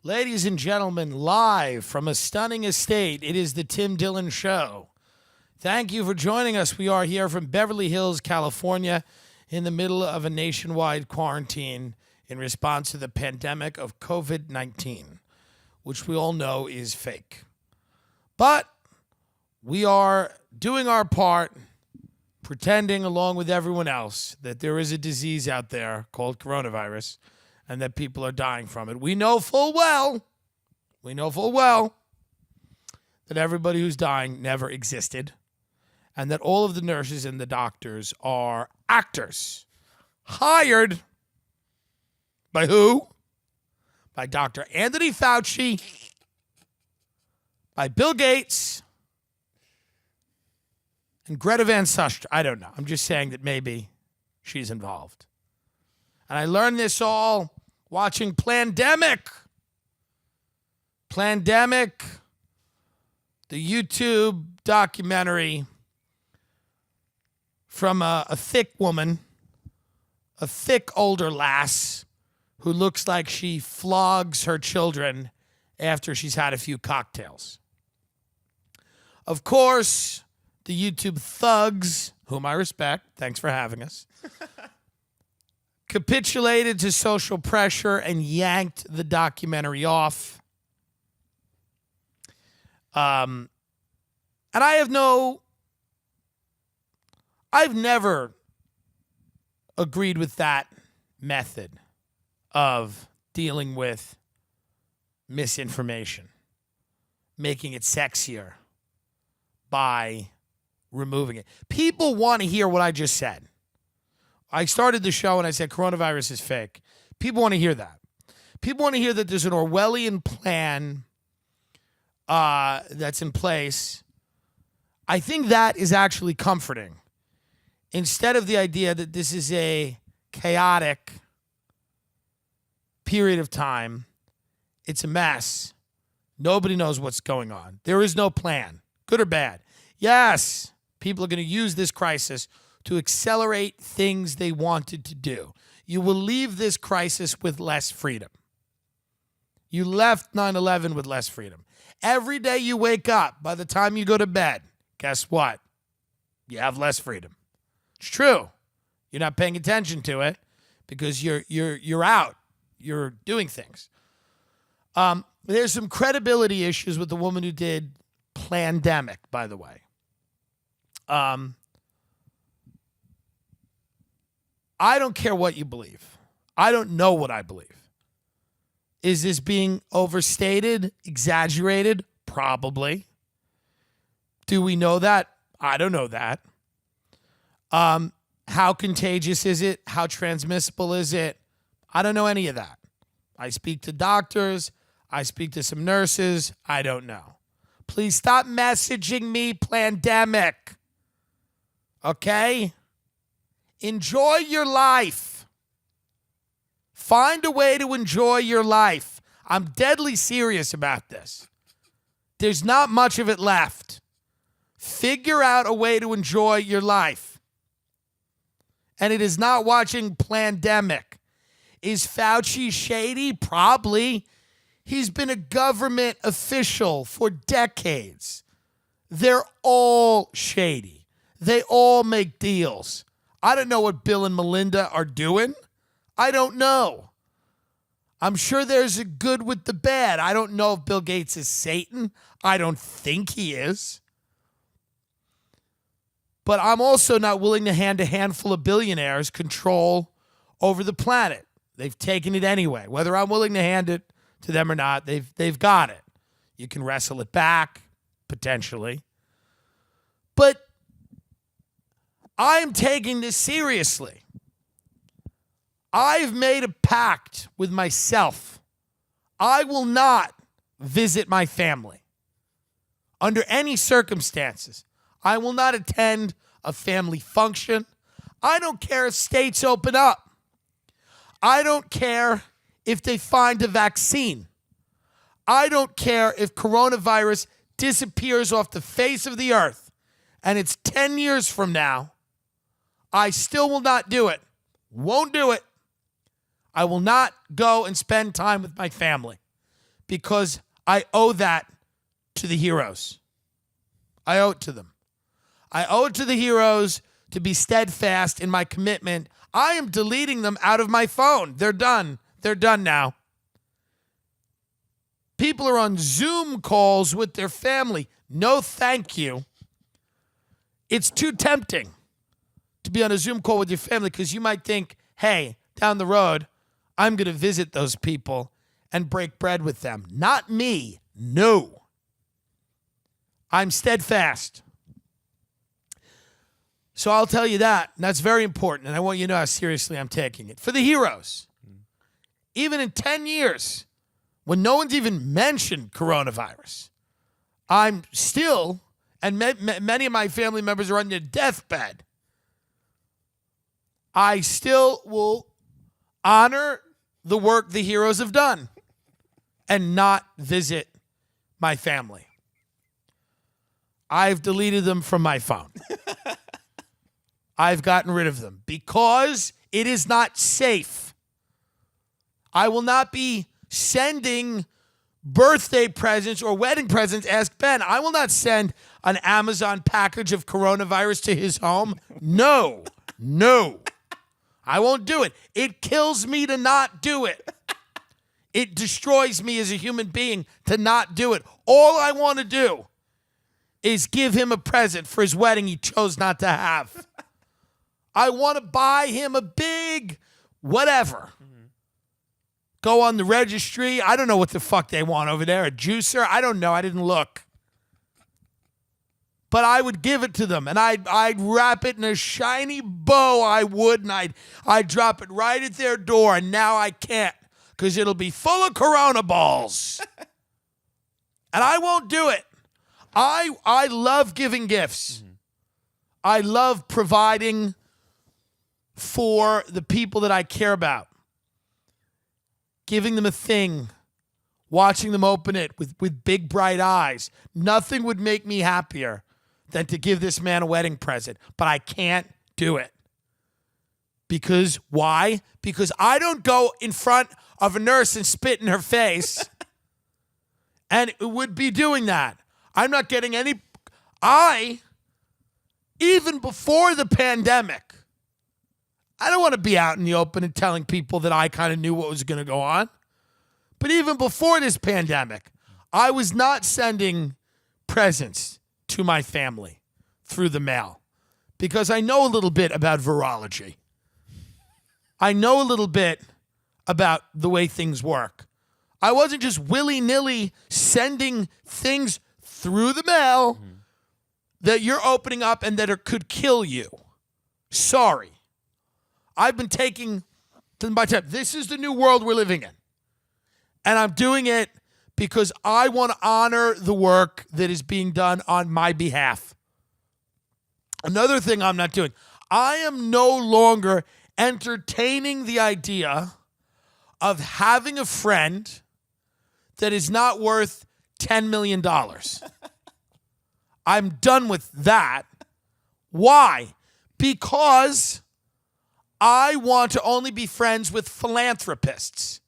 Ladies and gentlemen, live from a stunning estate, it is the Tim Dillon Show. Thank you for joining us. We are here from Beverly Hills, California, in the middle of a nationwide quarantine in response to the pandemic of COVID-19, which we all know is fake. But we are doing our part, pretending along with everyone else that there is a disease out there called coronavirus and that people are dying from it. We know full well that everybody who's dying never existed and that all of the nurses and the doctors are actors hired by who? By Dr. Anthony Fauci, by Bill Gates, and Greta Van Susteren. I don't know. I'm just saying that maybe she's involved. And I learned this all watching Plandemic. Plandemic, the YouTube documentary from a thick woman, a thick older lass who looks like she flogs her children after she's had a few cocktails. Of course, the YouTube thugs, whom I respect, thanks for having us, capitulated to social pressure and yanked the documentary off. And I've never agreed with that method of dealing with misinformation, making it sexier by removing it. People want to hear what I just said. I started the show and I said coronavirus is fake. People want to hear that. People want to hear that there's an Orwellian plan that's in place. I think that is actually comforting. Instead of the idea that this is a chaotic period of time, it's a mess. Nobody knows what's going on. There is no plan, good or bad. Yes, people are going to use this crisis to accelerate things they wanted to do. You will leave this crisis with less freedom. You left 9/11 with less freedom. Every day you wake up, by the time you go to bed, guess what? You have less freedom. It's true. You're not paying attention to it because you're out. You're doing things. There's some credibility issues with the woman who did Plandemic, by the way. I don't care what you believe. I don't know what I believe. Is this being overstated, exaggerated? Probably. Do we know that? I don't know that. How contagious is it? How transmissible is it? I don't know any of that. I speak to doctors. I speak to some nurses. I don't know. Please stop messaging me Plandemic. Okay? Enjoy your life. Find a way to enjoy your life. I'm deadly serious about this. There's not much of it left. Figure out a way to enjoy your life. And it is not watching Plandemic. Is Fauci shady? Probably. He's been a government official for decades. They're all shady. They all make deals. I don't know what Bill and Melinda are doing. I don't know. I'm sure there's a good with the bad. I don't know if Bill Gates is Satan. I don't think he is. But I'm also not willing to hand a handful of billionaires control over the planet. They've taken it anyway. Whether I'm willing to hand it to them or not, they've got it. You can wrestle it back, potentially. But I'm taking this seriously. I've made a pact with myself. I will not visit my family under any circumstances. I will not attend a family function. I don't care if states open up. I don't care if they find a vaccine. I don't care if coronavirus disappears off the face of the earth and it's 10 years from now. I still will not do it. Won't do it. I will not go and spend time with my family because I owe that to the heroes. I owe it to them. I owe it to the heroes to be steadfast in my commitment. I am deleting them out of my phone. They're done. They're done now. People are on Zoom calls with their family. No, thank you. It's too tempting to be on a Zoom call with your family because you might think, hey, down the road, I'm going to visit those people and break bread with them. Not me. No. I'm steadfast. So I'll tell you that. And that's very important. And I want you to know how seriously I'm taking it. For the heroes, even in 10 years, when no one's even mentioned coronavirus, I'm still, and many of my family members are on their deathbed, I still will honor the work the heroes have done and not visit my family. I've deleted them from my phone. I've gotten rid of them because it is not safe. I will not be sending birthday presents or wedding presents. Ask Ben. I will not send an Amazon package of coronavirus to his home. No. I won't do it. It kills me to not do it. It destroys me as a human being to not do it. All I want to do is give him a present for his wedding he chose not to have. I want to buy him a big whatever. Go on the registry. I don't know what the fuck they want over there. A juicer? I don't know. I didn't look. But I would give it to them, and I'd wrap it in a shiny bow. I would, and I'd drop it right at their door, and now I can't because it'll be full of Corona balls. And I won't do it. I love giving gifts. I love providing for the people that I care about. Giving them a thing. Watching them open it with big, bright eyes. Nothing would make me happier than to give this man a wedding present. But I can't do it. Because why? Because I don't go in front of a nurse and spit in her face. And it would be doing that. I'm not getting any... even before the pandemic, I don't want to be out in the open and telling people that I kind of knew what was going to go on. But even before this pandemic, I was not sending presents to my family through the mail because I know a little bit about virology. I know a little bit about the way things work. I wasn't just willy-nilly sending things through the mail that you're opening up and that could kill you. Sorry. I've been taking my time. This is the new world we're living in. And I'm doing it because I want to honor the work that is being done on my behalf. Another thing I'm not doing, I am no longer entertaining the idea of having a friend that is not worth $10 million. I'm done with that. Why? Because I want to only be friends with philanthropists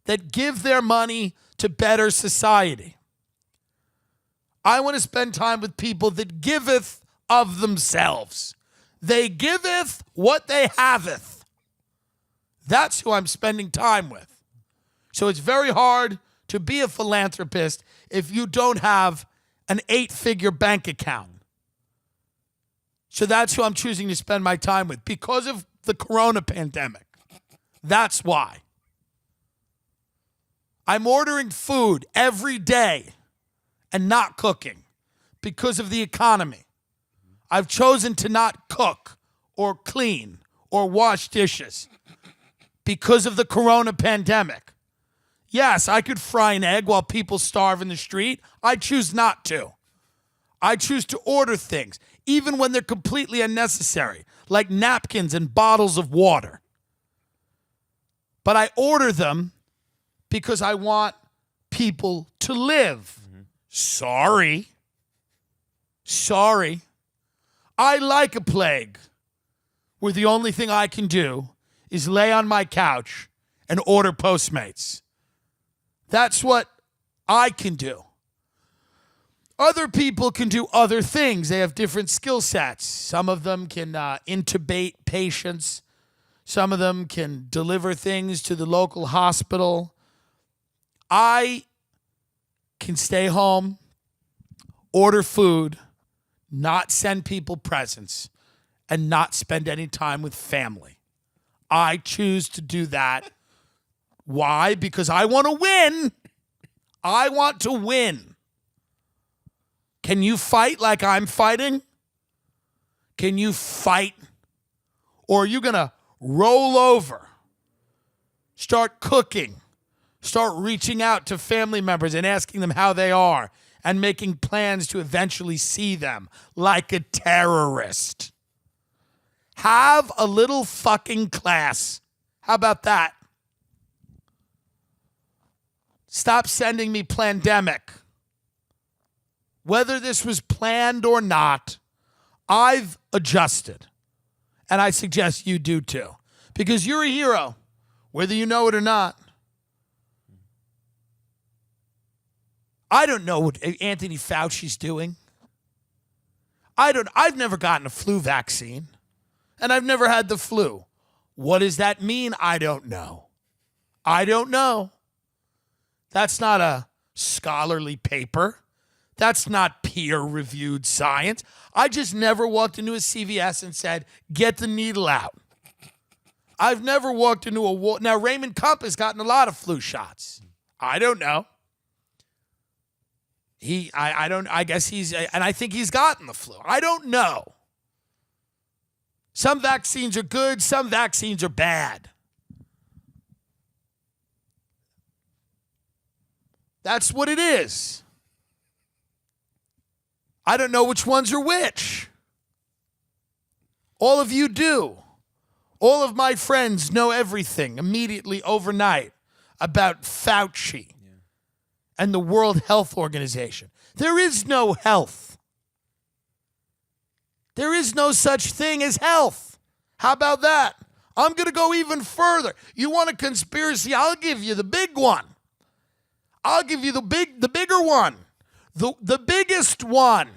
that give their money to better society. I want to spend time with people that giveth of themselves. They giveth what they haveth. That's who I'm spending time with. So it's very hard to be a philanthropist if you don't have an 8-figure bank account. So that's who I'm choosing to spend my time with because of the corona pandemic. That's why. I'm ordering food every day and not cooking because of the economy. I've chosen to not cook or clean or wash dishes because of the corona pandemic. Yes, I could fry an egg while people starve in the street. I choose not to. I choose to order things, even when they're completely unnecessary, like napkins and bottles of water. But I order them because I want people to live. Sorry. I like a plague where the only thing I can do is lay on my couch and order Postmates. That's what I can do. Other people can do other things. They have different skill sets. Some of them can intubate patients. Some of them can deliver things to the local hospital. I can stay home, order food, not send people presents, and not spend any time with family. I choose to do that. Why? Because I want to win. I want to win. Can you fight like I'm fighting? Can you fight? Or are you going to roll over, start cooking, start reaching out to family members and asking them how they are and making plans to eventually see them like a terrorist? Have a little fucking class. How about that? Stop sending me pandemic. Whether this was planned or not, I've adjusted. And I suggest you do too. Because you're a hero, whether you know it or not. I don't know what Anthony Fauci's doing. I've never gotten a flu vaccine. And I've never had the flu. What does that mean? I don't know. I don't know. That's not a scholarly paper. That's not peer-reviewed science. I just never walked into a CVS and said, get the needle out. I've never walked into a... Now, Raymond Kump has gotten a lot of flu shots. I don't know. I guess he's... And I think he's gotten the flu. I don't know. Some vaccines are good. Some vaccines are bad. That's what it is. I don't know which ones are which. All of you do. All of my friends know everything immediately overnight about Fauci and the World Health Organization. There is no health. There is no such thing as health. How about that? I'm going to go even further. You want a conspiracy? I'll give you the big one. I'll give you the bigger one. The biggest one.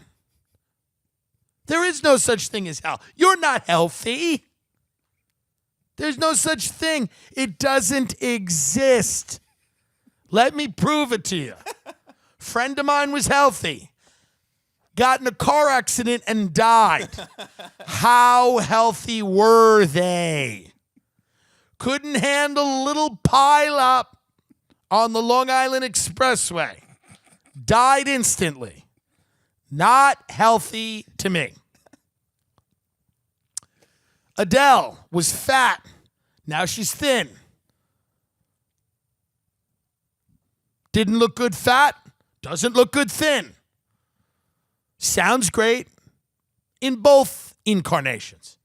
There is no such thing as hell. You're not healthy. There's no such thing. It doesn't exist. Let me prove it to you. Friend of mine was healthy. Got in a car accident and died. How healthy were they? Couldn't handle a little pile up on the Long Island Expressway. Died instantly. Not healthy to me. Adele was fat. Now she's thin. Didn't look good fat. Doesn't look good thin. Sounds great in both incarnations.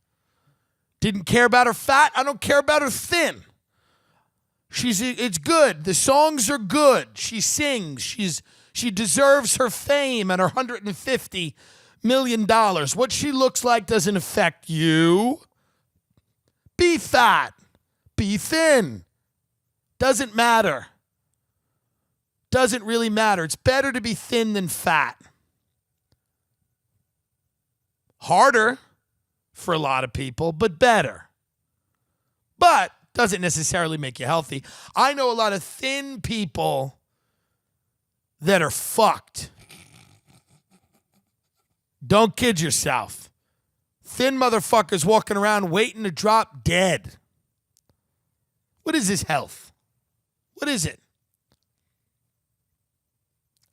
Didn't care about her fat. I don't care about her thin. It's good. The songs are good. She sings. She deserves her fame and her $150 million. What she looks like doesn't affect you. Be fat. Be thin. Doesn't matter. Doesn't really matter. It's better to be thin than fat. Harder for a lot of people, but better. But doesn't necessarily make you healthy. I know a lot of thin people that are fucked. Don't kid yourself. Thin motherfuckers walking around waiting to drop dead. What is this health? What is it?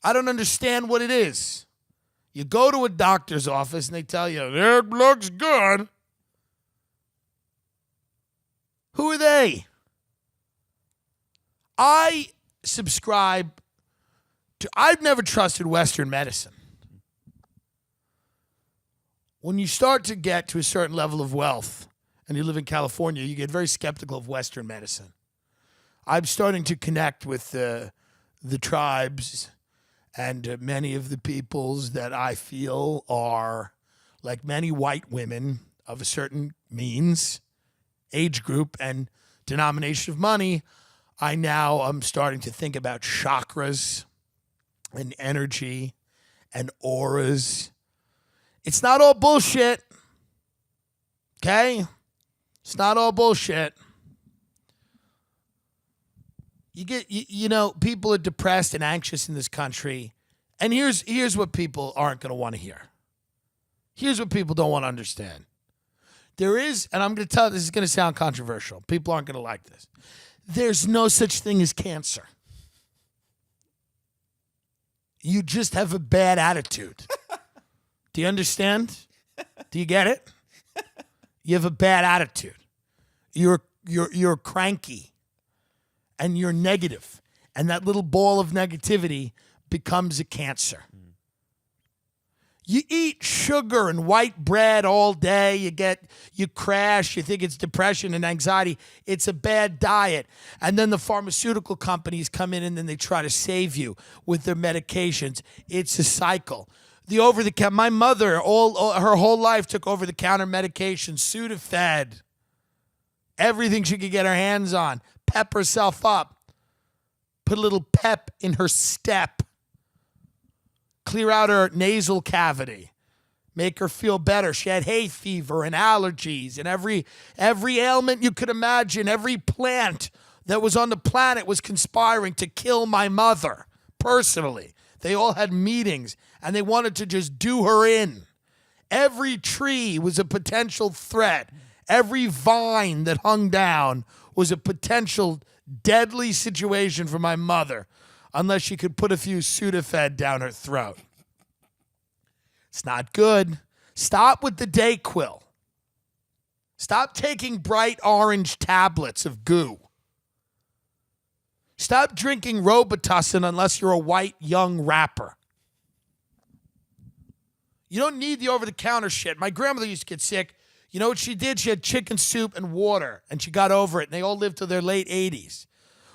I don't understand what it is. You go to a doctor's office and they tell you, it looks good. Who are they? I subscribe to, I've never trusted Western medicine. When you start to get to a certain level of wealth and you live in California, you get very skeptical of Western medicine. I'm starting to connect with the tribes and many of the peoples that I feel are, like many white women of a certain means, age group, and denomination of money, I now am starting to think about chakras and energy and auras. It's not all bullshit. Okay? It's not all bullshit. You know, people are depressed and anxious in this country. And here's what people aren't going to want to hear. Here's what people don't want to understand. There is, and I'm going to tell you, this is going to sound controversial. People aren't going to like this. There's no such thing as cancer. You just have a bad attitude. Do you understand? Do you get it? You have a bad attitude. You're cranky. And you're negative. And that little ball of negativity becomes a cancer. You eat sugar and white bread all day. You crash. You think it's depression and anxiety. It's a bad diet. And then the pharmaceutical companies come in and then they try to save you with their medications. It's a cycle. The over-the-counter. My mother, her whole life took over-the-counter medication, Sudafed, everything she could get her hands on. Pep herself up. Put a little pep in her step. Clear out her nasal cavity. Make her feel better. She had hay fever and allergies and every ailment you could imagine. Every plant that was on the planet was conspiring to kill my mother personally. They all had meetings and they wanted to just do her in. Every tree was a potential threat. Every vine that hung down was a potential deadly situation for my mother, unless she could put a few Sudafed down her throat. It's not good. Stop with the Dayquil. Stop taking bright orange tablets of goo. Stop drinking Robitussin unless you're a white young rapper. You don't need the over-the-counter shit. My grandmother used to get sick. You know what she did? She had chicken soup and water, and she got over it, and they all lived to their late 80s.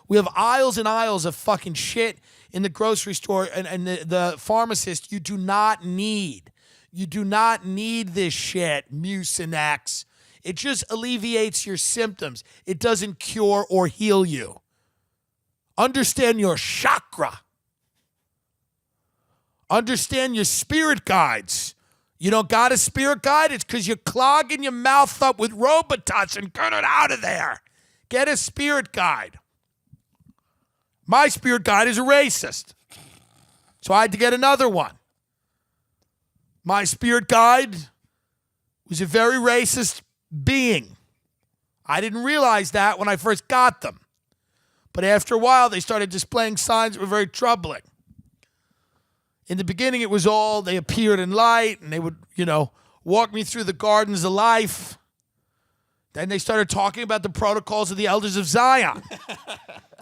We have aisles and aisles of fucking shit in the grocery store and the pharmacist. You do not need this shit, Mucinex. It just alleviates your symptoms. It doesn't cure or heal you. Understand your chakra. Understand your spirit guides. You don't got a spirit guide? It's because you're clogging your mouth up with Robitussin. Get it out of there. Get a spirit guide. My spirit guide is a racist. So I had to get another one. My spirit guide was a very racist being. I didn't realize that when I first got them. But after a while, they started displaying signs that were very troubling. In the beginning, it was all, they appeared in light, and they would, walk me through the gardens of life. Then they started talking about the protocols of the elders of Zion.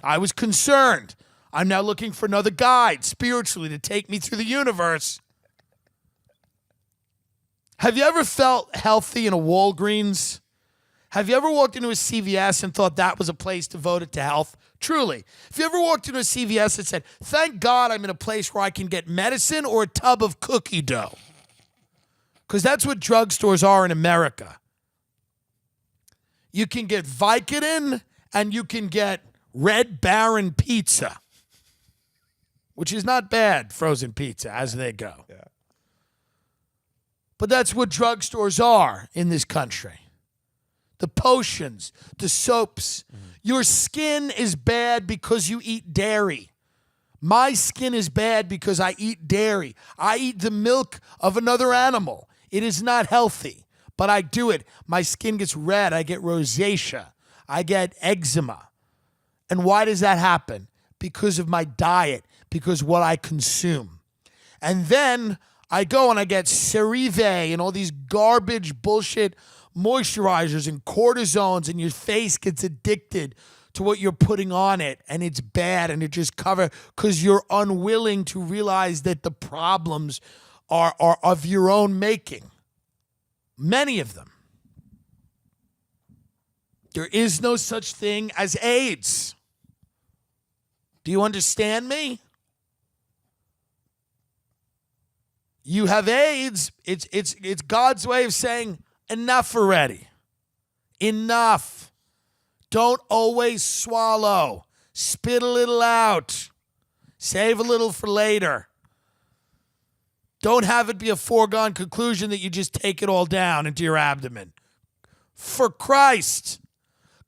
I was concerned. I'm now looking for another guide spiritually to take me through the universe. Have you ever felt healthy in a Walgreens? Have you ever walked into a CVS and thought that was a place devoted to health? Truly. If you ever walked into a CVS and said, thank God I'm in a place where I can get medicine or a tub of cookie dough. Because that's what drugstores are in America. You can get Vicodin and you can get Red Baron pizza, which is not bad, frozen pizza, as they go. Yeah. But that's what drugstores are in this country. The potions, the soaps. Your skin is bad because you eat dairy. My skin is bad because I eat dairy. I eat the milk of another animal. It is not healthy, but I do it. My skin gets red. I get rosacea. I get eczema. And why does that happen? Because of my diet, because what I consume. And then I go and I get CeraVe and all these garbage bullshit moisturizers and cortisones, and your face gets addicted to what you're putting on it, and it's bad, and it just covers because you're unwilling to realize that the problems are of your own making. Many of them. There is no such thing as AIDS. Do you understand me? You have AIDS. It's God's way of saying, enough already. Enough. Don't always swallow. Spit a little out. Save a little for later. Don't have it be a foregone conclusion that you just take it all down into your abdomen. For Christ.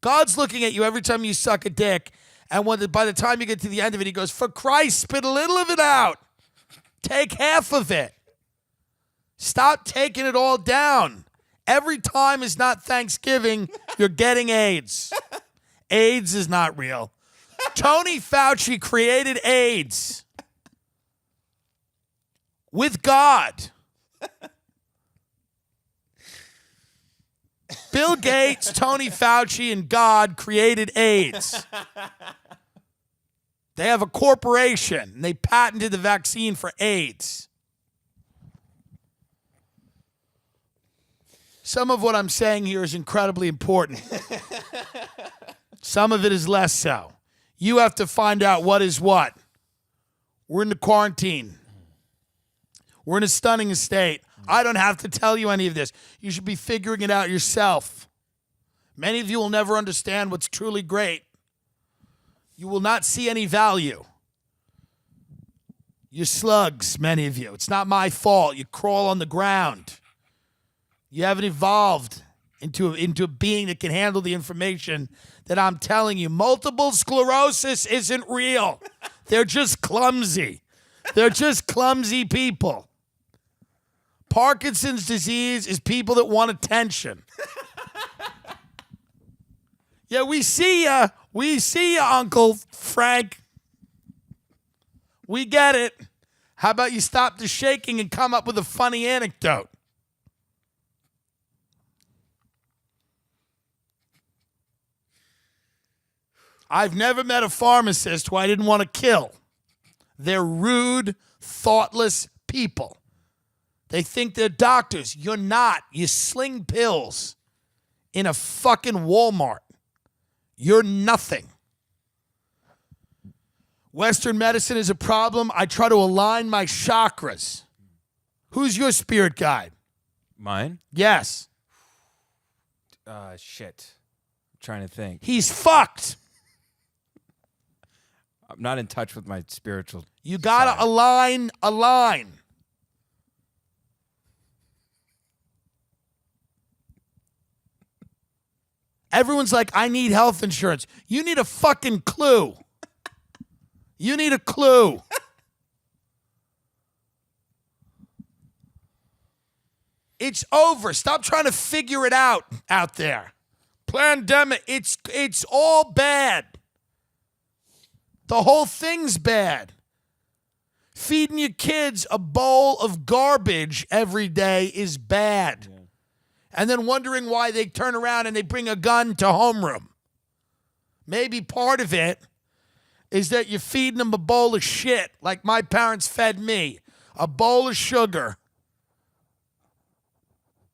God's looking at you every time you suck a dick, and by the time you get to the end of it, he goes, for Christ, spit a little of it out. Take half of it. Stop taking it all down. Every time is not Thanksgiving, you're getting AIDS. AIDS is not real. Tony Fauci created AIDS with God. Bill Gates, Tony Fauci, and God created AIDS. They have a corporation, and they patented the vaccine for AIDS. Some of what I'm saying here is incredibly important. Some of it is less so. You have to find out what is what. We're in the quarantine. We're in a stunning state. I don't have to tell you any of this. You should be figuring it out yourself. Many of you will never understand what's truly great. You will not see any value. You're slugs, many of you. It's not my fault. You crawl on the ground. You haven't evolved into a being that can handle the information that I'm telling you. Multiple sclerosis isn't real. They're just clumsy. They're just clumsy people. Parkinson's disease is people that want attention. Yeah, we see ya. We see ya, Uncle Frank. We get it. How about you stop the shaking and come up with a funny anecdote? I've never met a pharmacist who I didn't want to kill. They're rude, thoughtless people. They think they're doctors. You're not. You sling pills in a fucking Walmart. You're nothing. Western medicine is a problem. I try to align my chakras. Who's your spirit guide? Mine? Yes. Shit. I'm trying to think. He's fucked. I'm not in touch with my spiritual You gotta side. align. Everyone's like, I need health insurance. You need a fucking clue. You need a clue. It's over. Stop trying to figure it out there. Pandemic, it's all bad. The whole thing's bad. Feeding your kids a bowl of garbage every day is bad. Yeah. And then wondering why they turn around and they bring a gun to homeroom. Maybe part of it is that you're feeding them a bowl of shit like my parents fed me. A bowl of sugar.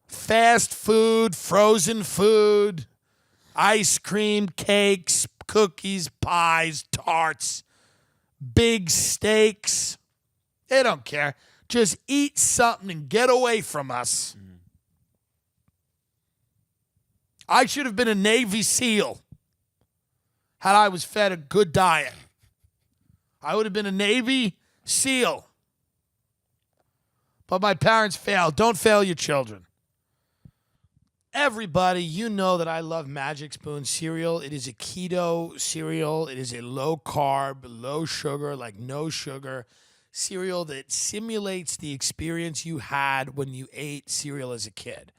Fast food, frozen food, ice cream, cakes, cookies, pies, tarts, big steaks. They don't care. Just eat something and get away from us. I should have been a Navy SEAL had I was fed a good diet. I would have been a Navy SEAL. But my parents failed. Don't fail your children. Everybody, you know that I love Magic Spoon cereal. It is a keto cereal. It is a low carb, low sugar, like no sugar cereal that simulates the experience you had when you ate cereal as a kid.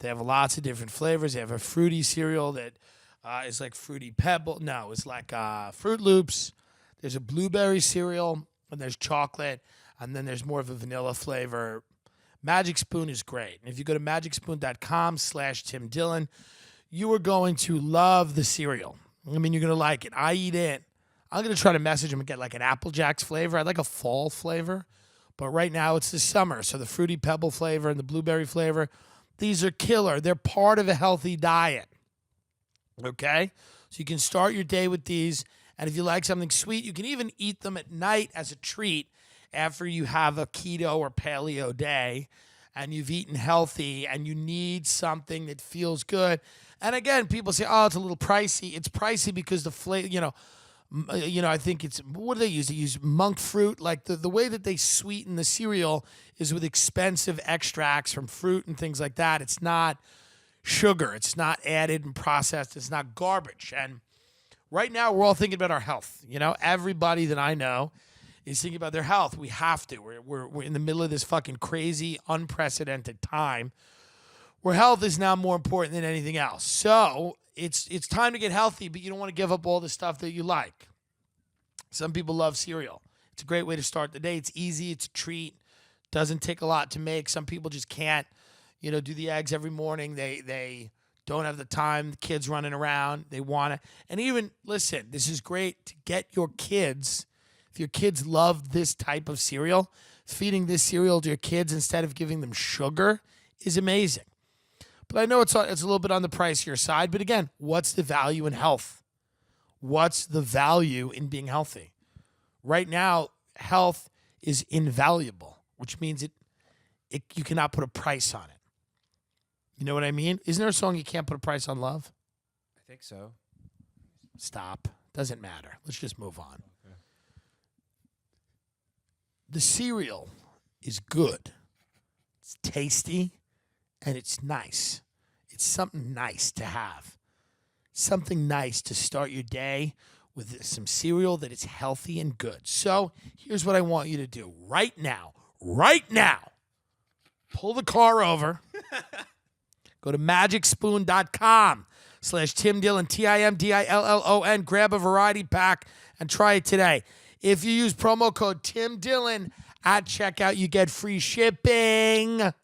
They have lots of different flavors. They have a fruity cereal that is like Fruity Pebble. No, it's like Fruit Loops. There's a blueberry cereal, and there's chocolate, and then there's more of a vanilla flavor. Magic Spoon is great. And if you go to magicspoon.com/Tim Dillon, you are going to love the cereal. I mean, you're going to like it. I eat it. I'm going to try to message them and get like an Apple Jacks flavor. I'd like a fall flavor. But right now it's the summer. So the Fruity Pebble flavor and the blueberry flavor, these are killer. They're part of a healthy diet. Okay? So you can start your day with these. And if you like something sweet, you can even eat them at night as a treat after you have a keto or paleo day and you've eaten healthy and you need something that feels good. And again, people say, oh, it's a little pricey. It's pricey because the flavor, I think it's, what do they use? They use monk fruit. Like the way that they sweeten the cereal is with expensive extracts from fruit and things like that. It's not sugar. It's not added and processed. It's not garbage. And right now we're all thinking about our health. Everybody that I know is thinking about their health. We have to. We're in the middle of this fucking crazy, unprecedented time where health is now more important than anything else. So it's time to get healthy, but you don't want to give up all the stuff that you like. Some people love cereal. It's a great way to start the day. It's easy. It's a treat. Doesn't take a lot to make. Some people just can't, do the eggs every morning. They don't have the time. The kids running around. They want to. And even, listen, this is great to get your kids. If your kids love this type of cereal, feeding this cereal to your kids instead of giving them sugar is amazing. But I know it's a little bit on the pricier side. But again, what's the value in health? What's the value in being healthy? Right now, health is invaluable, which means you cannot put a price on it. You know what I mean? Isn't there a song, You Can't Put a Price on Love? I think so. Stop. Doesn't matter. Let's just move on. Okay. The cereal is good. It's tasty. And it's nice. It's something nice to have. Something nice to start your day with some cereal that is healthy and good. So here's what I want you to do right now. Right now. Pull the car over. Go to magicspoon.com/Tim Dillon, TimDillon. Grab a variety pack and try it today. If you use promo code Tim Dillon at checkout, you get free shipping.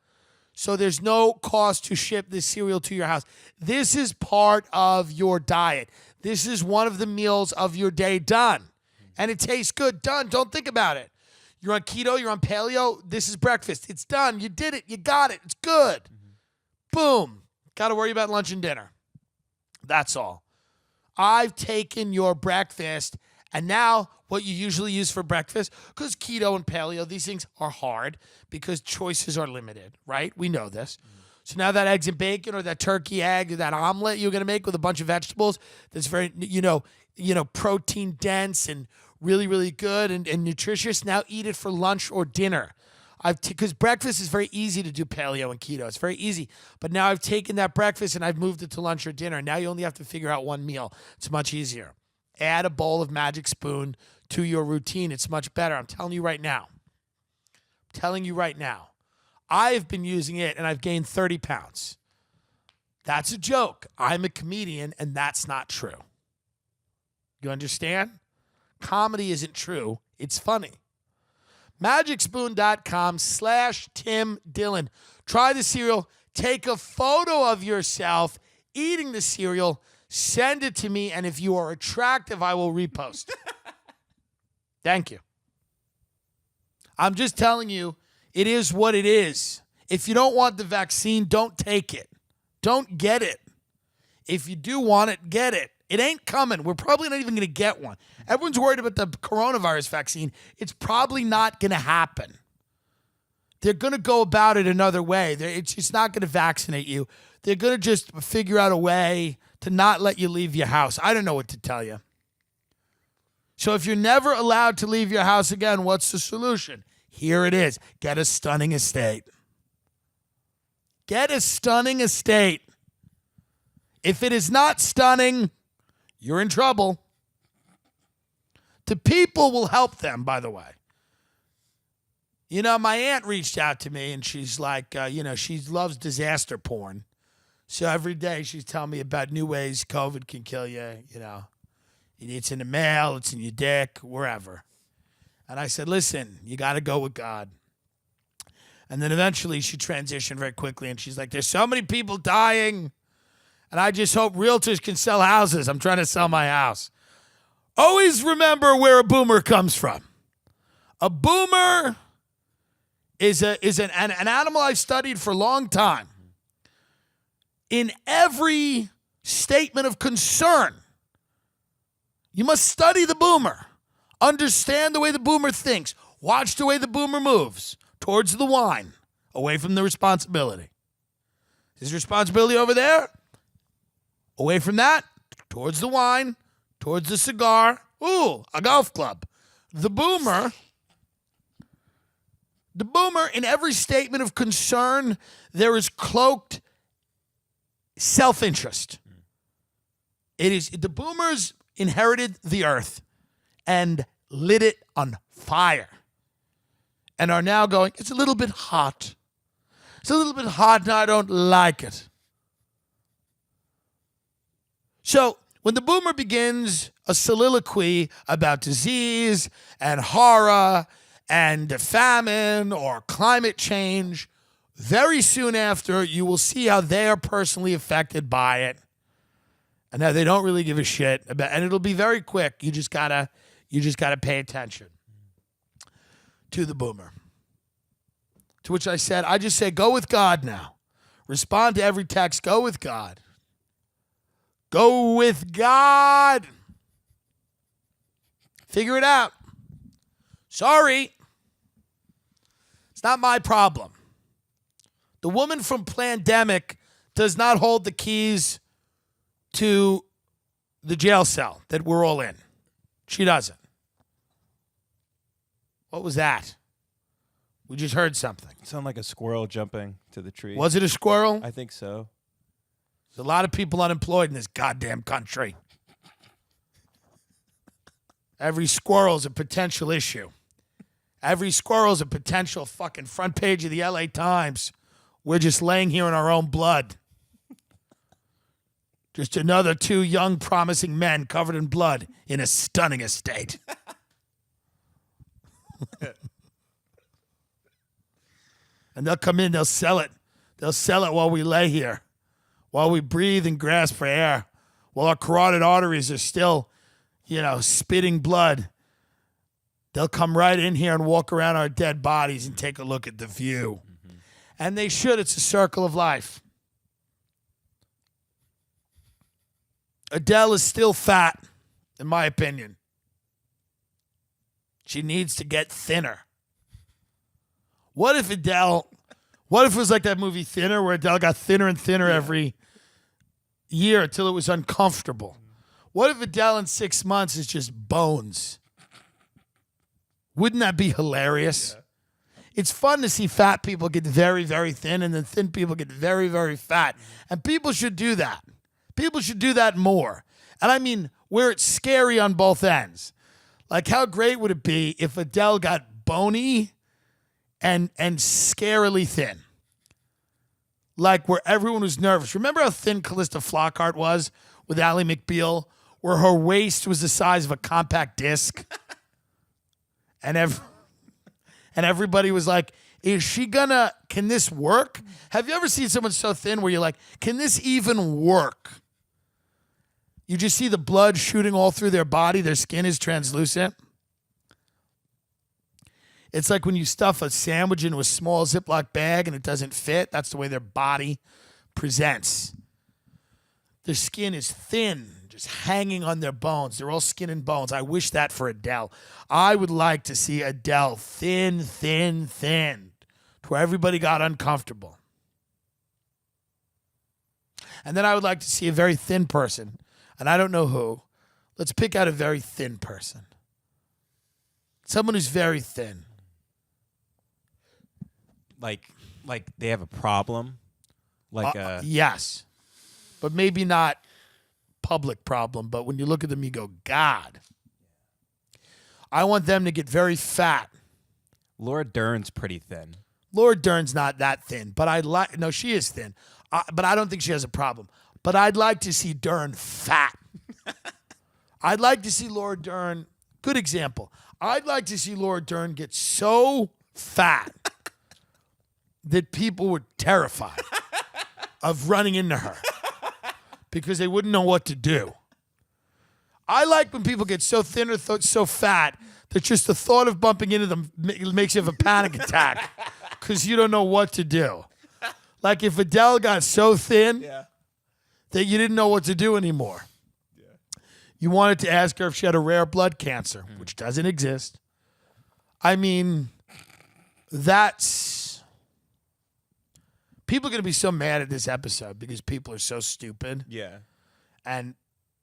So there's no cost to ship this cereal to your house. This is part of your diet. This is one of the meals of your day done. And it tastes good. Done. Don't think about it. You're on keto. You're on paleo. This is breakfast. It's done. You did it. You got it. It's good. Boom. Got to worry about lunch and dinner. That's all. I've taken your breakfast, and now what you usually use for breakfast, because keto and paleo, these things are hard because choices are limited, right? We know this. So now that eggs and bacon or that turkey egg or that omelet you're going to make with a bunch of vegetables that's very, protein dense and really, really good and nutritious, now eat it for lunch or dinner. Because breakfast is very easy to do paleo and keto. It's very easy. But now I've taken that breakfast and I've moved it to lunch or dinner. Now you only have to figure out one meal. It's much easier. Add a bowl of Magic Spoon to your routine. It's much better. I'm telling you right now. I've been using it and I've gained 30 pounds. That's a joke. I'm a comedian and that's not true. You understand? Comedy isn't true. It's funny. MagicSpoon.com/Tim Dillon. Try the cereal. Take a photo of yourself eating the cereal. Send it to me. And if you are attractive, I will repost. Thank you. I'm just telling you, it is what it is. If you don't want the vaccine, don't take it. Don't get it. If you do want it, get it. It ain't coming. We're probably not even going to get one. Everyone's worried about the coronavirus vaccine. It's probably not going to happen. They're going to go about it another way. It's not going to vaccinate you. They're going to just figure out a way to not let you leave your house. I don't know what to tell you. So if you're never allowed to leave your house again, what's the solution? Here it is. Get a stunning estate. Get a stunning estate. If it is not stunning, you're in trouble. The people will help them, by the way. My aunt reached out to me, and she's like, she loves disaster porn. So every day she's telling me about new ways COVID can kill you, It's in the mail, it's in your dick, wherever. And I said, listen, you got to go with God. And then eventually she transitioned very quickly, and she's like, there's so many people dying, and I just hope realtors can sell houses. I'm trying to sell my house. Always remember where a boomer comes from. A boomer is an animal I've studied for a long time. In every statement of concern, you must study the boomer. Understand the way the boomer thinks. Watch the way the boomer moves towards the wine, away from the responsibility. His responsibility over there, away from that, towards the wine, towards the cigar, Ooh, a golf club. The boomer, in every statement of concern, there is cloaked self-interest. It is the boomers inherited the earth and lit it on fire and are now going, it's a little bit hot. It's a little bit hot and I don't like it. So when the boomer begins a soliloquy about disease and horror and famine or climate change, very soon after you will see how they are personally affected by it. And how they don't really give a shit about, and it'll be very quick. You just gotta pay attention to the boomer. To which I just say, go with God now. Respond to every text. Go with God. Go with God. Figure it out. Sorry. It's not my problem. The woman from Plandemic does not hold the keys to the jail cell that we're all in. She doesn't. What was that? We just heard something. Sound like a squirrel jumping to the tree. Was it a squirrel? I think so. There's a lot of people unemployed in this goddamn country. Every squirrel's a potential issue. Every squirrel's a potential fucking front page of the LA Times. We're just laying here in our own blood. Just another 2 young, promising men covered in blood in a stunning estate. And they'll come in, they'll sell it. They'll sell it while we lay here, while we breathe and grasp for air, while our carotid arteries are still, spitting blood. They'll come right in here and walk around our dead bodies and take a look at the view. Mm-hmm. And they should. It's a circle of life. Adele is still fat, in my opinion. She needs to get thinner. What if it was like that movie Thinner, where Adele got thinner and thinner every year until it was uncomfortable? What if Adele in 6 months is just bones? Wouldn't that be hilarious? Yeah. It's fun to see fat people get very, very thin and then thin people get very, very fat. And people should do that. People should do that more. And I mean, where it's scary on both ends. Like, how great would it be if Adele got bony and scarily thin? Like, where everyone was nervous. Remember how thin Callista Flockhart was with Ally McBeal? Where her waist was the size of a compact disc? And everybody was like, can this work? Have you ever seen someone so thin where you're like, can this even work? You just see the blood shooting all through their body. Their skin is translucent. It's like when you stuff a sandwich into a small Ziploc bag and it doesn't fit. That's the way their body presents. Their skin is thin, just hanging on their bones. They're all skin and bones. I wish that for Adele. I would like to see Adele thin, thin, thin, to where everybody got uncomfortable. And then I would like to see a very thin person. And I don't know who. Let's pick out a very thin person. Someone who's very thin. Like they have a problem? Yes. But maybe not public problem. But when you look at them, you go, God. I want them to get very fat. Laura Dern's pretty thin. Laura Dern's not that thin. But no, she is thin. But I don't think she has a problem. But I'd like to see Dern fat. I'd like to see Laura Dern. Good example. I'd like to see Laura Dern get so fat that people were terrified of running into her because they wouldn't know what to do. I like when people get so thin or so fat that just the thought of bumping into them makes you have a panic attack because you don't know what to do. Like if Adele got so thin that you didn't know what to do anymore. You wanted to ask her if she had a rare blood cancer, which doesn't exist. I mean, people are going to be so mad at this episode because people are so stupid. Yeah. And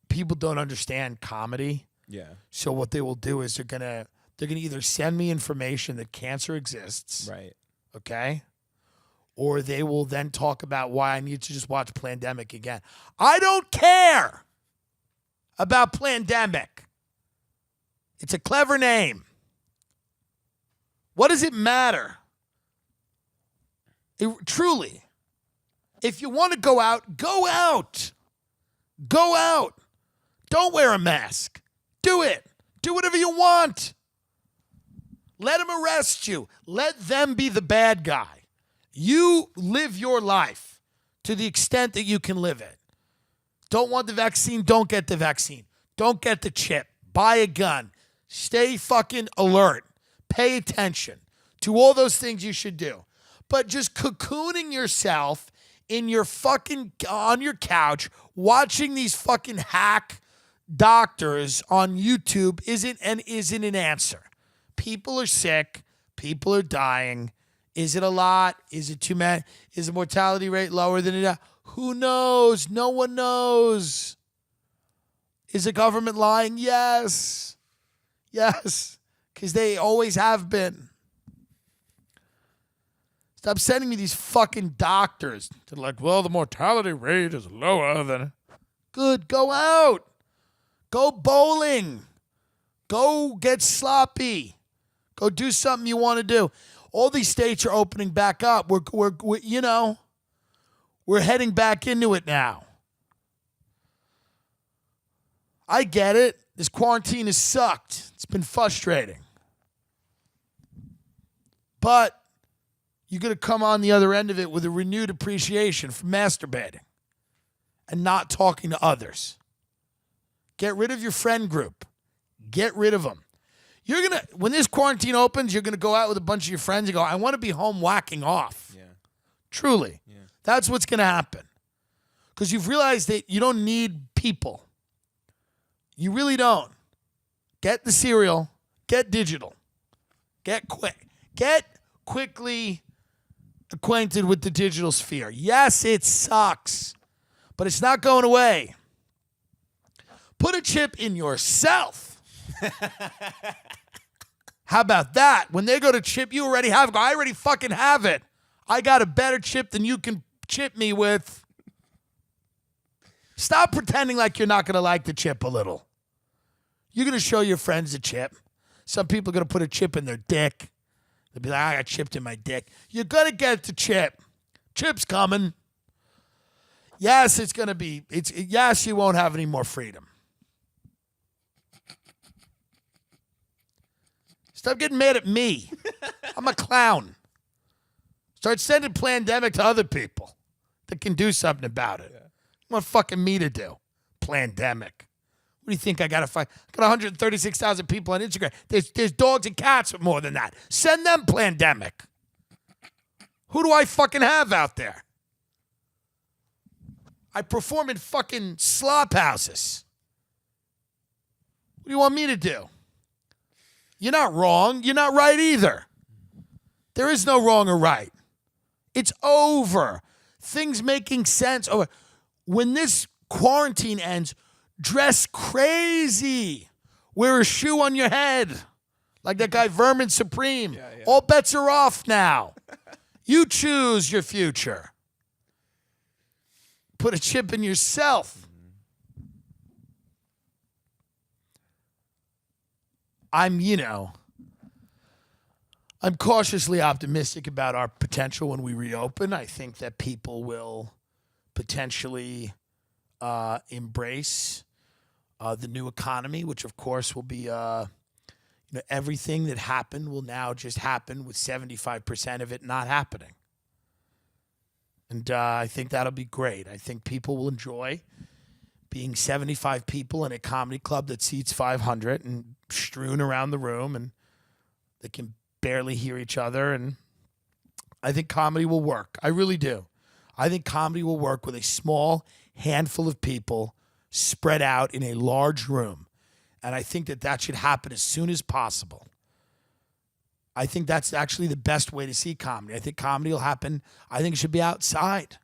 people don't understand comedy. Yeah. So what they will do is they're gonna either send me information that cancer exists, Right. okay, or they will then talk about why I need to just watch Plandemic again. I don't care about Plandemic. It's a clever name. What does it matter? Truly, if you want to go out, go out. Go out. Don't wear a mask. Do it. Do whatever you want. Let them arrest you. Let them be the bad guy. You live your life to the extent that you can live it. Don't want the vaccine? Don't get the vaccine. Don't get the chip. Buy a gun. Stay fucking alert. Pay attention to all those things you should do. But just cocooning yourself in your fucking, on your couch, watching these fucking hack doctors on YouTube isn't an answer. People are sick. People are dying. Is it a lot? Is it too many? Is the mortality rate lower than it? Who knows? No one knows. Is the government lying? Yes. Yes. Because they always have been. Stop sending me these fucking doctors. They're like, well, the mortality rate is lower than. Good. Go out. Go bowling. Go get sloppy. Go do something you want to do. All these states are opening back up. We're heading back into it now. I get it. This quarantine has sucked. It's been frustrating. But you're going to come on the other end of it with a renewed appreciation for masturbating and not talking to others. Get rid of your friend group. Get rid of them. When this quarantine opens, you're going to go out with a bunch of your friends and go, I want to be home whacking off. Yeah. Truly. Yeah. That's what's going to happen. Because you've realized that you don't need people. You really don't. Get the cereal. Get digital. Get quickly acquainted with the digital sphere. Yes, it sucks, but it's not going away. Put a chip in yourself. How about that? When they go to chip, you already have it. I already fucking have it. I got a better chip than you can chip me with. Stop pretending like you're not going to like the chip a little. You're going to show your friends the chip. Some people are going to put a chip in their dick. They'll be like, I got chipped in my dick. You're going to get the chip. Chip's coming. Yes, it's going to be. Yes, you won't have any more freedom. Stop getting mad at me. I'm a clown. Start sending Plandemic to other people that can do something about it. Yeah. What fucking me to do? Plandemic. What do you think I got to fight? I got 136,000 people on Instagram. There's dogs and cats with more than that. Send them Plandemic. Who do I fucking have out there? I perform in fucking slop houses. What do you want me to do? You're not wrong. You're not right either. There is no wrong or right. It's over. Things making sense over. When this quarantine ends, dress crazy. Wear a shoe on your head. Like that guy Vermin Supreme. Yeah. All bets are off now. You choose your future. Put a chip in yourself. I'm cautiously optimistic about our potential when we reopen. I think that people will potentially embrace the new economy, which of course will be, everything that happened will now just happen with 75% of it not happening. And I think that'll be great. I think people will enjoy being 75 people in a comedy club that seats 500 and strewn around the room and they can barely hear each other. And I think comedy will work. I really do. I think comedy will work with a small handful of people spread out in a large room. And I think that should happen as soon as possible. I think that's actually the best way to see comedy. I think comedy will happen. I think it should be outside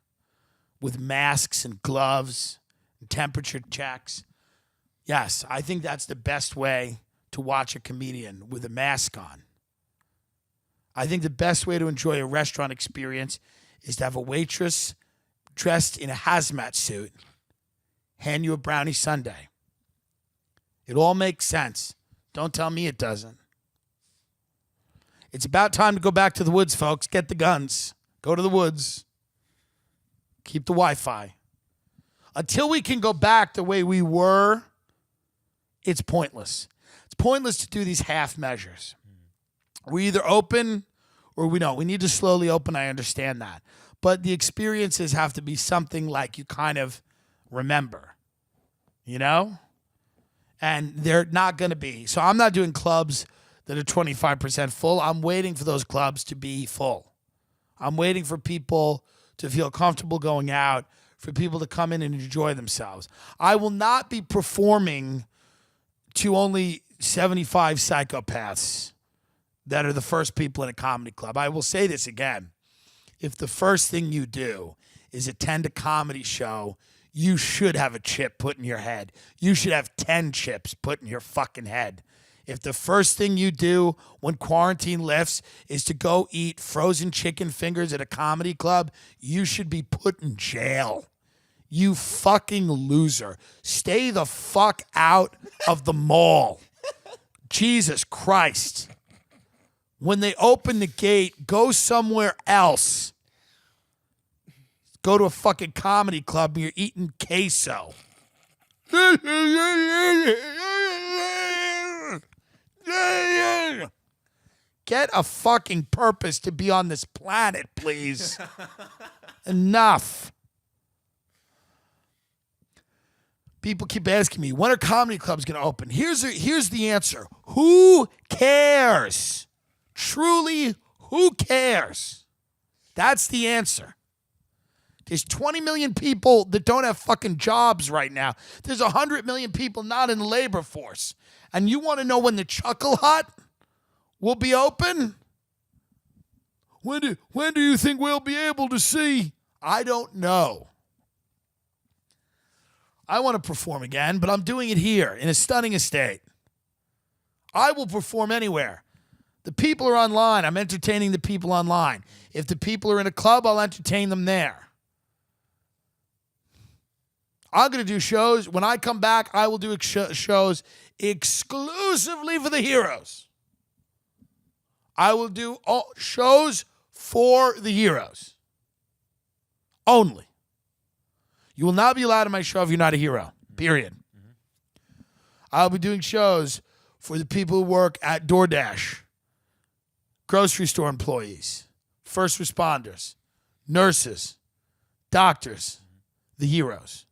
with masks and gloves and temperature checks. Yes, I think that's the best way to watch a comedian with a mask on. I think the best way to enjoy a restaurant experience is to have a waitress dressed in a hazmat suit hand you a brownie sundae. It all makes sense. Don't tell me it doesn't. It's about time to go back to the woods, folks. Get the guns. Go to the woods. Keep the Wi-Fi. Until we can go back the way we were, it's pointless. It's pointless to do these half measures. We either open or we don't. We need to slowly open. I understand that. But the experiences have to be something like you kind of remember, you know? And they're not going to be. So I'm not doing clubs that are 25% full. I'm waiting for those clubs to be full. I'm waiting for people to feel comfortable going out, for people to come in and enjoy themselves. I will not be performing to only 75 psychopaths that are the first people in a comedy club. I will say this again. If the first thing you do is attend a comedy show, you should have a chip put in your head. You should have 10 chips put in your fucking head. If the first thing you do when quarantine lifts is to go eat frozen chicken fingers at a comedy club, you should be put in jail. You fucking loser. Stay the fuck out of the mall. Jesus Christ. When they open the gate, go somewhere else. Go to a fucking comedy club and you're eating queso. Get a fucking purpose to be on this planet, please. Enough. People keep asking me, when are comedy clubs going to open? Here's the answer. Who cares? Truly, who cares? That's the answer. There's 20 million people that don't have fucking jobs right now. There's 100 million people not in the labor force. And you want to know when the Chuckle Hut will be open? When do you think we'll be able to see? I don't know. I want to perform again, but I'm doing it here in a stunning estate. I will perform anywhere. The people are online. I'm entertaining the people online. If the people are in a club, I'll entertain them there. I'm going to do shows. When I come back, I will do shows exclusively for the heroes. I will do shows for the heroes. Only. You will not be allowed in my show if you're not a hero. Period. I'll be doing shows for the people who work at DoorDash, grocery store employees, first responders, nurses, doctors, the heroes.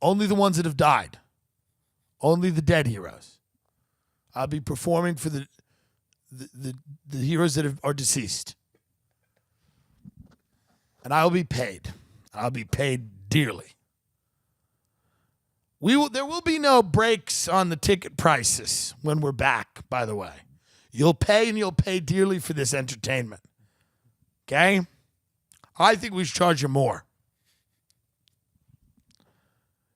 Only the ones that have died. Only the dead heroes. I'll be performing for the heroes that are deceased. And I will be paid. I'll be paid dearly. There will be no breaks on the ticket prices when we're back, by the way. You'll pay, and you'll pay dearly for this entertainment. Okay? I think we should charge you more.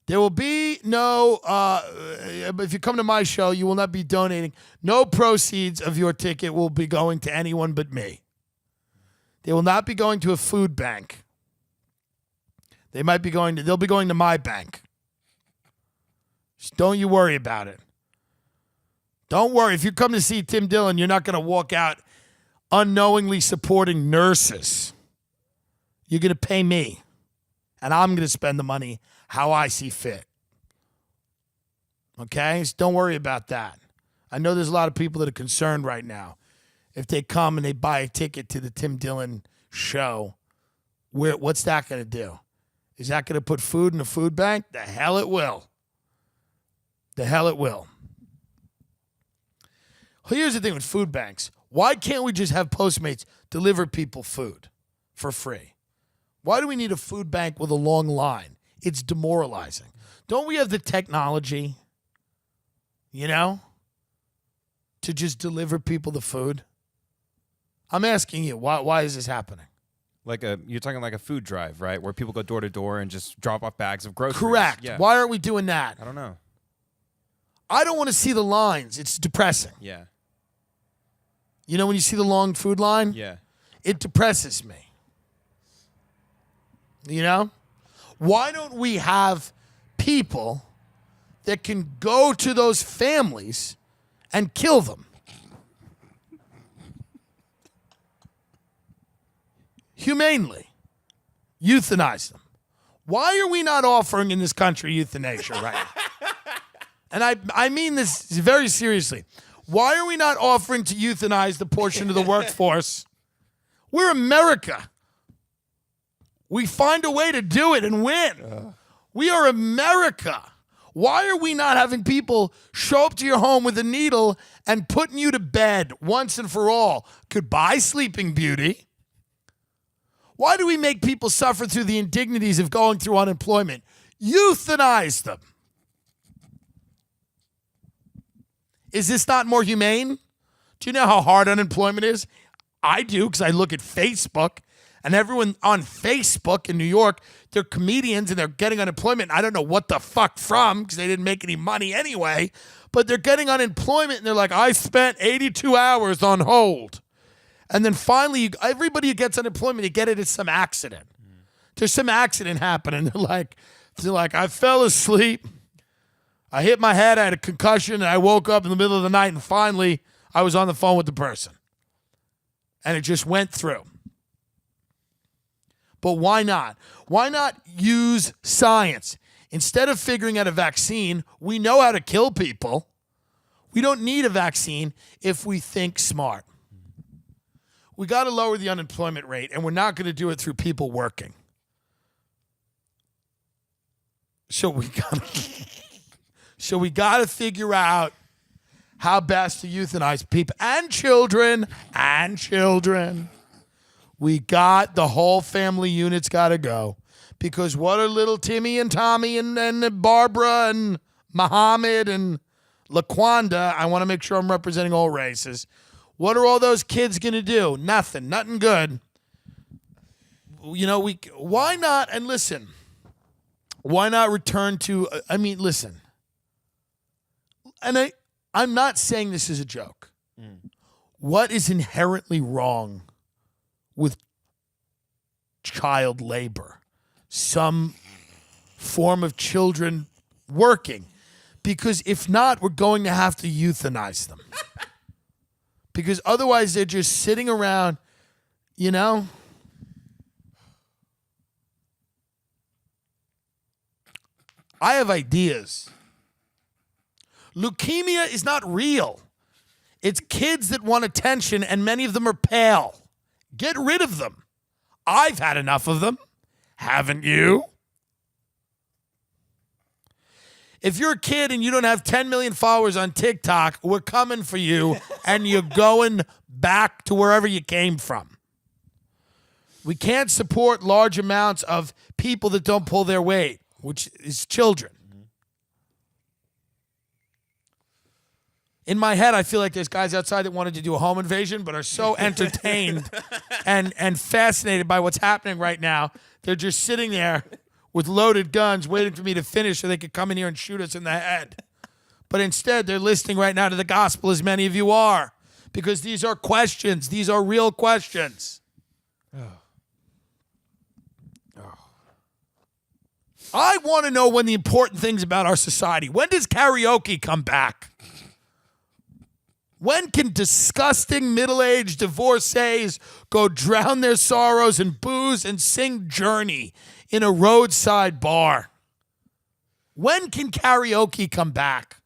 There will be no, if you come to my show, you will not be donating. No proceeds of your ticket will be going to anyone but me. They will not be going to a food bank. They'll be going to my bank. Just don't you worry about it. Don't worry. If you come to see Tim Dillon, you're not going to walk out unknowingly supporting nurses. You're going to pay me. And I'm going to spend the money how I see fit. Okay? So don't worry about that. I know there's a lot of people that are concerned right now. If they come and they buy a ticket to the Tim Dillon Show, what's that going to do? Is that going to put food in a food bank? The hell it will. The hell it will. Here's the thing with food banks. Why can't we just have Postmates deliver people food for free? Why do we need a food bank with a long line? It's demoralizing. Don't we have the technology, to just deliver people the food? I'm asking you, why is this happening? You're talking like a food drive, right? Where people go door to door and just drop off bags of groceries. Correct. Yeah. Why aren't we doing that? I don't know. I don't want to see the lines. It's depressing. Yeah. You know when you see the long food line? Yeah. It depresses me. You know? Why don't we have people that can go to those families and kill them? Humanely. Euthanize them. Why are we not offering in this country euthanasia right now? And I mean this very seriously. Why are we not offering to euthanize the portion of the workforce? We're America. We find a way to do it and win. We are America. Why are we not having people show up to your home with a needle and putting you to bed once and for all? Goodbye, Sleeping Beauty. Why do we make people suffer through the indignities of going through unemployment? Euthanize them. Is this not more humane? Do you know how hard unemployment is? I do, because I look at Facebook, and everyone on Facebook in New York, they're comedians and they're getting unemployment. I don't know what the fuck from, because they didn't make any money anyway, but they're getting unemployment and they're like, I spent 82 hours on hold. And then finally, everybody who gets unemployment, they get it at some accident. There's some accident happening. They're like, I fell asleep. I hit my head. I had a concussion. And I woke up in the middle of the night. And finally, I was on the phone with the person. And it just went through. But why not? Why not use science? Instead of figuring out a vaccine, we know how to kill people. We don't need a vaccine if we think smart. We got to lower the unemployment rate, and we're not going to do it through people working. So we got to figure out how best to euthanize people and children. We got the whole family unit's got to go, because what are little Timmy and Tommy and Barbara and Muhammad and LaQuanda? I want to make sure I'm representing all races. What are all those kids going to do? Nothing good. You know, why not? And listen, why not return to, listen. And I'm not saying this is a joke. What is inherently wrong with child labor? Some form of children working. Because if not, we're going to have to euthanize them. Because otherwise they're just sitting around, you know. I have ideas. Leukemia is not real. It's kids that want attention, and many of them are pale. Get rid of them. I've had enough of them. Haven't you? If you're a kid and you don't have 10 million followers on TikTok, we're coming for you, and you're going back to wherever you came from. We can't support large amounts of people that don't pull their weight, which is children. In my head, I feel like there's guys outside that wanted to do a home invasion but are so entertained and fascinated by what's happening right now. They're just sitting there with loaded guns waiting for me to finish so they could come in here and shoot us in the head. But instead, they're listening right now to the gospel, as many of you are, because these are questions. These are real questions. I want to know when the important things about our society. When does karaoke come back? When can disgusting middle-aged divorcees go drown their sorrows in booze and sing Journey in a roadside bar? When can karaoke come back?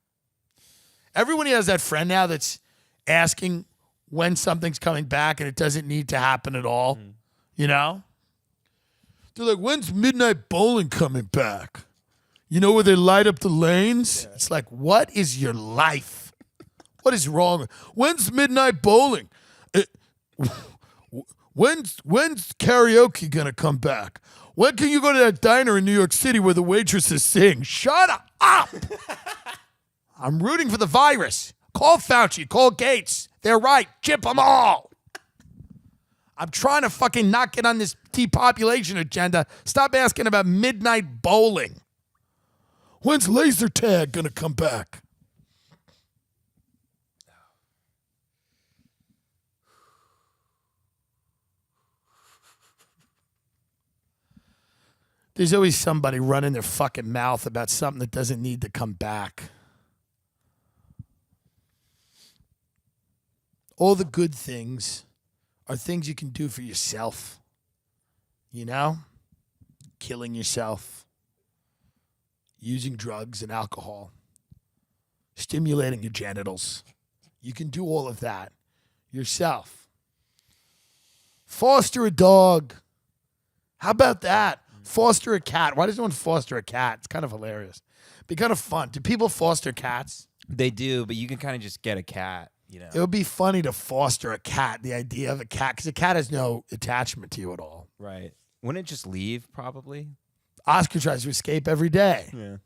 Everyone has that friend now that's asking when something's coming back and it doesn't need to happen at all. You know? They're like, when's Midnight Bowling coming back? You know, where they light up the lanes? Yeah. It's like, what is your life? What is wrong? When's Midnight Bowling? When's karaoke gonna come back? When can you go to that diner in New York City where the waitresses sing? Shut up! I'm rooting for the virus. Call Fauci. Call Gates. They're right. Chip them all. I'm trying to fucking not get on this depopulation agenda. Stop asking about midnight bowling. When's laser tag gonna come back? There's always somebody running their fucking mouth about something that doesn't need to come back. All the good things are things you can do for yourself. You know? Killing yourself. Using drugs and alcohol. Stimulating your genitals. You can do all of that yourself. Foster a dog. How about that? Foster a cat. Why does no one foster a cat? It's kind of hilarious. Be kind of fun. Do people foster cats? They do, but you can kind of just get a cat, you know. It would be funny to foster a cat, the idea of a cat, because a cat has no attachment to you at all. Right. Wouldn't it just leave, probably? Oscar tries to escape every day. Yeah.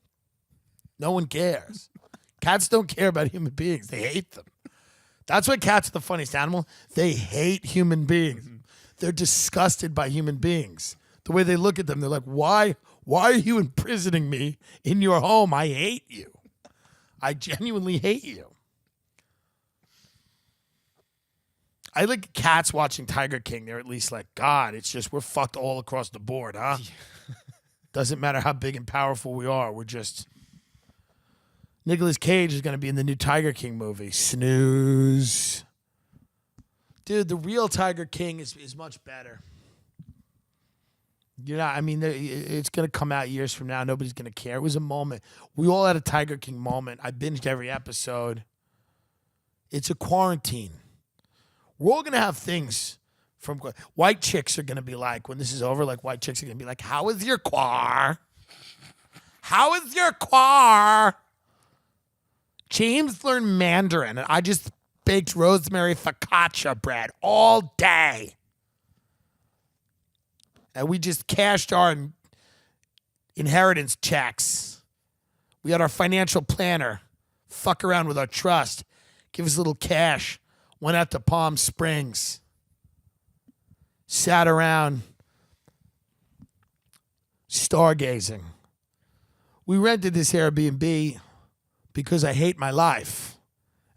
No one cares. Cats don't care about human beings. They hate them. That's why cats are the funniest animal. They hate human beings. They're disgusted by human beings. The way they look at them, they're like, why are you imprisoning me in your home? I hate you. I genuinely hate you. I like cats watching Tiger King. They're at least like, God, it's just we're fucked all across the board, huh? Doesn't matter how big and powerful we are. We're just... Nicolas Cage is going to be in the new Tiger King movie. Snooze. Dude, the real Tiger King is much better. You know, I mean, it's going to come out years from now. Nobody's going to care. It was a moment. We all had a Tiger King moment. I binged every episode. It's a quarantine. We're all going to have things from... White chicks are going to be like, when this is over, like white chicks are going to be like, how is your quar? How is your quar? James learned Mandarin, and I just baked rosemary focaccia bread all day. And we just cashed our inheritance checks. We had our financial planner fuck around with our trust, give us a little cash, went out to Palm Springs, sat around stargazing. We rented this Airbnb because I hate my life.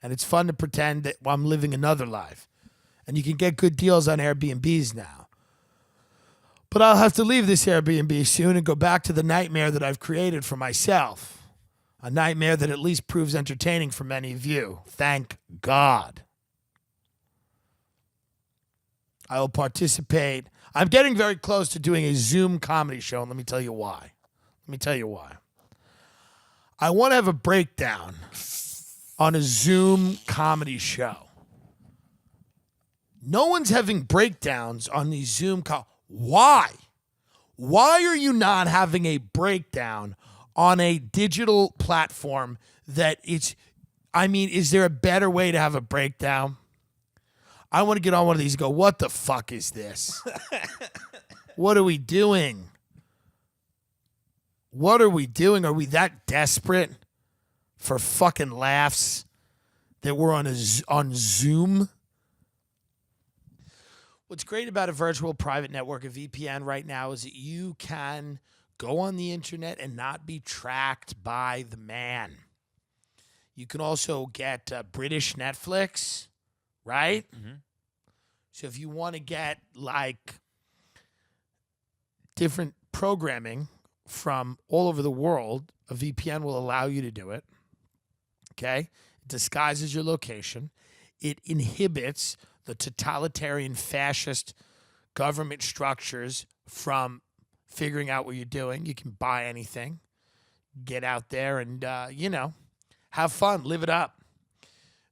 And it's fun to pretend that I'm living another life. And you can get good deals on Airbnbs now. But I'll have to leave this Airbnb soon and go back to the nightmare that I've created for myself. A nightmare that at least proves entertaining for many of you. Thank God. I will participate. I'm getting very close to doing a Zoom comedy show, and let me tell you why. I want to have a breakdown on a Zoom comedy show. No one's having breakdowns on these Zoom Why? Why are you not having a breakdown on a digital platform that is there a better way to have a breakdown? I want to get on one of these and go, what the fuck is this? What are we doing? What are we doing? Are we that desperate for fucking laughs that we're on Zoom? What's great about a virtual private network, a VPN right now, is that you can go on the internet and not be tracked by the man. You can also get British Netflix, right? Mm-hmm. So if you want to get like different programming from all over the world, a VPN will allow you to do it. Okay? It disguises your location. It inhibits the totalitarian fascist government structures from figuring out what you're doing. You can buy anything, get out there and, have fun, live it up.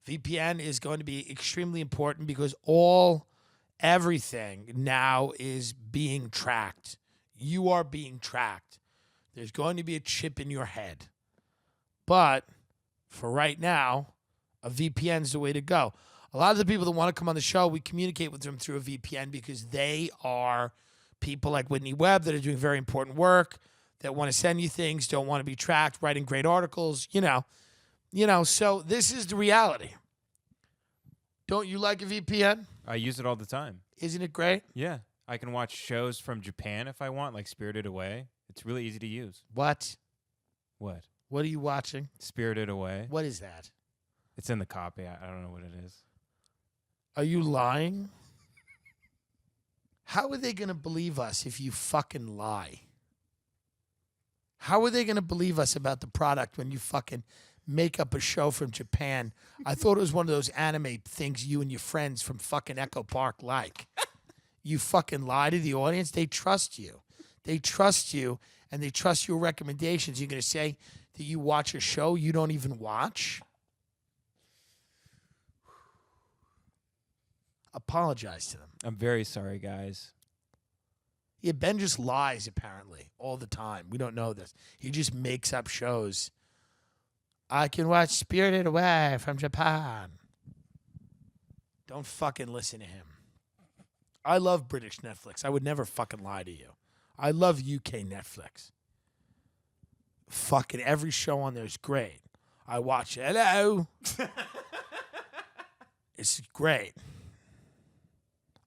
VPN is going to be extremely important because everything now is being tracked. You are being tracked. There's going to be a chip in your head. But for right now, a VPN is the way to go. A lot of the people that want to come on the show, we communicate with them through a VPN because they are people like Whitney Webb that are doing very important work, that want to send you things, don't want to be tracked, writing great articles, so this is the reality. Don't you like a VPN? I use it all the time. Isn't it great? Yeah. I can watch shows from Japan if I want, like Spirited Away. It's really easy to use. What? What? What are you watching? Spirited Away. What is that? It's in the copy. I don't know what it is. Are you lying? How are they going to believe us if you fucking lie? How are they going to believe us about the product when you fucking make up a show from Japan? I thought it was one of those anime things you and your friends from fucking Echo Park like. You fucking lie to the audience. They trust you. They trust you, and they trust your recommendations. You're going to say that you watch a show you don't even watch? Apologize to them. I'm very sorry, guys. Yeah, Ben just lies, apparently, all the time. We don't know this. He just makes up shows. I can watch Spirited Away from Japan. Don't fucking listen to him. I love British Netflix. I would never fucking lie to you. I love UK Netflix. Fucking every show on there is great. I watch Hello. It's great.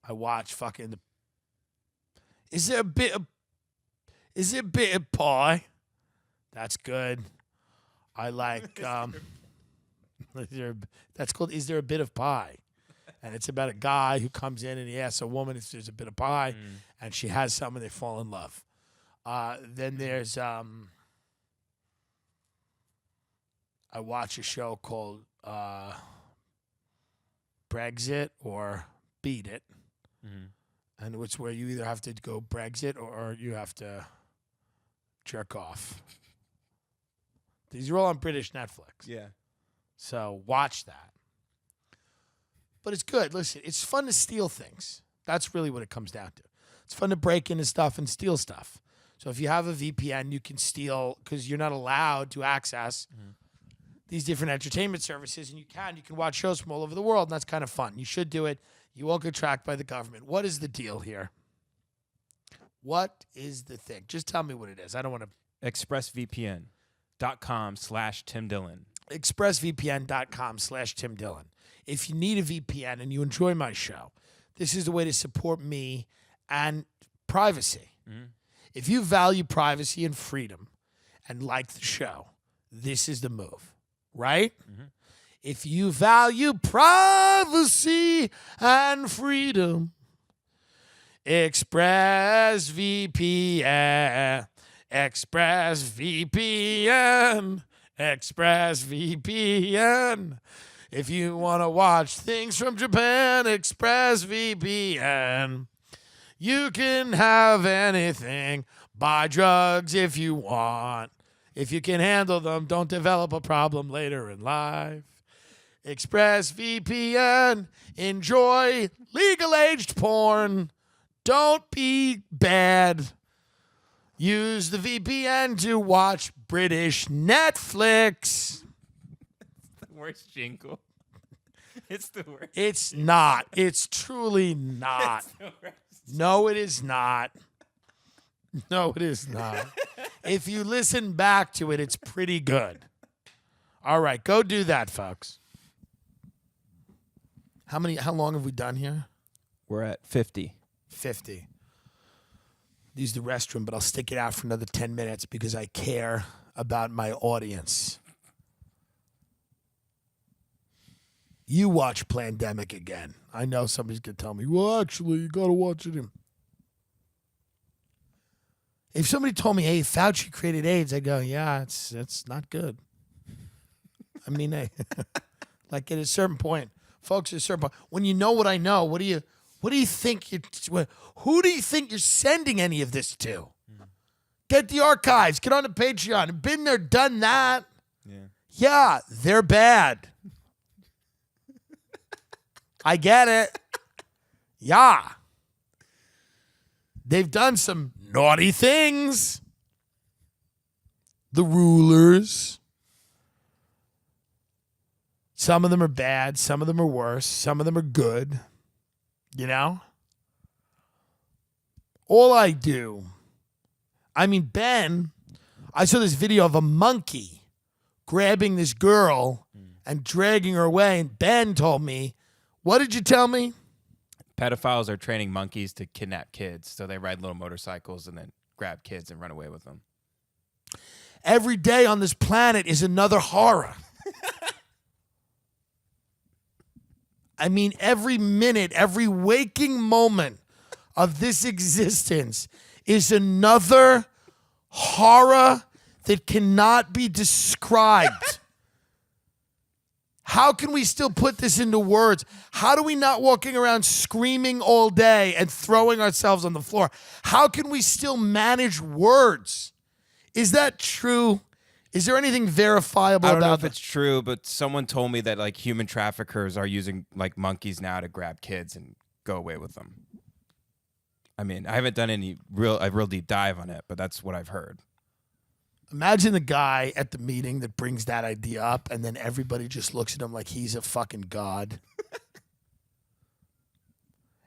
I watch fucking Is there a bit of pie? That's good. I like that's called Is There a Bit of Pie? And it's about a guy who comes in and he asks a woman if there's a bit of pie, and she has some and they fall in love. Then there's I watch a show called Brexit or Beat It. And it's where you either have to go Brexit or you have to jerk off. These are all on British Netflix. Yeah. So watch that. But it's good. Listen, it's fun to steal things. That's really what it comes down to. It's fun to break into stuff and steal stuff. So if you have a VPN, you can steal because you're not allowed to access these different entertainment services, and you can watch shows from all over the world, and that's kind of fun. You should do it. You won't get tracked by the government. What is the deal here? What is the thing? Just tell me what it is. I don't want to. ExpressVPN.com/Tim Dillon. ExpressVPN.com/Tim Dillon. If you need a VPN and you enjoy my show, this is the way to support me and privacy. If you value privacy and freedom and like the show, this is the move, right? If you value privacy and freedom, ExpressVPN, ExpressVPN, ExpressVPN. If you want to watch things from Japan, ExpressVPN. You can have anything. Buy drugs if you want. If you can handle them, don't develop a problem later in life. ExpressVPN. Enjoy legal-aged porn. Don't be bad. Use the VPN to watch British Netflix. The worst jingle. It's the worst. It's not. It's truly not. It's the worst. No, it is not. No, it is not. If you listen back to it, it's pretty good. All right, go do that, folks. How long have we done here? We're at 50. 50. Use the restroom, but I'll stick it out for another 10 minutes because I care about my audience. You watch Plandemic again. I know somebody's going to tell me, well, actually, you got to watch it. If somebody told me, hey, Fauci created AIDS, I go, yeah, it's not good. I mean, hey, like at a certain point, folks, at a certain point, when you know what I know, who do you think you're sending any of this to? Get the archives. Get on the Patreon. Been there, done that. Yeah, they're bad. I get it. Yeah. They've done some naughty things. The rulers. Some of them are bad. Some of them are worse. Some of them are good. You know? All I do. I mean, Ben, I saw this video of a monkey grabbing this girl and dragging her away. And Ben told me, What did you tell me? Pedophiles are training monkeys to kidnap kids, so they ride little motorcycles and then grab kids and run away with them. Every day on this planet is another horror. I mean, every minute, every waking moment of this existence is another horror that cannot be described. How can we still put this into words? How do we not walking around screaming all day and throwing ourselves on the floor? How can we still manage words? Is that true? Is there anything verifiable I don't know about if that? it's true, but someone told me that like human traffickers are using like monkeys now to grab kids and go away with them. I mean, I haven't done a real deep dive on it, but that's what I've heard. Imagine the guy at the meeting that brings that idea up, and then everybody just looks at him like he's a fucking god.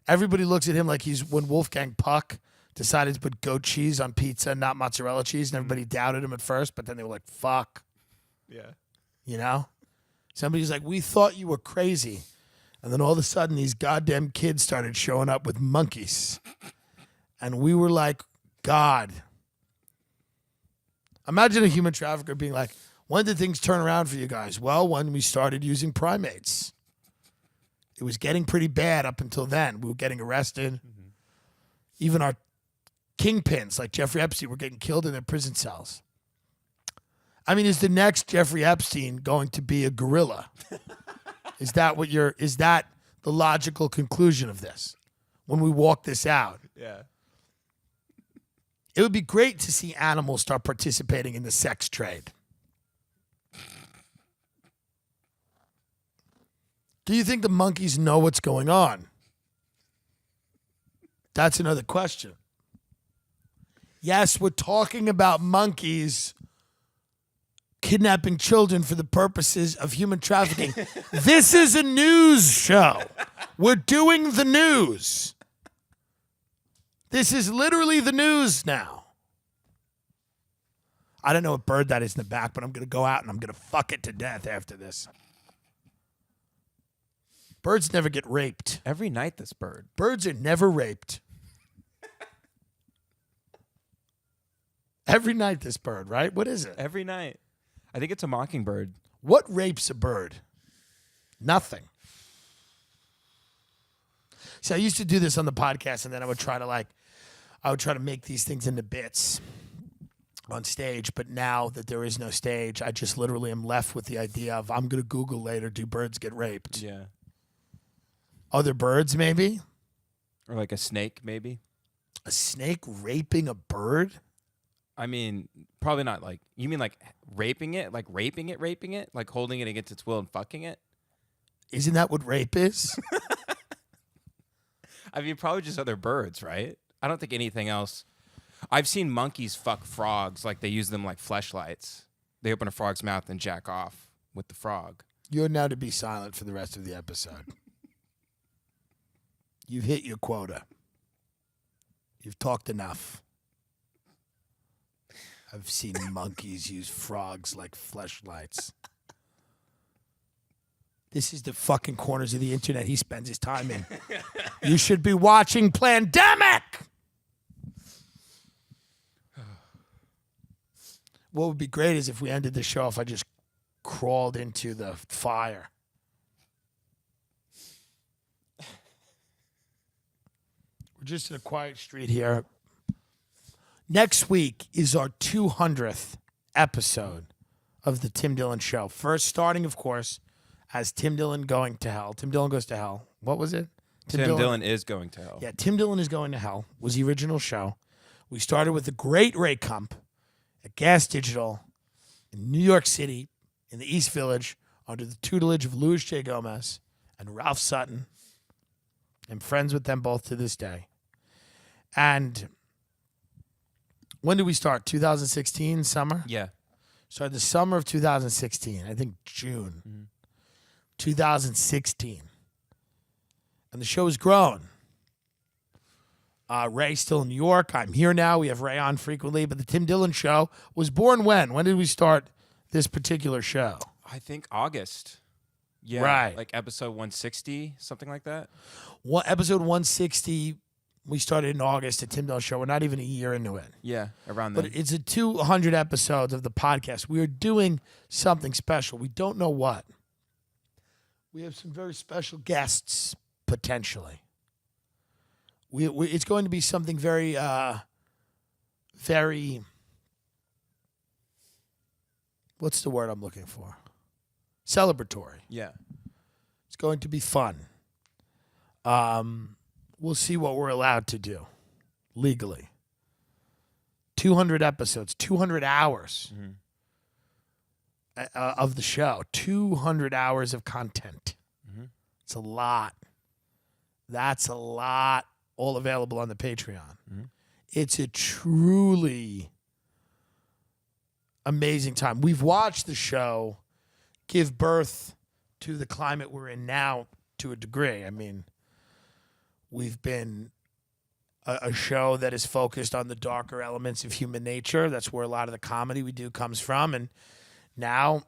Everybody looks at him like he's when Wolfgang Puck decided to put goat cheese on pizza, not mozzarella cheese, and everybody doubted him at first, but then they were like, fuck. Yeah. You know? Somebody's like, we thought you were crazy. And then all of a sudden, these goddamn kids started showing up with monkeys. And we were like, God. Imagine a human trafficker being like, when did things turn around for you guys? Well, when we started using primates. It was getting pretty bad up until then. We were getting arrested. Mm-hmm. Even our kingpins, like Jeffrey Epstein, were getting killed in their prison cells. I mean, is the next Jeffrey Epstein going to be a gorilla? Is that the logical conclusion of this when we walk this out? Yeah. It would be great to see animals start participating in the sex trade. Do you think the monkeys know what's going on? That's another question. Yes, we're talking about monkeys kidnapping children for the purposes of human trafficking. This is a news show. We're doing the news. This is literally the news now. I don't know what bird that is in the back, but I'm going to go out and I'm going to fuck it to death after this. Birds never get raped. Every night, this bird. Birds are never raped. Every night, this bird, right? What is it? Every night. I think it's a mockingbird. What rapes a bird? Nothing. See, I used to do this on the podcast, and then I would try to make these things into bits on stage. But now that there is no stage, I just literally am left with the idea of I'm going to Google later, do birds get raped? Yeah. Other birds, maybe? Or like a snake, maybe. A snake raping a bird? I mean, probably not like, you mean like raping it? Like raping it? Like holding it against its will and fucking it? Isn't that what rape is? I mean, probably just other birds, right? I don't think anything else. I've seen monkeys fuck frogs. Like they use them like fleshlights. They open a frog's mouth and jack off with the frog. You're now to be silent for the rest of the episode. You've hit your quota. You've talked enough. I've seen monkeys use frogs like fleshlights. This is the fucking corners of the internet he spends his time in. You should be watching Plandemic! What would be great is if we ended the show if I just crawled into the fire. We're just in a quiet street here. Next week is our 200th episode of the Tim Dillon Show. First starting, of course, as Tim Dillon Going to Hell. Tim Dillon Goes to Hell. What was it? Tim Dillon is Going to Hell. Yeah, Tim Dillon is Going to Hell was the original show. We started with the great Ray Kump at Gas Digital in New York City in the East Village under the tutelage of Louis J. Gomez and Ralph Sutton. I'm friends with them both to this day. And when did we start? 2016 summer? Yeah. Started the summer of 2016. I think June. Mm-hmm. 2016. And the show has grown. Ray's still in New York. I'm here now. We have Ray on frequently. But the Tim Dillon Show was born when? When did we start this particular show? I think August. Yeah, Right. like episode 160, something like that. Episode 160, we started in August at Tim Dillon Show. We're not even a year into it. Yeah, around But then. it's a 200 episodes of the podcast. We are doing something special. We don't know what. We have some very special guests, potentially. It's going to be something very, very, what's the word I'm looking for? Celebratory. Yeah. It's going to be fun. We'll see what we're allowed to do legally. 200 episodes, 200 hours of the show, 200 hours of content. It's a lot. That's a lot. All available on the Patreon. It's a truly amazing time. We've watched the show give birth to the climate we're in now to a degree. I mean, we've been a show that is focused on the darker elements of human nature. That's where a lot of the comedy we do comes from. And now,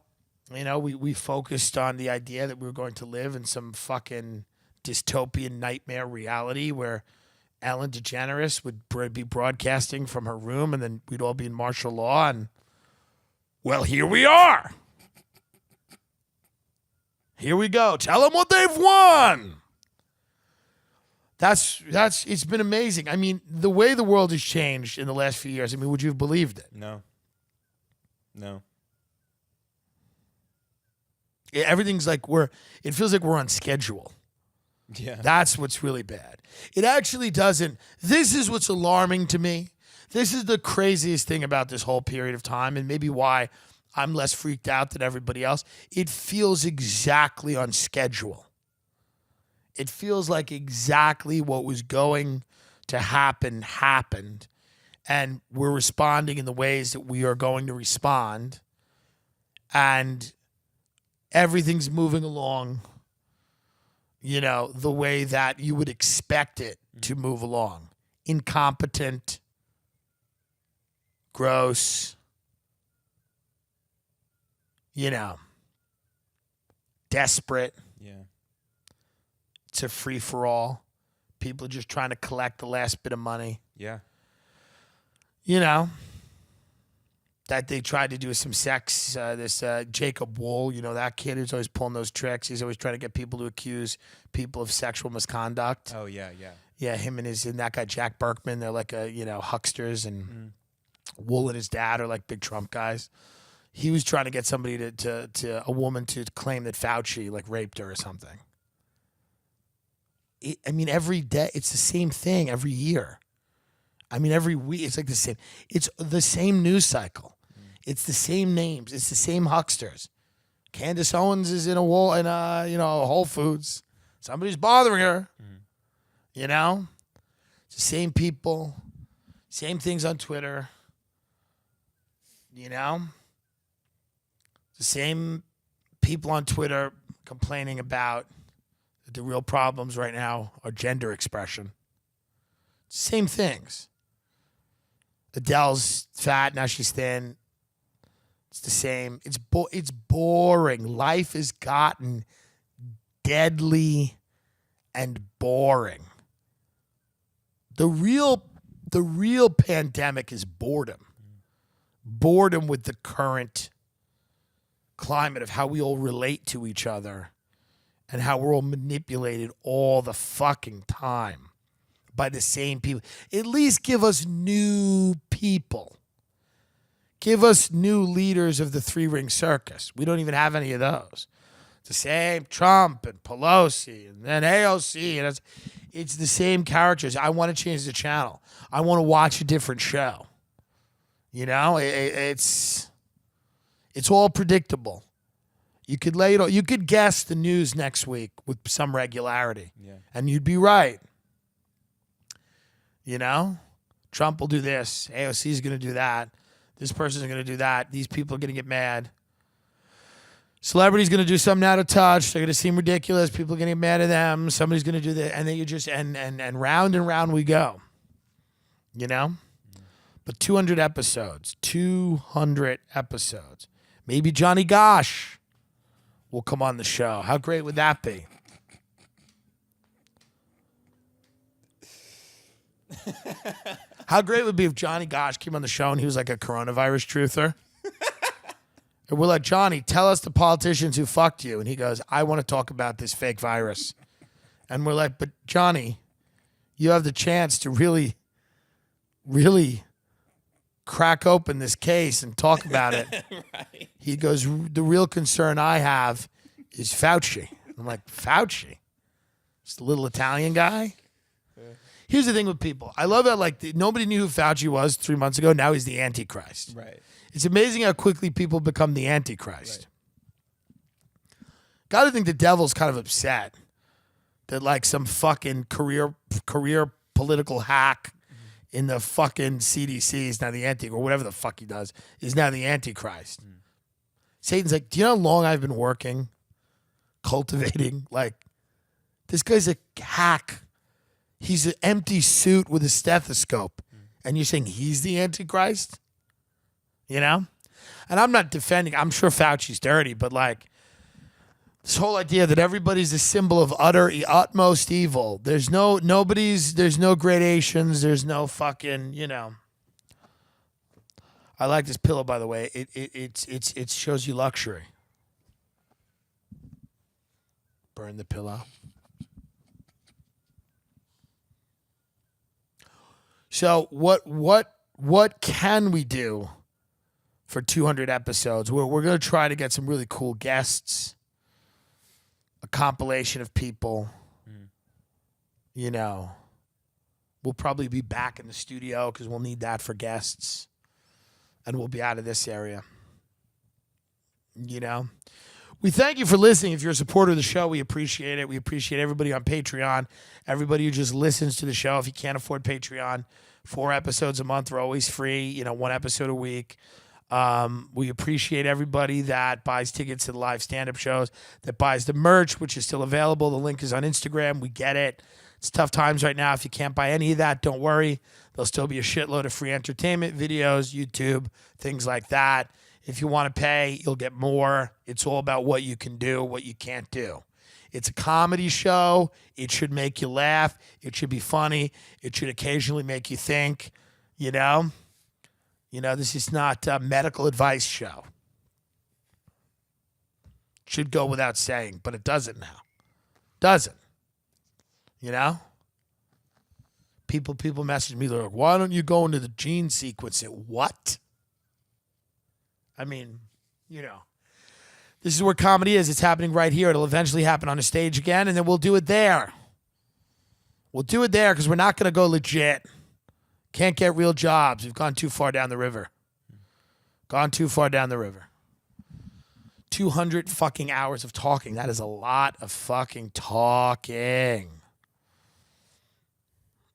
you know, we focused on the idea that we were going to live in some fucking dystopian nightmare reality where Ellen DeGeneres would be broadcasting from her room and then we'd all be in martial law. And, well, here we are. Here we go. Tell them what they've won. That's it's been amazing. I mean, the way the world has changed in the last few years. I mean, would you have believed it? No. Everything's like it feels like we're on schedule. Yeah. That's what's really bad. It actually doesn't. This is what's alarming to me. This is the craziest thing about this whole period of time and maybe why I'm less freaked out than everybody else. It feels exactly on schedule. It feels like exactly what was going to happen happened, and we're responding in the ways that we are going to respond, and everything's moving along, you know, the way that you would expect it to move along. Incompetent, gross, you know, desperate. Yeah. It's a free-for-all. People are just trying to collect the last bit of money. Yeah. You know, that they tried to do some sex. This Jacob Wool, you know, that kid who's always pulling those tricks. He's always trying to get people to accuse people of sexual misconduct. Oh, yeah. Yeah, him and that guy Jack Berkman, they're like, hucksters, and Wool and his dad are like big Trump guys. He was trying to get somebody to a woman to claim that Fauci like raped her or something. I mean, every day, it's the same thing every year. I mean, every week, it's like the same. It's the same news cycle. It's the same names. It's the same hucksters. Candace Owens is in a Whole Foods. Somebody's bothering her. You know? It's the same people. Same things on Twitter. You know? The same people on Twitter complaining about the real problems right now are gender expression. Same things. Adele's fat, now she's thin. It's the same. It's boring. Life has gotten deadly and boring. The real pandemic is boredom. Boredom with the current climate of how we all relate to each other and how we're all manipulated all the fucking time by the same people. At least give us new people. Give us new leaders of the three-ring circus. We don't even have any of those. It's the same Trump and Pelosi and then AOC. And it's the same characters. I want to change the channel. I want to watch a different show. You know, it's all predictable. You could guess the news next week with some regularity. Yeah. And you'd be right. You know? Trump will do this. AOC is going to do that. This person's going to do that. These people are going to get mad. Celebrity's going to do something out of touch. They're going to seem ridiculous. People are going to get mad at them. Somebody's going to do that. And then you just, and round we go. You know? But 200 episodes. 200 episodes. Maybe Johnny Gosh will come on the show. How great would that be? How great would it be if Johnny Gosch came on the show and he was like a coronavirus truther? And we're like, Johnny, tell us the politicians who fucked you. And he goes, I want to talk about this fake virus. And we're like, but Johnny, you have the chance to really, really crack open this case and talk about it. Right. He goes, the real concern I have is Fauci. I'm like, Fauci? Just a little Italian guy? Here's the thing with people. I love that, like, nobody knew who Fauci was 3 months ago. Now he's the Antichrist. Right. It's amazing how quickly people become the Antichrist. Right. Got to think the devil's kind of upset that, like, some fucking career political hack in the fucking CDC is now the or whatever the fuck he does, is now the Antichrist. Satan's like, do you know how long I've been working, cultivating? Like, this guy's a hack. He's an empty suit with a stethoscope. And you're saying he's the Antichrist? You know? And I'm not defending. I'm sure Fauci's dirty, but like this whole idea that everybody's a symbol of utmost evil. There's no gradations. There's no fucking, you know. I like this pillow, by the way. It shows you luxury. Burn the pillow. So what can we do for 200 episodes? We're going to try to get some really cool guests, a compilation of people. You know, we'll probably be back in the studio because we'll need that for guests, and we'll be out of this area. You know, we thank you for listening. If you're a supporter of the show, we appreciate it. We appreciate everybody on Patreon, everybody who just listens to the show. If you can't afford Patreon, 4 episodes a month are always free, you know, 1 episode a week. We appreciate everybody that buys tickets to the live stand-up shows, that buys the merch, which is still available. The link is on Instagram. We get it. It's tough times right now. If you can't buy any of that, don't worry. There'll still be a shitload of free entertainment videos, YouTube, things like that. If you want to pay, you'll get more. It's all about what you can do, what you can't do. It's a comedy show. It should make you laugh. It should be funny. It should occasionally make you think, you know. You know, this is not a medical advice show. Should go without saying, but it doesn't now. Doesn't. You know? People message me, they're like, why don't you go into the gene sequencing? What? I mean, you know. This is where comedy is. It's happening right here. It'll eventually happen on a stage again, and then we'll do it there. We'll do it there because we're not going to go legit. Can't get real jobs. We've gone too far down the river. Gone too far down the river. 200 fucking hours of talking. That is a lot of fucking talking.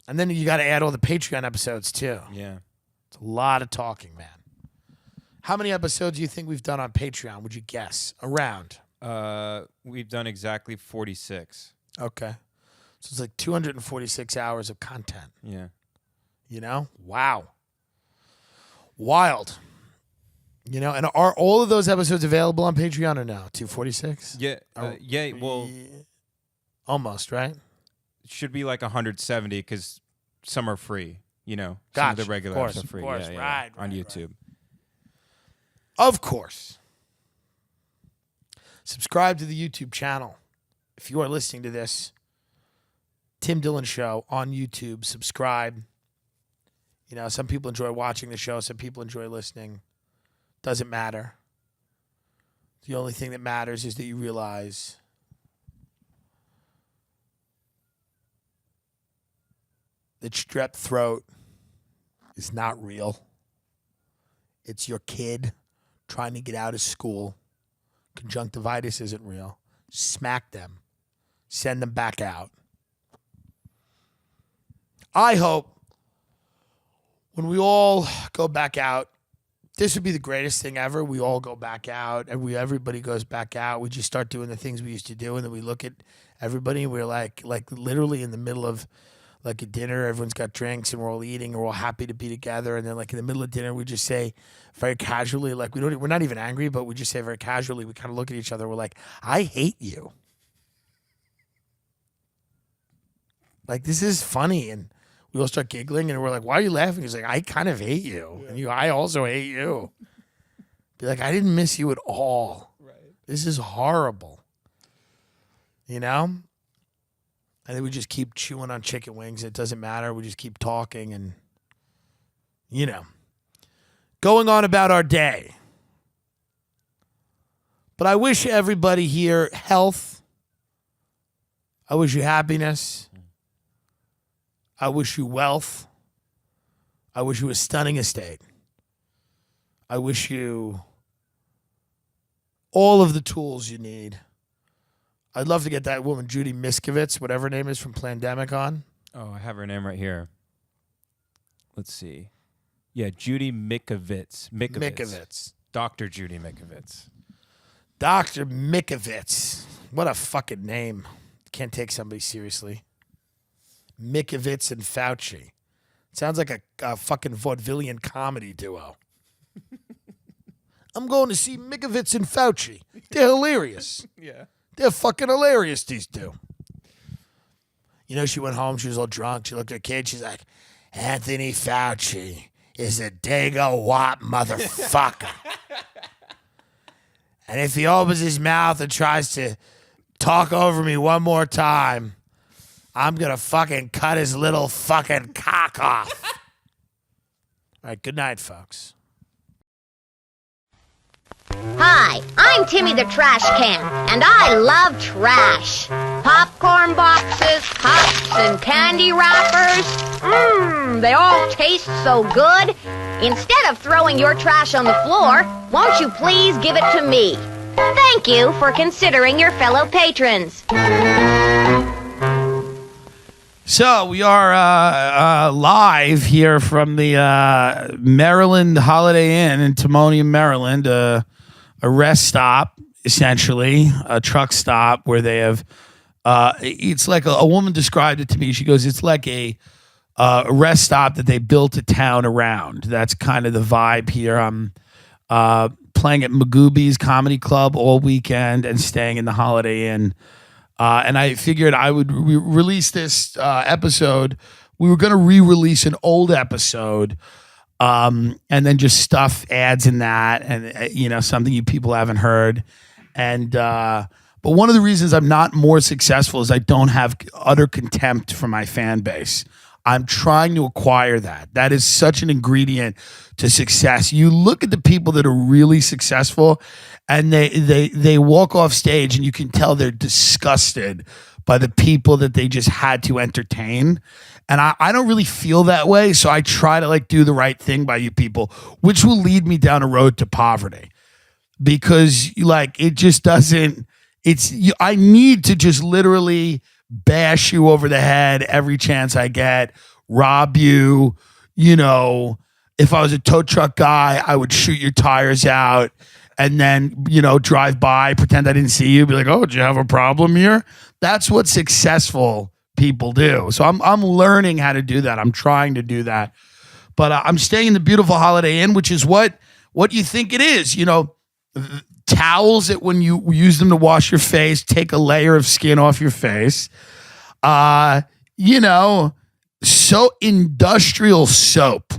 And then you got to add all the Patreon episodes too. Yeah. It's a lot of talking, man. How many episodes do you think we've done on Patreon? Would you guess? Around? We've done exactly 46. Okay. So it's like 246 hours of content. Yeah. You know? Wow. Wild. You know, and are all of those episodes available on Patreon or no? 246? Yeah. Yeah, well. Almost, right? It should be like 170 because some are free, you know. Gotcha. Some of the regulars are free. Of course. Yeah, Right, on right, YouTube. Right. Of course. Subscribe to the YouTube channel. If you are listening to this, Tim Dillon Show on YouTube. Subscribe. You know, some people enjoy watching the show. Some people enjoy listening. Doesn't matter. The only thing that matters is that you realize that strep throat is not real. It's your kid trying to get out of school. Conjunctivitis isn't real. Smack them. Send them back out. I hope when we all go back out, this would be the greatest thing ever. We all go back out, and everybody goes back out. We just start doing the things we used to do, and then we look at everybody, and we're like literally in the middle of like at dinner, everyone's got drinks and we're all eating and we're all happy to be together. And then like in the middle of dinner, we just say very casually, like we're not even angry, but we just say very casually, we kind of look at each other. We're like, I hate you. Like, this is funny. And we all start giggling and we're like, why are you laughing? He's like, I kind of hate you. And I also hate you. Be like, I didn't miss you at all. Right. This is horrible. You know? And then we just keep chewing on chicken wings. It doesn't matter. We just keep talking and, you know, going on about our day. But I wish everybody here health. I wish you happiness. I wish you wealth. I wish you a stunning estate. I wish you all of the tools you need. I'd love to get that woman, Judy Miskovitz, whatever her name is, from Plandemic on. Oh, I have her name right here. Let's see. Yeah, Judy Mikovitz. Dr. Judy Mikovitz. Dr. Mikovitz. What a fucking name. Can't take somebody seriously. Mikovitz and Fauci. Sounds like a fucking vaudevillian comedy duo. I'm going to see Mikovitz and Fauci. They're hilarious. Yeah. They're fucking hilarious, these two. You know, she went home. She was all drunk. She looked at her kid. She's like, Anthony Fauci is a dago wop motherfucker. And if he opens his mouth and tries to talk over me one more time, I'm going to fucking cut his little fucking cock off. All right, good night, folks. Hi, I'm Timmy the Trash Can, and I love trash. Popcorn boxes, cups, and candy wrappers. They all taste so good. Instead of throwing your trash on the floor, won't you please give it to me? Thank you for considering your fellow patrons. So we are live here from the Maryland Holiday Inn in Timonium, Maryland. A rest stop, essentially, a truck stop where they have. It's like a woman described it to me. She goes, "It's like a rest stop that they built a town around." That's kind of the vibe here. I'm playing at Magooby's Comedy Club all weekend and staying in the Holiday Inn. And I figured I would release this episode. We were going to re-release an old episode, and then just stuff ads in that, and something you people haven't heard. And but one of the reasons I'm not more successful is I don't have utter contempt for my fan base. I'm trying to acquire that. That is such an ingredient to success. You look at the people that are really successful, and they walk off stage, and you can tell they're disgusted by the people that they just had to entertain. And I don't really feel that way, so I try to do the right thing by you people, which will lead me down a road to poverty, because it just doesn't. I need to just literally bash you over the head every chance I get, rob you. If I was a tow truck guy, I would shoot your tires out and then, drive by, pretend I didn't see you, be like, "Oh, do you have a problem here?" That's what successful people do. So I'm learning how to do that. I'm trying to do that. But I'm staying in the beautiful Holiday Inn, which is what you think it is. Towels that when you use them to wash your face, take a layer of skin off your face. So industrial soap.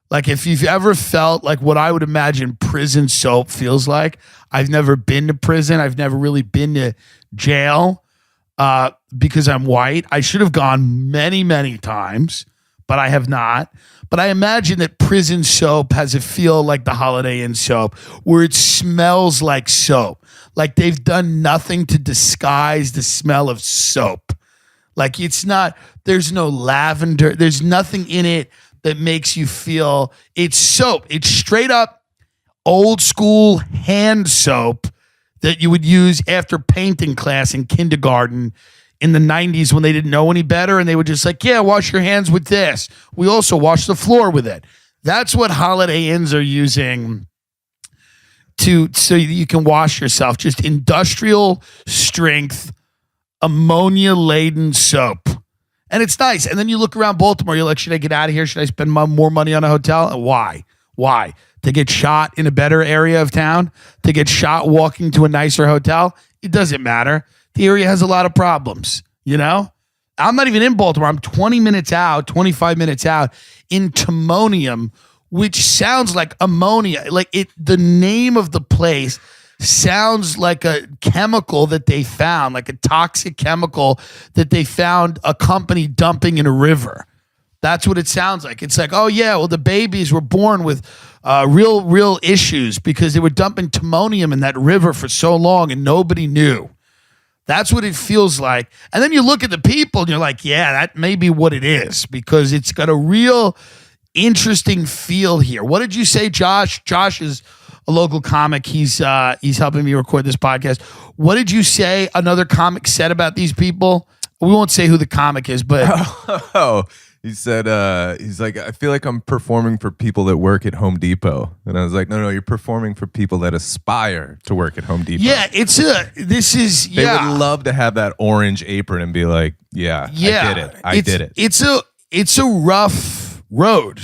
Like, if you've ever felt like what I would imagine prison soap feels like. I've never been to prison. I've never really been to jail because I'm white. I should have gone many, many times, but I have not. But I imagine that prison soap has a feel like the Holiday Inn soap, where it smells like soap. Like they've done nothing to disguise the smell of soap. Like there's no lavender. There's nothing in it that makes you feel it's soap. It's straight up old school hand soap that you would use after painting class in kindergarten in the 90s when they didn't know any better, and they would just yeah, wash your hands with this. We also wash the floor with it. That's what Holiday Inns are using so you can wash yourself. Just industrial strength, ammonia laden soap. And it's nice. And then you look around Baltimore, you're like, should I get out of here? Should I spend more money on a hotel? And why? Why? To get shot in a better area of town? To get shot walking to a nicer hotel? It doesn't matter. The area has a lot of problems, you know? I'm not even in Baltimore. I'm 20 minutes out, 25 minutes out in Timonium, which sounds like ammonia. Like the name of the place sounds like a chemical that they found, like a toxic chemical that they found a company dumping in a river. That's what it sounds like. It's like, oh yeah, well the babies were born with real issues because they were dumping timonium in that river for so long and nobody knew. That's what it feels like. And then you look at the people and you're like, yeah, that may be what it is because it's got a real interesting feel here. What did you say, Josh? Josh is a local comic. He's helping me record this podcast. What did you say another comic said about these people? We won't say who the comic is, but he said he's like, I feel like I'm performing for people that work at Home Depot. And I was like, no, you're performing for people that aspire to work at Home Depot. Yeah, they would love to have that orange apron and be like, I did it. It's a rough road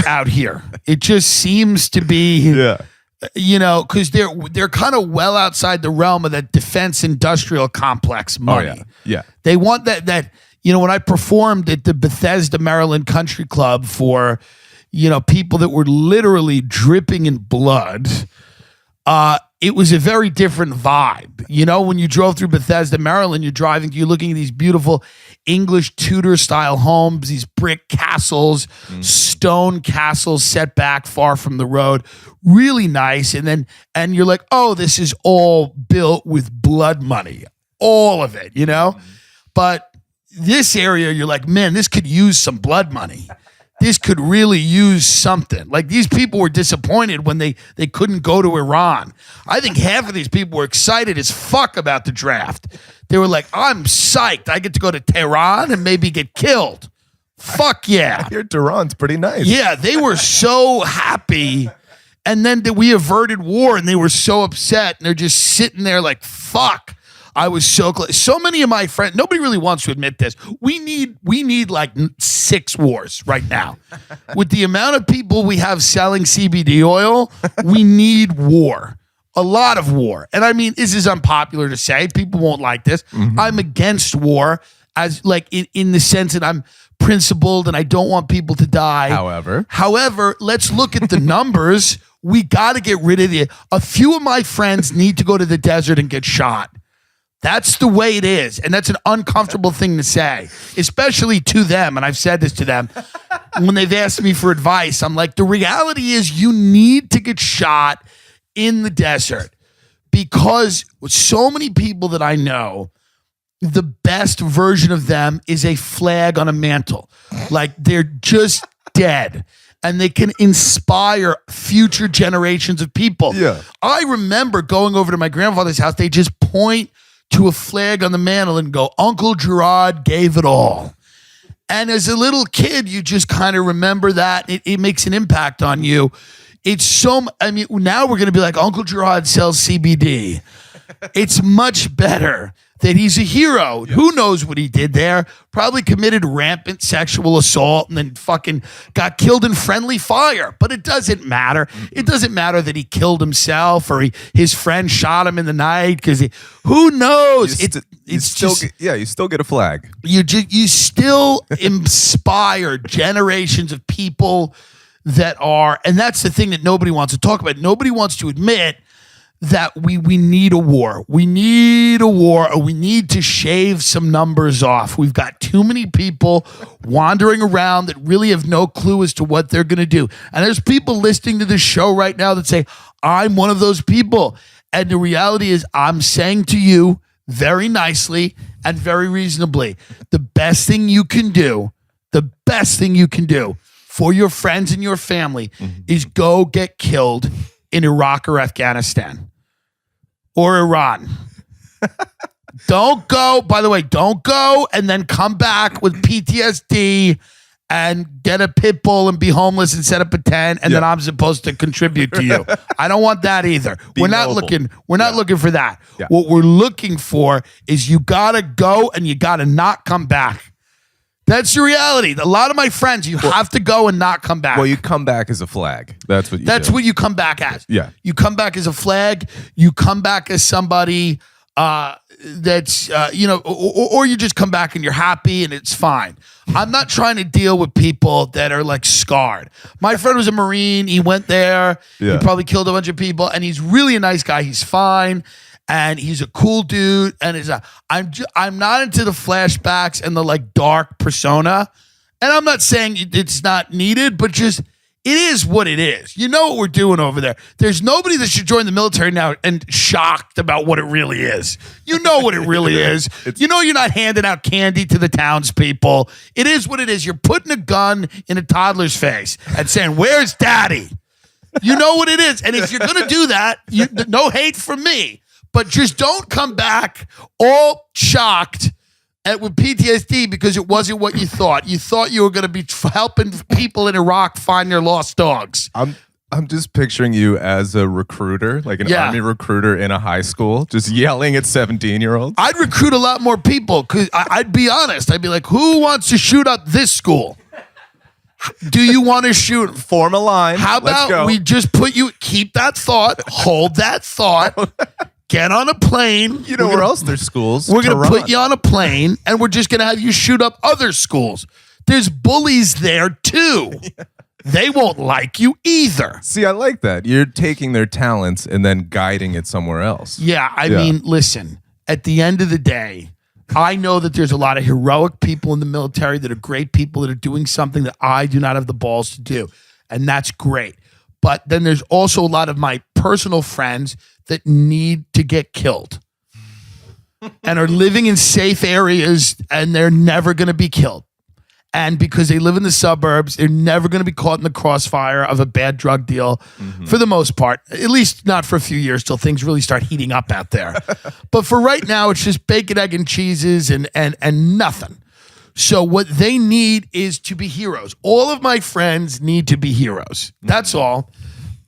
out here. It just seems to be you know, because they're kind of well outside the realm of that defense industrial complex money. Oh, yeah. They want that, you know, when I performed at the Bethesda, Maryland Country Club for, you know, people that were literally dripping in blood, it was a very different vibe. You know, when you drove through Bethesda, Maryland, you're looking at these beautiful English Tudor style homes, these brick castles, stone castles set back far from the road, really nice. And you're like, oh, this is all built with blood money, all of it, you know? But this area, you're like, man, this could use some blood money. This could really use something. Like these people were disappointed when they couldn't go to Iran. I think half of these people were excited as fuck about the draft. They were like, I'm psyched. I get to go to Tehran and maybe get killed. Fuck yeah. I hear Tehran's pretty nice. Yeah, they were so happy. And then we averted war and they were so upset. And they're just sitting there like, fuck. I was so close. So many of my friends, nobody really wants to admit this. We need like 6 wars right now. With the amount of people we have selling CBD oil, we need war. A lot of war. And I mean, this is unpopular to say. People won't like this. I'm against war as like in the sense that I'm principled and I don't want people to die. However, let's look at the numbers. We got to get rid of a few of my friends need to go to the desert and get shot. That's the way it is. And that's an uncomfortable thing to say, especially to them. And I've said this to them when they've asked me for advice. I'm like, the reality is you need to get shot in the desert because with so many people that I know, the best version of them is a flag on a mantle. Like they're just dead. And they can inspire future generations of people. Yeah. I remember going over to my grandfather's house. They just point to a flag on the mantle and go, Uncle Gerard gave it all. And as a little kid, you just kind of remember that. It makes an impact on you. It's so, I mean, now we're going to be like, Uncle Gerard sells CBD. It's much better that he's a hero. Yes. Who knows what he did there? Probably committed rampant sexual assault and then fucking got killed in friendly fire. But it doesn't matter. It doesn't matter that he killed himself or his friend shot him in the night because who knows? You still get a flag. You still inspire generations of people that are, and that's the thing that nobody wants to talk about. Nobody wants to admit that we need a war. We need a war, or we need to shave some numbers off. We've got too many people wandering around that really have no clue as to what they're going to do. And there's people listening to this show right now that say, I'm one of those people. And the reality is I'm saying to you very nicely and very reasonably, the best thing you can do for your friends and your family is go get killed in Iraq or Afghanistan or Iran. Don't go, by the way, don't go and then come back with PTSD and get a pit bull and be homeless and set up a tent and then I'm supposed to contribute to you. I don't want that either. We're not looking for that. Yeah. What we're looking for is you got to go and you got to not come back. That's the reality. A lot of my friends, you have to go and not come back. Well, you come back as a flag. That's what you That's do. what you come back as. Yeah. You come back as a flag. You come back as somebody that's, or you just come back and you're happy and it's fine. I'm not trying to deal with people that are like scarred. My friend was a Marine. He went there. Yeah. He probably killed a bunch of people, and he's really a nice guy. He's fine. And he's a cool dude. And I'm not into the flashbacks and the like dark persona. And I'm not saying it's not needed, but just it is what it is. You know what we're doing over there. There's nobody that should join the military now and shocked about what it really is. You know what it really is. You know you're not handing out candy to the townspeople. It is what it is. You're putting a gun in a toddler's face and saying, "Where's daddy?" You know what it is. And if you're going to do that, no hate from me. But just don't come back all shocked with PTSD because it wasn't what you thought. You thought you were going to be helping people in Iraq find their lost dogs. I'm just picturing you as a recruiter, like an army recruiter in a high school, just yelling at 17-year-olds. I'd recruit a lot more people because I'd be honest. I'd be like, who wants to shoot up this school? Do you want to shoot? Form a line. How about we just keep that thought, hold that thought. Get on a plane. You know where else there's schools? We're going to put you on a plane, and we're just going to have you shoot up other schools. There's bullies there, too. Yeah. They won't like you either. See, I like that. You're taking their talents and then guiding it somewhere else. Yeah, I mean, listen, at the end of the day, I know that there's a lot of heroic people in the military that are great people that are doing something that I do not have the balls to do, and that's great. But then there's also a lot of my personal friends that need to get killed and are living in safe areas, and they're never going to be killed. And because they live in the suburbs, they're never going to be caught in the crossfire of a bad drug deal for the most part, at least not for a few years till things really start heating up out there. But for right now, it's just bacon, egg, and cheeses and nothing. So what they need is to be heroes. All of my friends need to be heroes. That's all.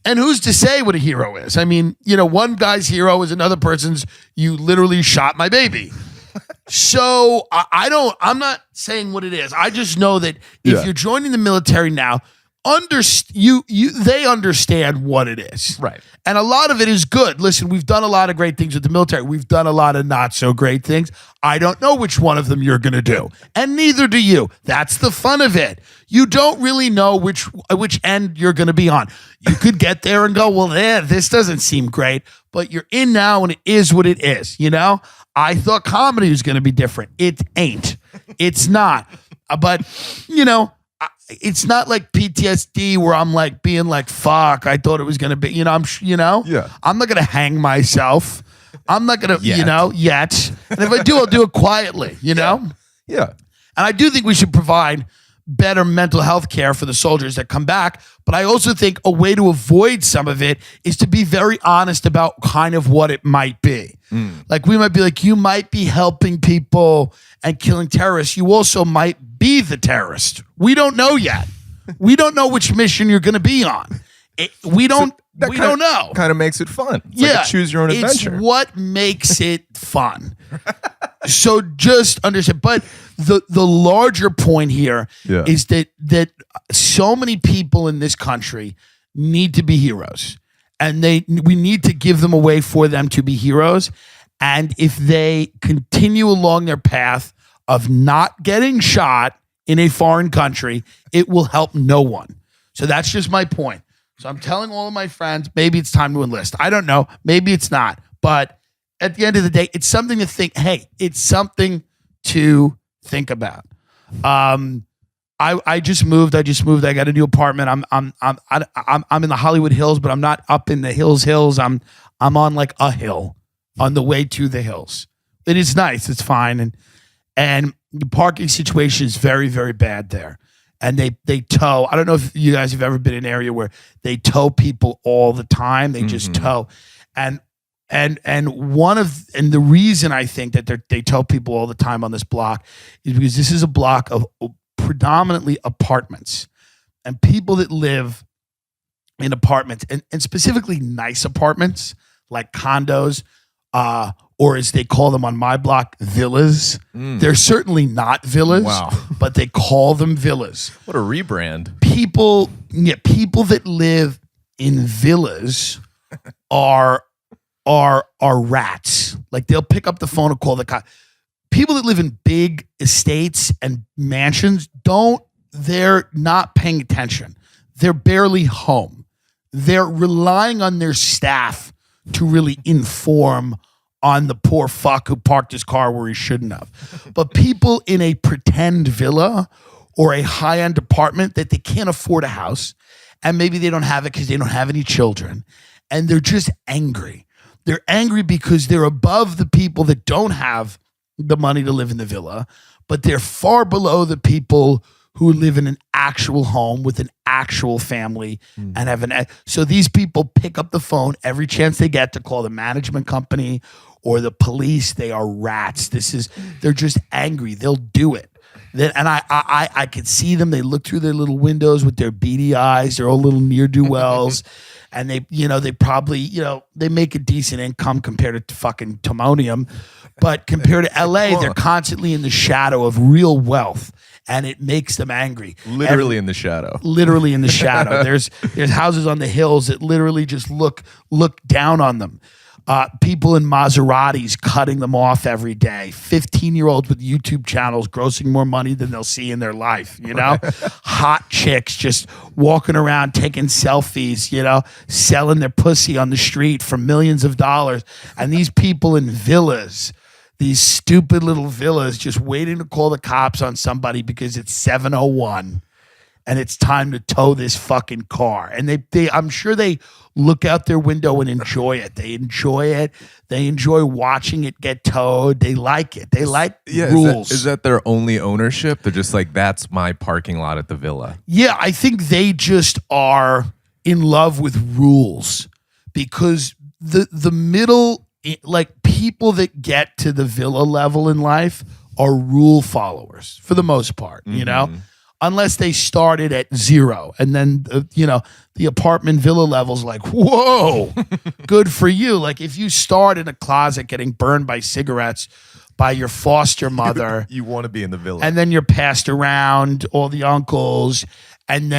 And who's to say what a hero is? I mean, one guy's hero is another person's, you literally shot my baby. So I'm not saying what it is. I just know that if you're joining the military now, they understand what it is. Right. And a lot of it is good. Listen, we've done a lot of great things with the military. We've done a lot of not so great things. I don't know which one of them you're going to do. And neither do you. That's the fun of it. You don't really know which end you're going to be on. You could get there and go, well, this doesn't seem great, but you're in now and it is what it is. I thought comedy was going to be different. It ain't. It's not. But, it's not like PTSD where I'm like being like, fuck, I thought it was going to be, I'm not going to hang myself. I'm not going to, yet. And if I do, I'll do it quietly, Yeah. And I do think we should provide better mental health care for the soldiers that come back. But I also think a way to avoid some of it is to be very honest about kind of what it might be. Like we might be like, you might be helping people and killing terrorists. You also might be the terrorist. We don't know yet. We don't know which mission you're going to be on. We don't know. Kind of makes it fun. It's like a choose your own adventure. It's what makes it fun. So just understand. But the larger point here is that so many people in this country need to be heroes. And we need to give them a way for them to be heroes. And if they continue along their path of not getting shot in a foreign country, it will help no one. So that's just my point. So I'm telling all of my friends, maybe it's time to enlist. I don't know. Maybe it's not. But at the end of the day, it's something to think. Hey, it's something to think about. I just moved. I got a new apartment. I'm in the Hollywood Hills, but I'm not up in the hills. I'm on like a hill on the way to the hills. It is nice. It's fine. And the parking situation is very, very bad there. And they tow. I don't know if you guys have ever been in an area where they tow people all the time. They just tow. And the reason I think that they tow people all the time on this block is because this is a block of predominantly apartments, and people that live in apartments and specifically nice apartments like condos, or as they call them on my block, villas. They're certainly not villas, but they call them villas. What a rebrand. People that live in villas are rats. Like they'll pick up the phone and call the cop. People that live in big estates and mansions they're not paying attention. They're barely home. They're relying on their staff to really inform on the poor fuck who parked his car where he shouldn't have. But people in a pretend villa or a high-end apartment that they can't afford a house, and maybe they don't have it because they don't have any children, and they're just angry. They're angry because they're above the people that don't have the money to live in the villa, but they're far below the people who live in an actual home with an actual family and have so these people pick up the phone every chance they get to call the management company or the police. They are rats. They're just angry. They'll do it. And I could see them. They look through their little windows with their beady eyes. They're all little ne'er-do-wells. And they probably, they make a decent income compared to fucking Timonium. But compared to LA, they're constantly in the shadow of real wealth. And it makes them angry. Literally in the shadow. Literally in the shadow. There's houses on the hills that literally just look down on them. People in Maseratis cutting them off every day. 15-year-olds with YouTube channels grossing more money than they'll see in their life, Hot chicks just walking around taking selfies, selling their pussy on the street for millions of dollars. And these people in villas, these stupid little villas, just waiting to call the cops on somebody because it's 7:01 and it's time to tow this fucking car. And they I'm sure they look out their window and enjoy it. They enjoy it. They enjoy watching it get towed. They like it. They like rules. Is that their only ownership? They're just like, that's my parking lot at the villa. Yeah, I think they just are in love with rules because the middle, like people that get to the villa level in life are rule followers for the most part, unless they started at zero. And then, the apartment villa level's like, whoa, good for you. Like if you start in a closet getting burned by cigarettes by your foster mother. You want to be in the villa. And then you're passed around all the uncles. And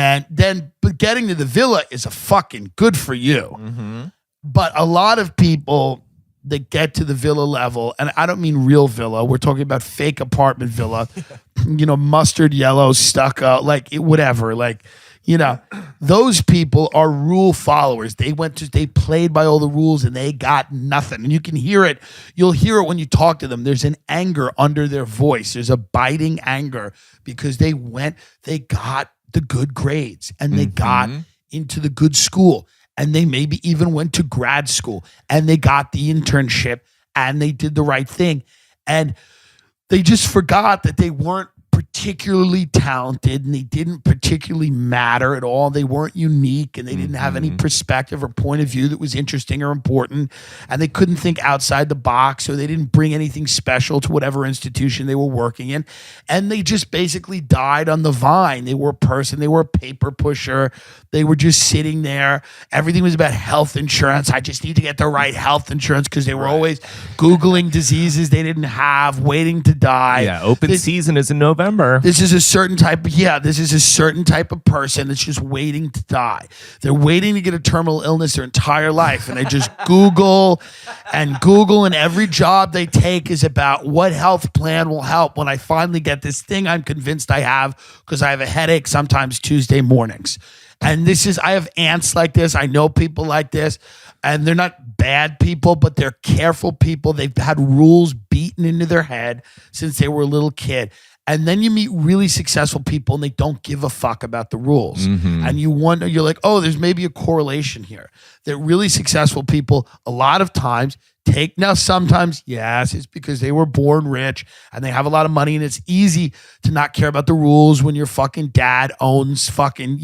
but getting to the villa is a fucking good for you. Mm-hmm. But a lot of people that get to the villa level, and I don't mean real villa, we're talking about fake apartment villa, mustard yellow, stucco, whatever, those people are rule followers. They played by all the rules and they got nothing. And you can hear it. You'll hear it when you talk to them. There's an anger under their voice. There's a biting anger because they got the good grades and they got into the good school. And they maybe even went to grad school and they got the internship and they did the right thing. And they just forgot that they weren't particularly talented and they didn't particularly matter at all. They weren't unique and they didn't have any perspective or point of view that was interesting or important. And they couldn't think outside the box, or they didn't bring anything special to whatever institution they were working in. And they just basically died on the vine. They were a person. They were a paper pusher. They were just sitting there. Everything was about health insurance. I just need to get the right health insurance because they were always Googling diseases they didn't have, waiting to die. Yeah, open season is in November. This is a certain type of person that's just waiting to die. They're waiting to get a terminal illness their entire life, and they just Google, and every job they take is about what health plan will help when I finally get this thing I'm convinced I have because I have a headache sometimes Tuesday mornings. And I have aunts like this. I know people like this, and they're not bad people, but they're careful people. They've had rules beaten into their head since they were a little kid. And then you meet really successful people and they don't give a fuck about the rules. Mm-hmm. And you're like, oh, there's maybe a correlation here. That really successful people, a lot of times, sometimes, yes, it's because they were born rich and they have a lot of money and it's easy to not care about the rules when your fucking dad owns fucking,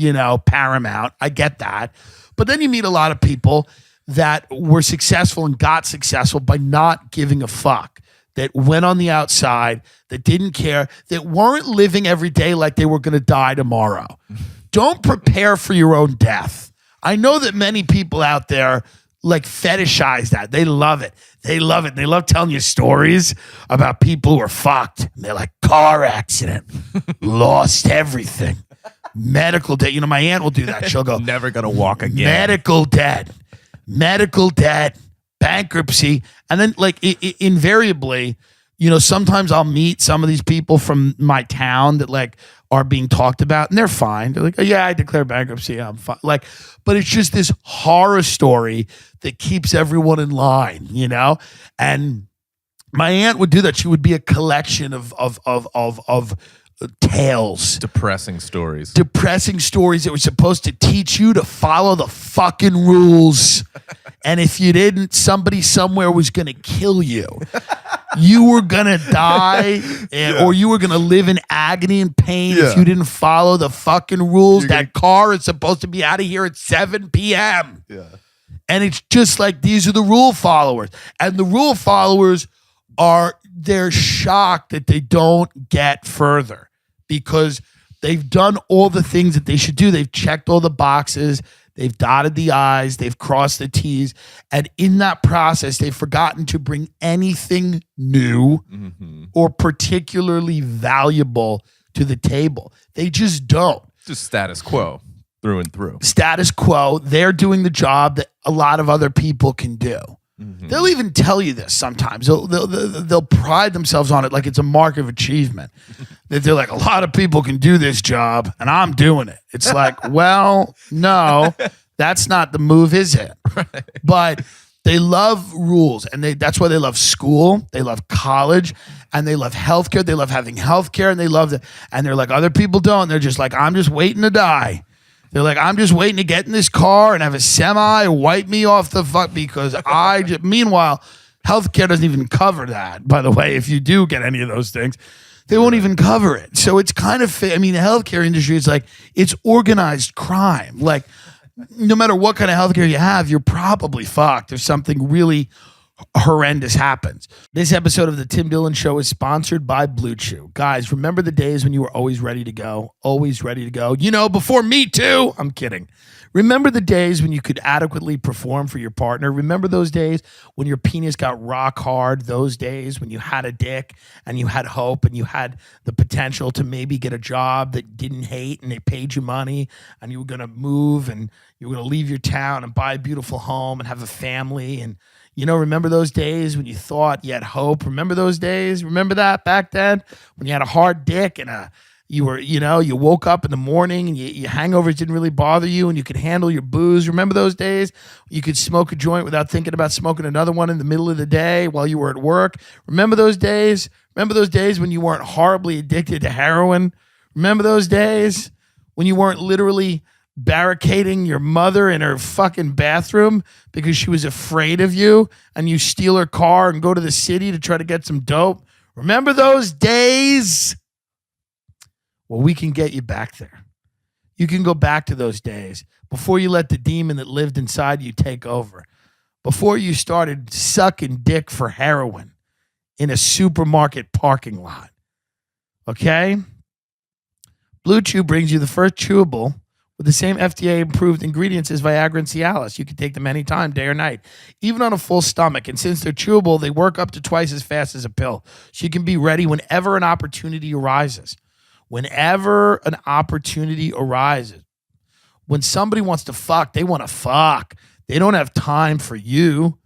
Paramount. I get that. But then you meet a lot of people that were successful and got successful by not giving a fuck. That went on the outside, that didn't care, that weren't living every day like they were going to die tomorrow. Don't prepare for your own death. I know that many people out there like fetishize that. They love it. They love it. They love telling you stories about people who are fucked. And they're like, car accident, lost everything, medical debt. You know, my aunt will do that. She'll go, Never gonna walk again. medical debt, bankruptcy. And then like invariably, you know, sometimes I'll meet some of these people from my town that like are being talked about and they're fine. They're like, oh, yeah, I declare bankruptcy. Yeah, I'm fine. Like, but it's just this horror story that keeps everyone in line, you know? And my aunt would do that. She would be a collection of tales. Depressing stories. Depressing stories that were supposed to teach you to follow the fucking rules. And if you didn't, somebody somewhere was going to kill you. You were going to die or you were going to live in agony and pain if you didn't follow the fucking rules. That car is supposed to be out of here at 7 p.m. Yeah. And it's just like, these are the rule followers. And the rule followers they're shocked that they don't get further because they've done all the things that they should do. They've checked all the boxes. They've dotted the I's, they've crossed the T's, and in that process, they've forgotten to bring anything new or particularly valuable to the table. They just don't. Just status quo through and through. Status quo, they're doing the job that a lot of other people can do. They'll even tell you this sometimes. They'll pride themselves on it like it's a mark of achievement. That they're like, a lot of people can do this job and I'm doing it. It's like, well, no, that's not the move, is it? Right. But they love rules and that's why they love school. They love college and they love healthcare. They love having healthcare and they love it. And they're like, other people don't. They're just like, I'm just waiting to die. They're like, I'm just waiting to get in this car and have a semi wipe me off the fuck because meanwhile, healthcare doesn't even cover that. By the way, if you do get any of those things, they won't even cover it. So it's kind of, the healthcare industry is like, it's organized crime. Like, no matter what kind of healthcare you have, you're probably fucked if something really horrendous happens. This episode of the Tim Dillon Show is sponsored by Blue Chew. Guys, remember the days when you were always ready to go? Always ready to go. You know, before Me Too. I'm kidding. Remember the days when you could adequately perform for your partner? Remember those days when your penis got rock hard? Those days when you had a dick and you had hope and you had the potential to maybe get a job that didn't hate and they paid you money and you were going to move and you were going to leave your town and buy a beautiful home and have a family and you know, remember those days when you thought you had hope? Remember those days? Remember that back then when you had a hard dick and you woke up in the morning and your hangovers didn't really bother you and you could handle your booze. Remember those days? You could smoke a joint without thinking about smoking another one in the middle of the day while you were at work. Remember those days? Remember those days when you weren't horribly addicted to heroin? Remember those days when you weren't literally barricading your mother in her fucking bathroom because she was afraid of you and you steal her car and go to the city to try to get some dope? Remember those days? Well, we can get you back there. You can go back to those days before you let the demon that lived inside you take over. Before you started sucking dick for heroin in a supermarket parking lot. Okay? Blue Chew brings you the first chewable with the same FDA-approved ingredients as Viagra and Cialis. You can take them anytime, day or night, even on a full stomach. And since they're chewable, they work up to twice as fast as a pill. So you can be ready whenever an opportunity arises. Whenever an opportunity arises. When somebody wants to fuck, they want to fuck. They don't have time for you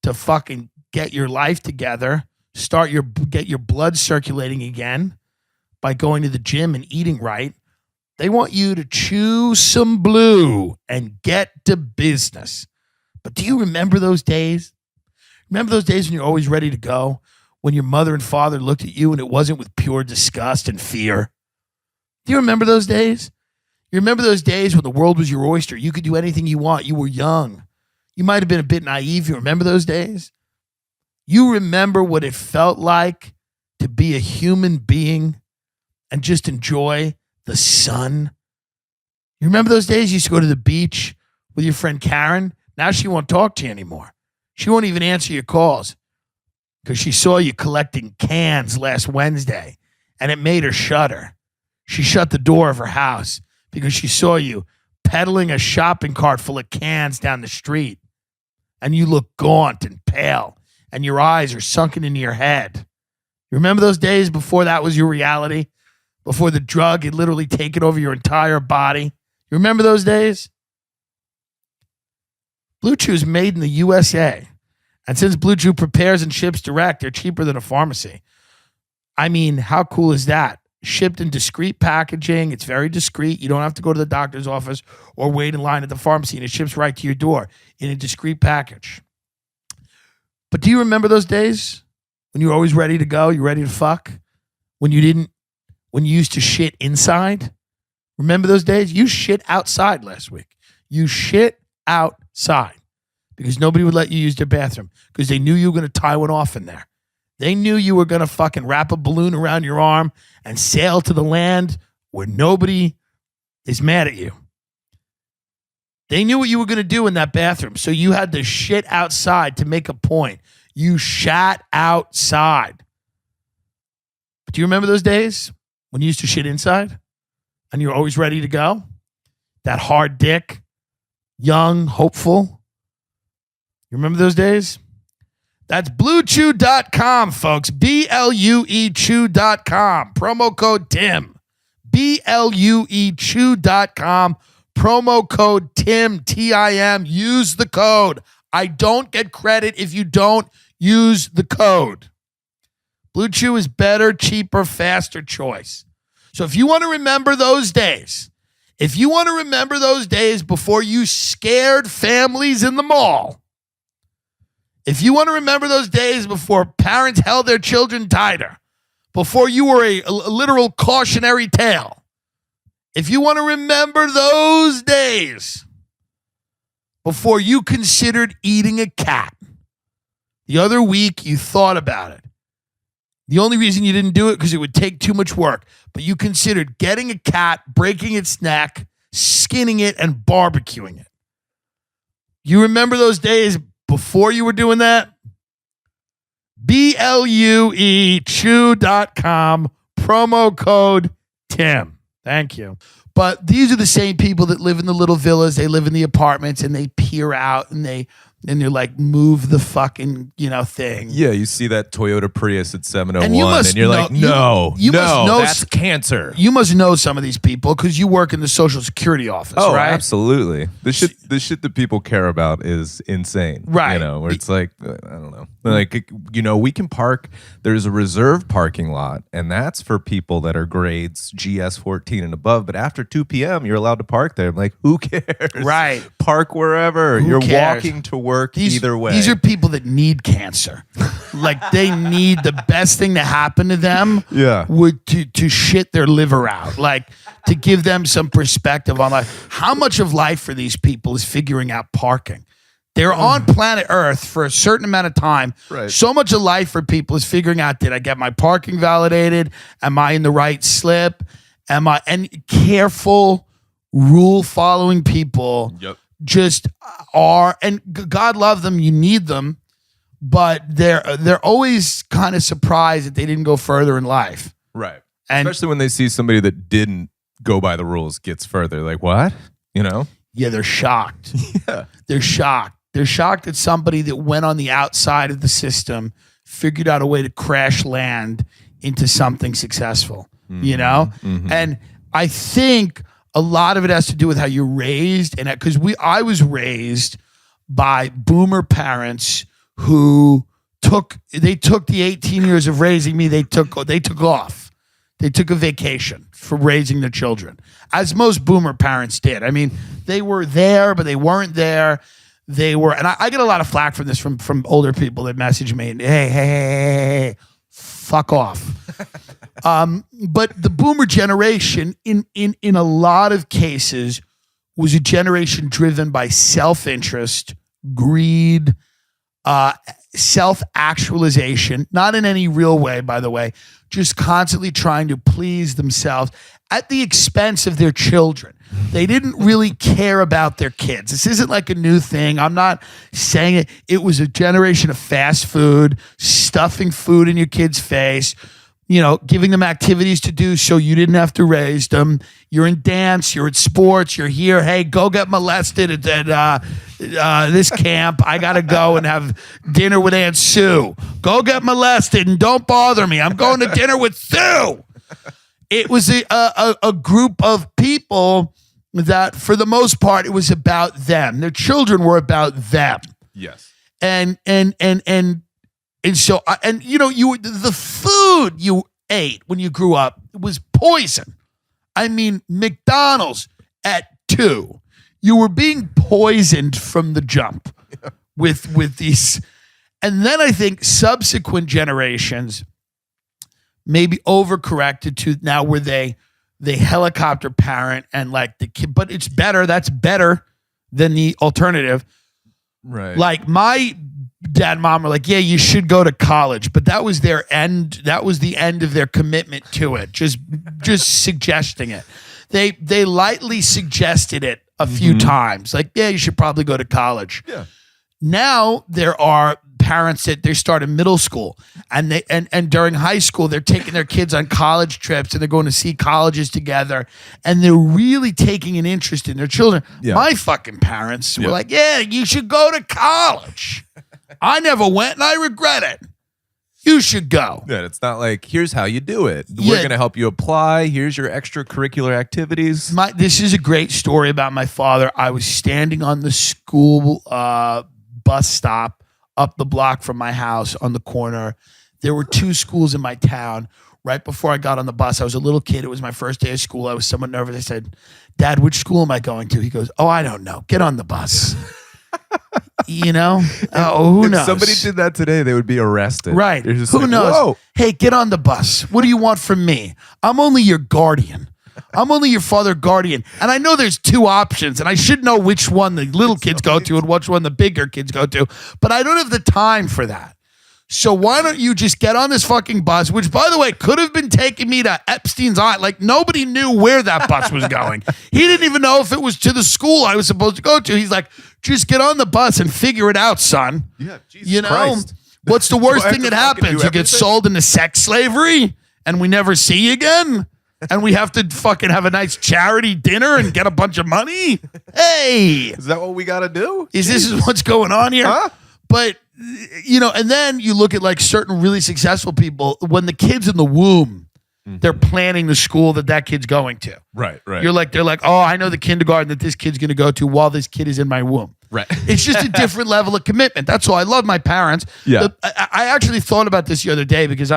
to fucking get your life together, get your blood circulating again by going to the gym and eating right. They want you to chew some blue and get to business. But do you remember those days? Remember those days when you're always ready to go? When your mother and father looked at you and it wasn't with pure disgust and fear? Do you remember those days? You remember those days when the world was your oyster? You could do anything you want. You were young. You might have been a bit naive. You remember those days? You remember what it felt like to be a human being and just enjoy the sun? You remember those days you used to go to the beach with your friend Karen? Now she won't talk to you anymore. She won't even answer your calls because she saw you collecting cans last Wednesday and it made her shudder. She shut the door of her house because she saw you peddling a shopping cart full of cans down the street. and you look gaunt and pale and your eyes are sunken into your head. You remember those days before that was your reality? Before the drug had literally taken over your entire body? You remember those days? Blue Chew is made in the USA. And since Blue Chew prepares and ships direct, they're cheaper than a pharmacy. I mean, how cool is that? Shipped in discreet packaging. It's very discreet. You don't have to go to the doctor's office or wait in line at the pharmacy, and it ships right to your door in a discreet package. But do you remember those days when you were always ready to go? You ready to fuck? When you used to shit inside? Remember those days? You shit outside last week. You shit outside because nobody would let you use their bathroom because they knew you were going to tie one off in there. They knew you were going to fucking wrap a balloon around your arm and sail to the land where nobody is mad at you. They knew what you were going to do in that bathroom, so you had to shit outside to make a point. You shat outside. But do you remember those days when you used to shit inside and you were always ready to go? That hard dick, young, hopeful. You remember those days? That's BlueChew.com, folks. BLUEChew.com. Promo code TIM. BLUEChew.com. Promo code TIM, T-I-M. Use the code. I don't get credit if you don't use the code. Blue Chew is better, cheaper, faster choice. So if you want to remember those days, before you scared families in the mall, if you want to remember those days before parents held their children tighter, before you were a literal cautionary tale, if you want to remember those days before you considered eating a cat, the other week you thought about it. The only reason you didn't do it because it would take too much work, but you considered getting a cat, breaking its neck, skinning it, and barbecuing it. You remember those days before you were doing that? BLUEChew.com, promo code TIM. Thank you. But these are the same people that live in the little villas. They live in the apartments and they peer out and they're like, move the fucking, thing. Yeah, you see that Toyota Prius at 701 And you must and you're know- like, no, you must know that's cancer. You must know some of these people because you work in the Social Security office, Oh, right? absolutely. The shit that people care about is insane. Right. Where it's like, I don't know. Like, we can park, there's a reserved parking lot, and that's for people that are grades GS 14 and above. But after 2 p.m., you're allowed to park there. I'm like, who cares? Right. Park wherever. Who You're cares? walking to work either way. These are people that need cancer. Like they need the best thing to happen to them would to shit their liver out. Like to give them some perspective on life. How much of life for these people is figuring out parking? They're on planet Earth for a certain amount of time. Right. So much of life for people is figuring out, did I get my parking validated? Am I in the right slip? And careful rule following people just are, and God love them, you need them, but they're always kind of surprised that they didn't go further in life. Right. And especially when they see somebody that didn't go by the rules gets further. Like, what? yeah, they're shocked. Yeah. They're shocked. They're shocked at somebody that went on the outside of the system, figured out a way to crash land into something successful, Mm-hmm. And I think a lot of it has to do with how you're raised, and because I was raised by boomer parents who took the 18 years of raising me. They took off. They took a vacation for raising their children, as most boomer parents did. I mean, they were there, but they weren't there. They were, and I get a lot of flack from this from older people that message me and hey, fuck off. But the boomer generation, in a lot of cases, was a generation driven by self-interest, greed, self-actualization, not in any real way, by the way, just constantly trying to please themselves at the expense of their children. They didn't really care about their kids. This isn't like a new thing. I'm not saying it. It was a generation of fast food, stuffing food in your kid's face, giving them activities to do so you didn't have to raise them. You're in dance, you're at sports, you're here. Hey, go get molested at this camp. I got to go and have dinner with Aunt Sue. Go get molested and don't bother me. I'm going to dinner with Sue. It was a group of people that, for the most part, it was about them. Their children were about them. Yes. And so the food you ate when you grew up was poison. I mean, McDonald's at 2, you were being poisoned from the jump with these. And then I think subsequent generations maybe overcorrected to now where they helicopter parent and like the kid, but it's better. That's better than the alternative. Right. Like my dad and mom were like, yeah, you should go to college, but that was their end. That was the end of their commitment to it. Just suggesting it. They lightly suggested it a few times. Like, yeah, you should probably go to college. Yeah. Now there are parents that they start in middle school and during high school, they're taking their kids on college trips and they're going to see colleges together and they're really taking an interest in their children. Yeah. My fucking parents were like, yeah, you should go to college. I never went and I regret it. You should go. Yeah, it's not like, here's how you do it. We're going to help you apply. Here's your extracurricular activities. This is a great story about my father. I was standing on the school bus stop up the block from my house on the corner. There were 2 schools in my town. Right before I got on the bus, I was a little kid. It was my first day of school. I was somewhat nervous. I said, Dad, which school am I going to? He goes, oh, I don't know. Get on the bus. Who knows? If somebody did that today, they would be arrested. Right. Just Who like, knows? Whoa. Hey, get on the bus. What do you want from me? I'm only your guardian. I'm only your father guardian. And I know there's 2 options, and I should know which one the little kids go to and which one the bigger kids go to, but I don't have the time for that. So why don't you just get on this fucking bus, which, by the way, could have been taking me to Epstein's Island. Like, nobody knew where that bus was going. He didn't even know if it was to the school I was supposed to go to. He's like, just get on the bus and figure it out, son. Yeah, Jesus Christ. What's the worst Do I have thing to that fucking happens? do You get everything? sold into sex slavery and we never see you again? And we have to fucking have a nice charity dinner and get a bunch of money? Hey, Is that what we got to do? is this what's going on here? Huh? But, and then you look at like certain really successful people, when the kid's in the womb, they're planning the school that kid's going to. Right. They're like, oh, I know the kindergarten that this kid's going to go to while this kid is in my womb. Right. It's just a different level of commitment. That's all. I love my parents. Yeah. I actually thought about this the other day because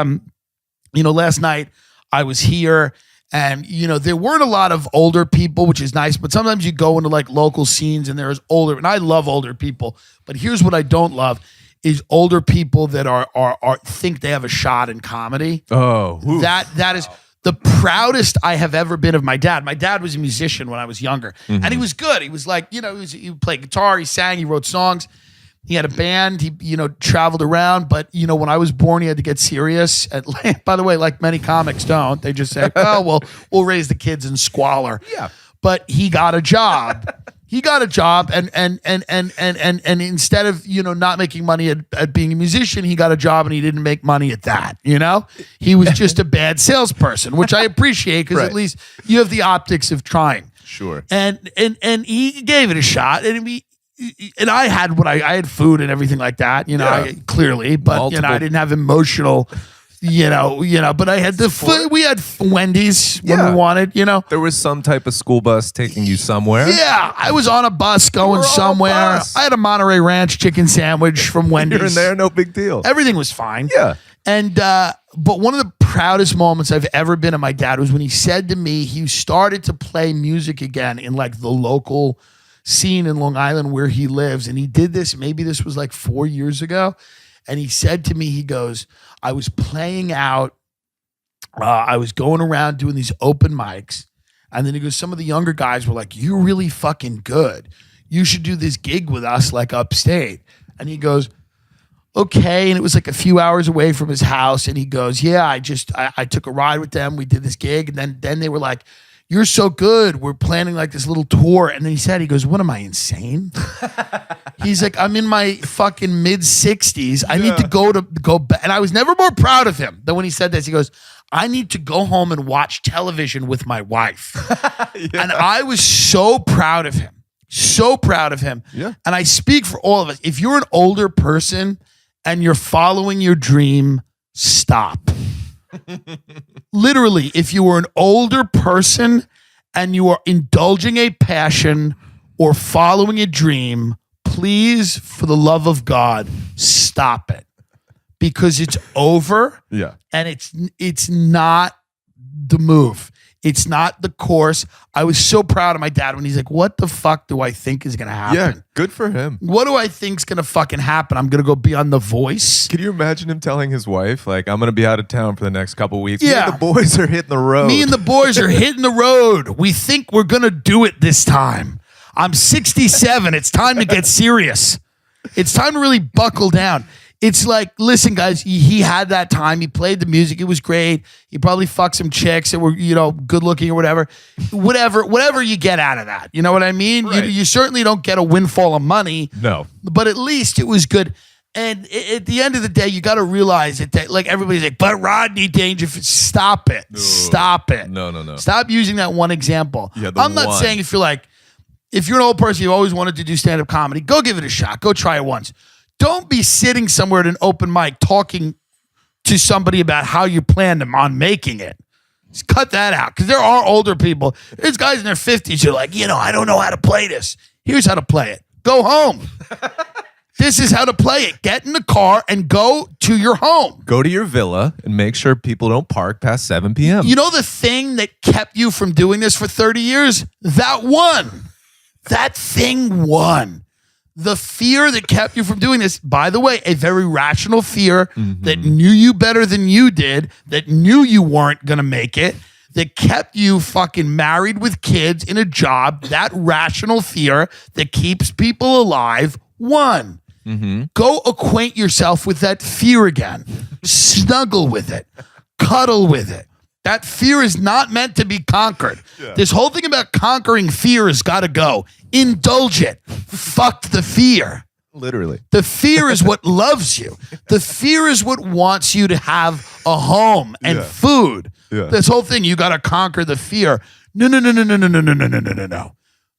last night I was here and, there weren't a lot of older people, which is nice, but sometimes you go into like local scenes and there's older, and I love older people, but here's what I don't love is older people that are think they have a shot in comedy. Oh, oof. That is the proudest I have ever been of my dad. My dad was a musician when I was younger, and he was good. He was like, he played guitar, he sang, he wrote songs. He had a band. He, traveled around. But, when I was born, he had to get serious. By the way, like many comics don't. They just say, oh, we'll raise the kids in squalor. Yeah. But he got a job. And instead of, not making money at being a musician, he got a job and he didn't make money at that, He was just a bad salesperson, which I appreciate because Right. at least you have the optics of trying. Sure. And he gave it a shot, and I had I had food and everything like that, clearly, but Multiple- I didn't have emotional, but I had the food. We had Wendy's when Yeah. we wanted, There was some type of school bus taking you somewhere. Yeah, I was on a bus going were on a somewhere. bus. I had a Monterey Ranch chicken sandwich from Wendy's. Here and there, no big deal. Everything was fine. Yeah. And but one of the proudest moments I've ever been of my dad was when he said to me he started to play music again in like the local scene in Long Island where he lives. And he did this, maybe this was like 4 years ago. And he said to me, he goes, I was playing out, I was going around doing these open mics. And then he goes, some of the younger guys were like, you're really fucking good. You should do this gig with us like upstate. And he goes, okay. And it was like a few hours away from his house. And he goes, yeah, I took a ride with them. We did this gig. And then they were like, you're so good. We're planning like this little tour. And then he goes, what am I, insane? He's like, I'm in my fucking mid 60s. I need to go back. And I was never more proud of him than when he said this. He goes, I need to go home and watch television with my wife. And I was so proud of him. So proud of him. Yeah. And I speak for all of us. If you're an older person and you're following your dream, stop. Literally, if you are an older person and you are indulging a passion or following a dream, please, for the love of God, stop it. Because it's over. Yeah. And it's not the move. It's not the course. I was so proud of my dad when he's like, what the fuck do I think is going to happen? Yeah, good for him. What do I think's going to fucking happen? I'm going to go be on The Voice. Can you imagine him telling his wife, like, I'm going to be out of town for the next couple weeks? Yeah. Me and the boys are hitting the road. Me and the boys are hitting the road. We think we're going to do it this time. I'm 67. It's time to get serious. It's time to really buckle down. It's like, listen, guys, he had that time. He played the music. It was great. He probably fucked some chicks that were, good looking or whatever. Whatever you get out of that. You know what I mean? Right. You certainly don't get a windfall of money. No. But at least it was good. And at the end of the day, you got to realize that, like, everybody's like, but Rodney Dangerfield, stop it. No. Stop it. No. Stop using that one example. Yeah, the I'm not one. saying if you're an old person, you always wanted to do stand-up comedy, go give it a shot. Go try it once. Don't be sitting somewhere at an open mic talking to somebody about how you plan on making it. Just cut that out. Because there are older people. There's guys in their 50s who are like, I don't know how to play this. Here's how to play it. Go home. This is how to play it. Get in the car and go to your home. Go to your villa and make sure people don't park past 7 p.m. You know the thing that kept you from doing this for 30 years? That thing won. The fear that kept you from doing this, by the way, a very rational fear that knew you better than you did, that knew you weren't going to make it, that kept you fucking married with kids in a job, that rational fear that keeps people alive, won. Go acquaint yourself with that fear again. Snuggle with it. Cuddle with it. That fear is not meant to be conquered. Yeah. This whole thing about conquering fear has got to go. Indulge it. Fuck the fear. Literally. The fear is what loves you. The fear is what wants you to have a home and food. Yeah. This whole thing, you got to conquer the fear. No.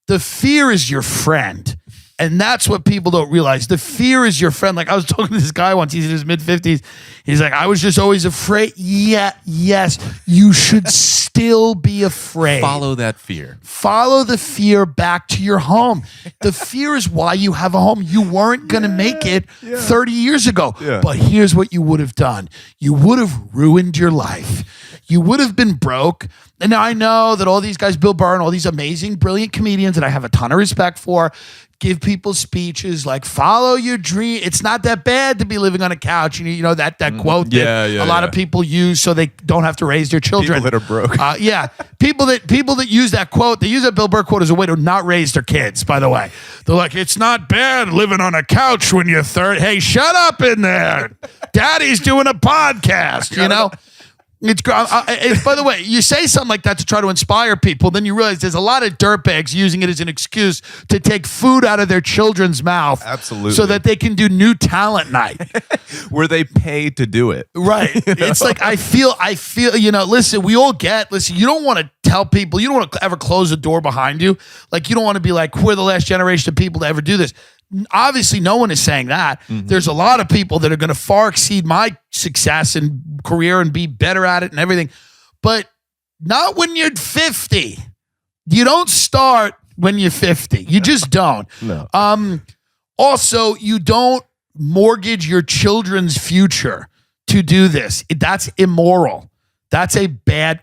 The fear is your friend. And that's what people don't realize. The fear is your friend. Like, I was talking to this guy once. He's in his mid-50s. He's like, I was just always afraid. Yes, you should still be afraid. Follow that fear. Follow the fear back to your home. The fear is why you have a home. You weren't going to make it 30 years ago. Yeah. But here's what you would have done. You would have ruined your life. You would have been broke. And now I know that all these guys, Bill Burr and all these amazing, brilliant comedians that I have a ton of respect for, give people speeches like, follow your dream. It's not that bad to be living on a couch. You know that quote that a lot of people use so they don't have to raise their children. People that are broke. People that use that quote, they use that Bill Burr quote as a way to not raise their kids, by the way. They're like, it's not bad living on a couch when you're 30. Hey, shut up in there. Daddy's doing a podcast, you know? It's by the way, you say something like that to try to inspire people, then you realize there's a lot of dirtbags using it as an excuse to take food out of their children's mouth. Absolutely. So that they can do new talent night. Where they pay to do it. Right. It's like, I feel, listen, you don't want to tell people, you don't want to ever close the door behind you. Like, you don't want to be like, we're the last generation of people to ever do this. Obviously, no one is saying that. There's a lot of people that are going to far exceed my success and career and be better at it and everything. But not when you're 50. You don't start when you're 50. You just don't. No. Also, you don't mortgage your children's future to do this. That's immoral.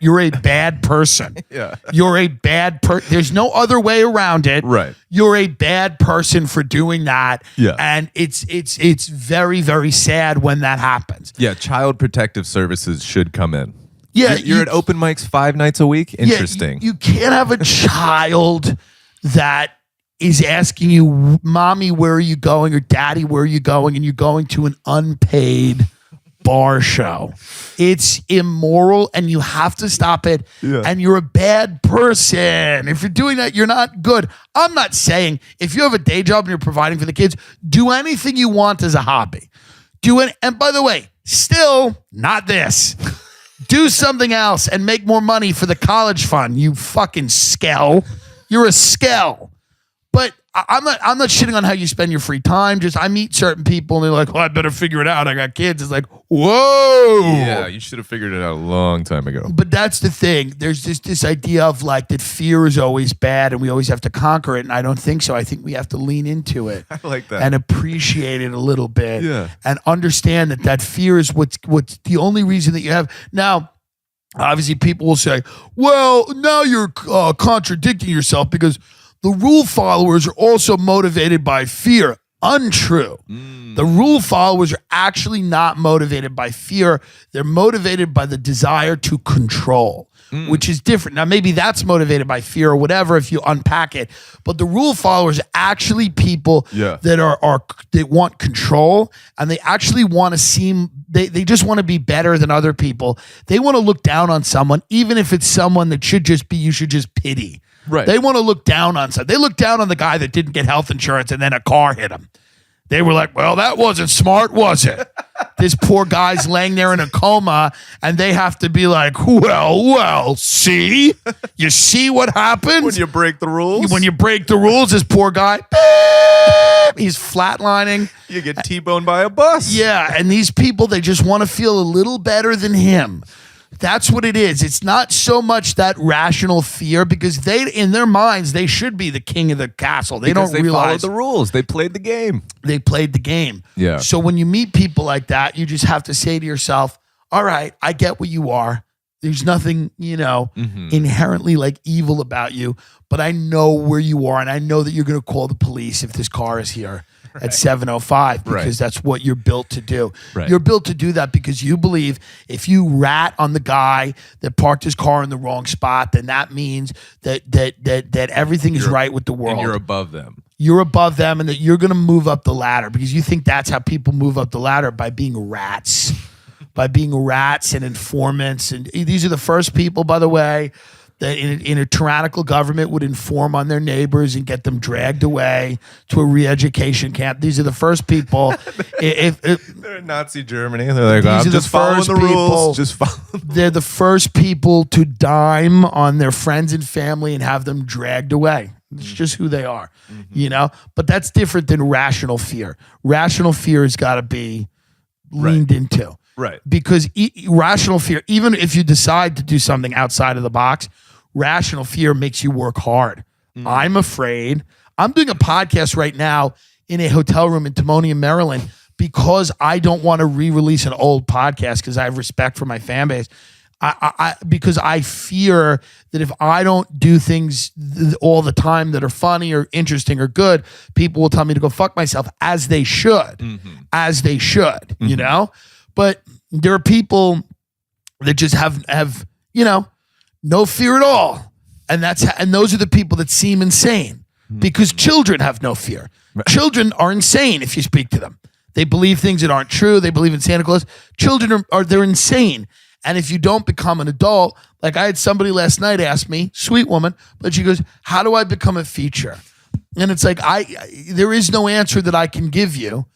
You're a bad person. Yeah. You're a bad person. There's no other way around it. Right. You're a bad person for doing that. Yeah. And it's very, very sad when that happens. Yeah. Child Protective Services should come in. Yeah. You're at open mics 5 nights a week? Interesting. You can't have a child that is asking you, Mommy, where are you going? Or Daddy, where are you going? And you're going to an unpaid bar show. It's immoral and you have to stop it. Yeah. And you're a bad person. If you're doing that, you're not good. I'm not saying if you have a day job and you're providing for the kids, do anything you want as a hobby. And by the way, still not this. do something else and make more money for the college fund, you fucking skell. You're a skell. But I'm not shitting on how you spend your free time. Just I meet certain people and they're like, I better figure it out. I got kids. It's like, whoa. Yeah, you should have figured it out a long time ago. But that's the thing. There's this idea of like that fear is always bad and we always have to conquer it. And I don't think so. I think we have to lean into it. I like that. And appreciate it a little bit. Yeah. And understand that fear is what's the only reason that you have. Now, obviously people will say, well, now you're contradicting yourself because the rule followers are also motivated by fear. Untrue. The rule followers are actually not motivated by fear. They're motivated by the desire to control, which is different. Now, maybe that's motivated by fear or whatever if you unpack it. But the rule followers are actually people that are they want control and they actually want to seem, they just want to be better than other people. They want to look down on someone, even if it's someone that should just be, you should just pity. Right. They want to look down on something. They look down on the guy that didn't get health insurance and then a car hit him. They were like, well, that wasn't smart, was it? This poor guy's laying there in a coma and they have to be like, well, see? You see what happens? When you break the rules? When you break the rules, this poor guy, he's flatlining. You get T-boned by a bus. Yeah, and these people, they just want to feel a little better than him. That's what it is. It's not so much that rational fear because they, in their minds, they should be the king of the castle. They Because don't they realize followed the rules. They played the game. they played the game. Yeah. So when you meet people like that, you just have to say to yourself, all right, I get what you are. There's nothing, inherently like evil about you, but I know where you are and I know that you're going to call the police if this car is here. At 7:05 because that's what you're built to do. Right. You're built to do that because you believe if you rat on the guy that parked his car in the wrong spot, then that means that everything is right with the world. And you're above them. You're above them and that you're going to move up the ladder because you think that's how people move up the ladder, by being rats. By being rats and informants. And these are the first people, by the way, that in a tyrannical government would inform on their neighbors and get them dragged away to a re-education camp. These are the first people. They're in Nazi Germany. They're like, These I'm are just the following first the people- rules. Just follow. They're the first people to dime on their friends and family and have them dragged away. It's just who they are, But that's different than rational fear. Rational fear has got to be leaned into. Right. Because rational fear, even if you decide to do something outside of the box, rational fear makes you work hard. I'm afraid. I'm doing a podcast right now in a hotel room in Timonium, Maryland, because I don't want to re-release an old podcast because I have respect for my fan base. Because I fear that if I don't do things all the time that are funny or interesting or good, people will tell me to go fuck myself, as they should. As they should, But there are people that just have no fear at all. And those are the people that seem insane because children have no fear. Children are insane if you speak to them. They believe things that aren't true. They believe in Santa Claus. Children they're insane. And if you don't become an adult, like I had somebody last night ask me, sweet woman, but she goes, how do I become a feature? And it's like, there is no answer that I can give you.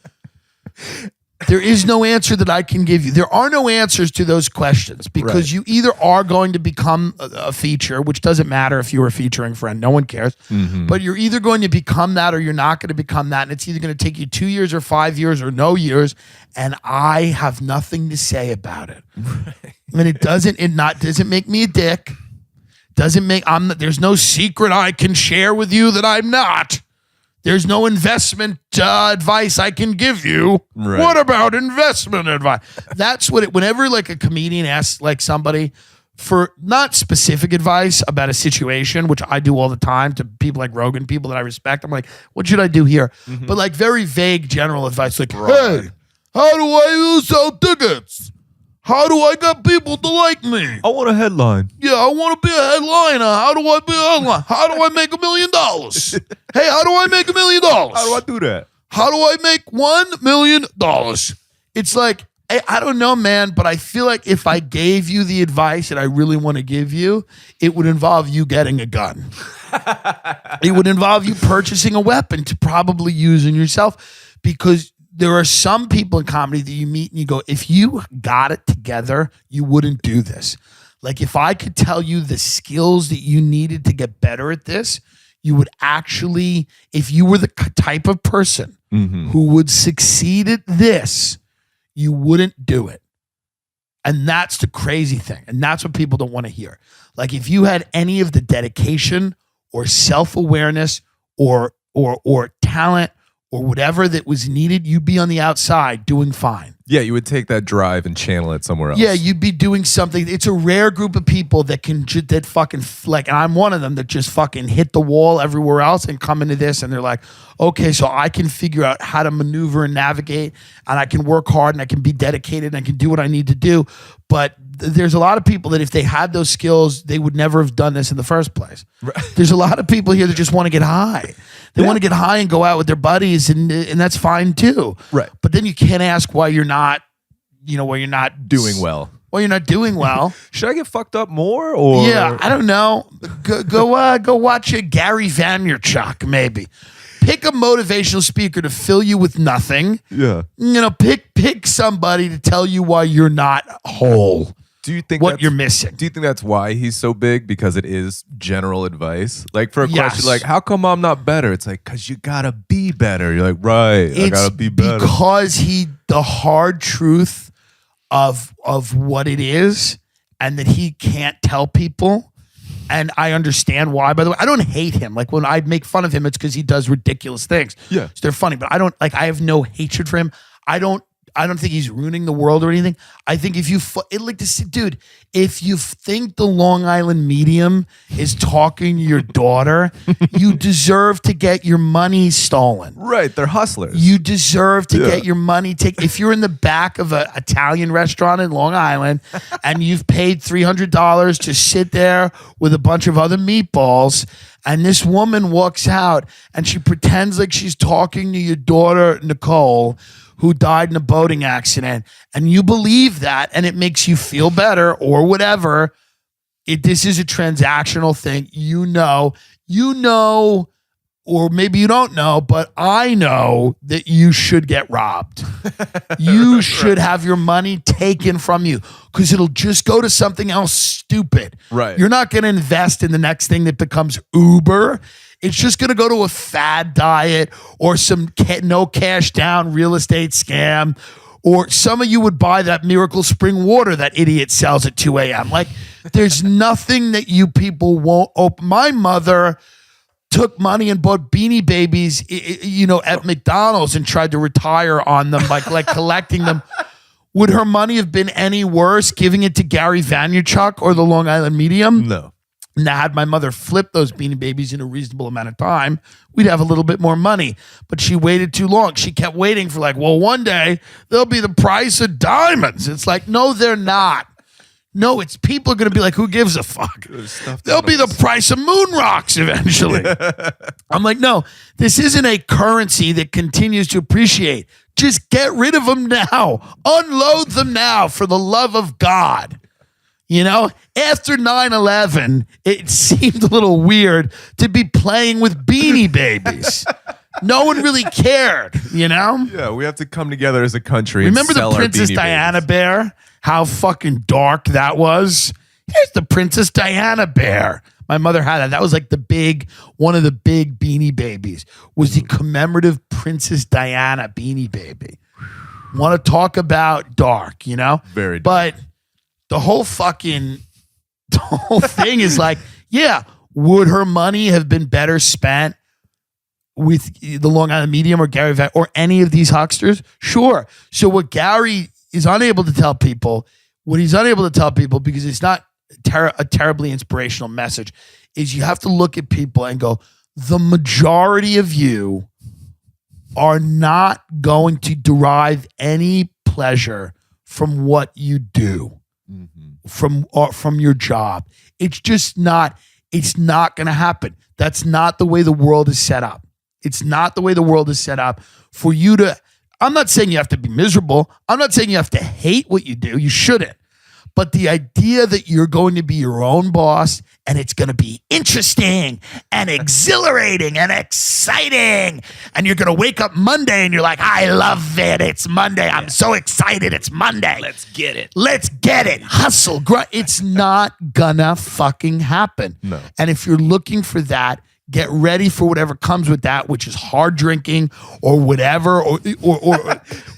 There is no answer that I can give you. There are no answers to those questions because you either are going to become a feature, which doesn't matter if you're a featuring friend. No one cares. But you're either going to become that or you're not going to become that. And it's either going to take you 2 years or 5 years or no years. And I have nothing to say about it. And it doesn't make me a dick. There's no secret I can share with you that I'm not. There's no investment advice I can give you. Right. What about investment advice? That's what whenever like a comedian asks like somebody for not specific advice about a situation, which I do all the time to people like Rogan, people that I respect, I'm like, what should I do here? But like very vague general advice, like, hey, how do I sell tickets? How do I get people to like me? I want a headline. Yeah, I want to be a headliner. How do I be a headliner? How do I make $1 million? Hey, how do I make $1 million? How do I do that? How do I make $1 million? It's like, I don't know, man, but I feel like if I gave you the advice that I really want to give you, it would involve you getting a gun. It would involve you purchasing a weapon to probably use on yourself because there are some people in comedy that you meet and you go, if you got it together, you wouldn't do this. Like if I could tell you the skills that you needed to get better at this, you would actually, if you were the type of person who would succeed at this, you wouldn't do it. And that's the crazy thing. And that's what people don't want to hear. Like if you had any of the dedication or self-awareness or talent or whatever that was needed, you'd be on the outside doing fine. Yeah, you would take that drive and channel it somewhere else. Yeah, you'd be doing something. It's a rare group of people that can that fucking like, and I'm one of them that just fucking hit the wall everywhere else and come into this and they're like, okay, so I can figure out how to maneuver and navigate and I can work hard and I can be dedicated and I can do what I need to do. But there's a lot of people that if they had those skills, they would never have done this in the first place. Right. There's a lot of people here that just want to get high. They want to get high and go out with their buddies and that's fine too. Right. But then you can't ask why you're not, why you're not doing well. Well, you're not doing well. Should I get fucked up more? Or yeah, I don't know. Go watch a Gary Vaynerchuk, maybe. Pick a motivational speaker to fill you with nothing. Yeah. Pick somebody to tell you why you're not whole. Do you think what you're missing? Do you think that's why he's so big? Because it is general advice. Like for a question like, how come I'm not better? It's like, because you gotta be better. You're like, right, I gotta be better. Because the hard truth of what it is and that he can't tell people. And I understand why, by the way. I don't hate him. Like when I make fun of him, it's because he does ridiculous things. Yeah. So they're funny, but I have no hatred for him. I don't think he's ruining the world or anything. I think if you think the Long Island medium is talking to your daughter, you deserve to get your money stolen. Right, they're hustlers. You deserve to get your money taken. If you're in the back of an Italian restaurant in Long Island and you've paid $300 to sit there with a bunch of other meatballs, and this woman walks out and she pretends like she's talking to your daughter, Nicole, who died in a boating accident, and you believe that, and it makes you feel better or whatever, this is a transactional thing. You know, or maybe you don't know, but I know that you should get robbed. You should have your money taken from you because it'll just go to something else stupid. Right. You're not going to invest in the next thing that becomes Uber. It's just going to go to a fad diet or some no cash down real estate scam. Or some of you would buy that Miracle Spring Water that idiot sells at 2 a.m. Like, there's nothing that you people won't open. My mother took money and bought Beanie Babies, at McDonald's and tried to retire on them, like collecting them. Would her money have been any worse giving it to Gary Vaynerchuk or the Long Island medium? No. Now, had my mother flipped those Beanie Babies in a reasonable amount of time, we'd have a little bit more money. But she waited too long. She kept waiting for one day they'll be the price of diamonds. It's like, no, they're not. No, it's people are going to be like, who gives a fuck? They'll be the price of moon rocks eventually. I'm like, no, this isn't a currency that continues to appreciate. Just get rid of them now. Unload them now for the love of God. After 9/11, it seemed a little weird to be playing with Beanie Babies. No one really cared, Yeah, we have to come together as a country. Remember and sell the our Princess Beanie Diana Babies. bear? How fucking dark that was. Here's the Princess Diana bear. My mother had that. That was like one of the big Beanie Babies. Was the commemorative Princess Diana Beanie Baby. Want to talk about dark, Very dark. But the whole thing is like, yeah, would her money have been better spent with the Long Island medium or Gary Vaynerchuk or any of these hucksters? Sure. So what Gary is unable to tell people, because it's not a terribly inspirational message, is you have to look at people and go, the majority of you are not going to derive any pleasure from what you do. From your job. It's just not, it's not going to happen. That's not the way the world is set up. It's not the way the world is set up for you to, I'm not saying you have to be miserable. I'm not saying you have to hate what you do. You shouldn't. But the idea that you're going to be your own boss and it's going to be interesting and exhilarating and exciting, and you're going to wake up Monday and you're like, I love it. It's Monday. I'm so excited. It's Monday. Let's get it. Let's get it. Hustle. It's not gonna fucking happen. No. And if you're looking for that, get ready for whatever comes with that, which is hard drinking or whatever,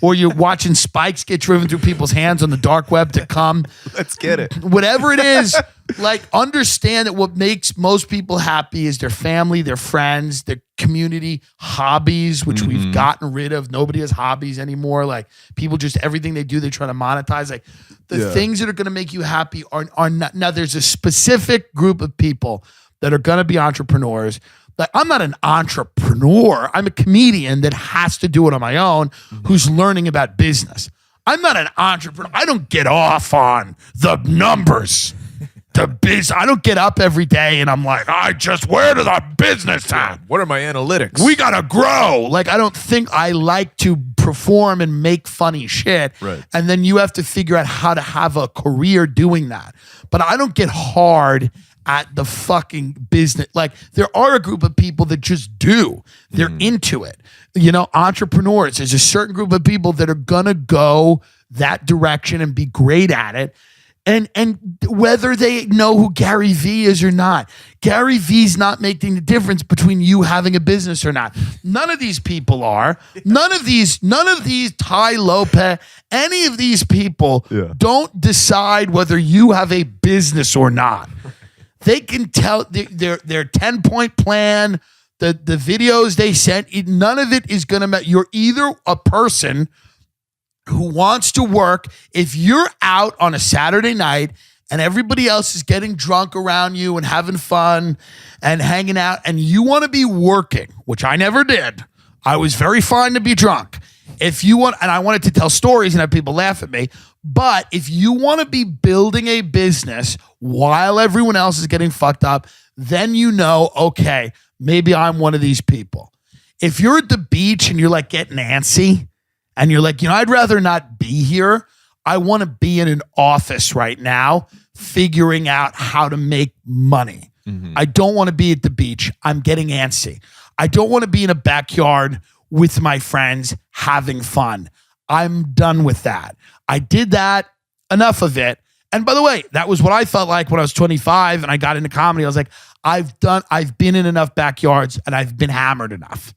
or you're watching spikes get driven through people's hands on the dark web to come. Let's get it. Whatever it is, like, understand that what makes most people happy is their family, their friends, their community, hobbies, which we've gotten rid of. Nobody has hobbies anymore. Like, people just, everything they do, they try to monetize. Like, the things that are going to make you happy are not. Now, there's a specific group of people that are going to be entrepreneurs. Like, I'm not an entrepreneur. I'm a comedian that has to do it on my own, who's learning about business. I'm not an entrepreneur. I don't get off on the numbers. I don't get up every day and I'm like, where to the business at? What are my analytics? We got to grow. Like, I don't think I like to perform and make funny shit. Right. And then you have to figure out how to have a career doing that. But I don't get hard at the fucking business. Like, there are a group of people that just do. They're into it. You know, entrepreneurs. There's a certain group of people that are gonna go that direction and be great at it. And whether they know who Gary Vee is or not, Gary Vee's not making the difference between you having a business or not. None of these people are. None of these Ty Lopez, any of these people don't decide whether you have a business or not. They can tell their 10-point plan, the videos they sent, none of it is going to matter. You're either a person who wants to work. If you're out on a Saturday night and everybody else is getting drunk around you and having fun and hanging out, and you want to be working, which I never did. I was very fine to be drunk. If you want, and I wanted to tell stories and have people laugh at me, but if you want to be building a business while everyone else is getting fucked up, then you know, okay, maybe I'm one of these people. If you're at the beach and you're like getting antsy and you're like, I'd rather not be here. I want to be in an office right now figuring out how to make money. I don't want to be at the beach. I'm getting antsy. I don't want to be in a backyard with my friends having fun. I'm done with that. I did that, enough of it. And by the way, that was what I felt like when I was 25 and I got into comedy. I was like, I've been in enough backyards and I've been hammered enough.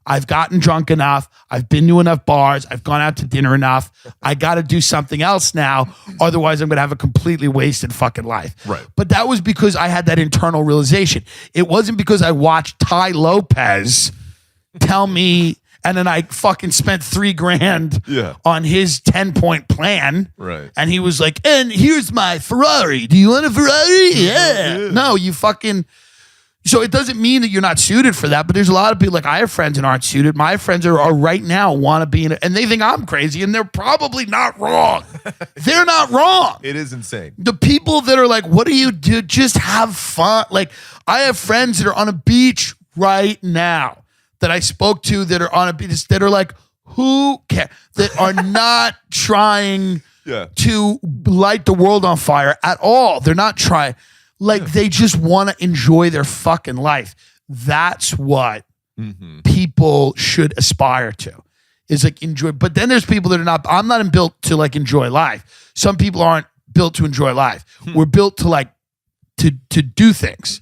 I've gotten drunk enough. I've been to enough bars. I've gone out to dinner enough. I got to do something else now. Otherwise, I'm going to have a completely wasted fucking life. Right. But that was because I had that internal realization. It wasn't because I watched Ty Lopez tell me, and then I fucking spent $3,000 on his 10-point plan. Right. And he was like, and here's my Ferrari. Do you want a Ferrari? Yeah. No, you fucking... So it doesn't mean that you're not suited for that, but there's a lot of people, like, I have friends that aren't suited. My friends are right now want to be in it, and they think I'm crazy, and they're probably not wrong. They're not wrong. It is insane. The people that are like, what do you do? Just have fun. Like, I have friends that are on a beach right now that I spoke to that are on a beach that are like, who cares? That are not trying to light the world on fire at all. They're not trying. Like, they just want to enjoy their fucking life. That's what people should aspire to, is like enjoy. But then there's people that are not, I'm not built to like enjoy life. Some people aren't built to enjoy life. We're built to like, to do things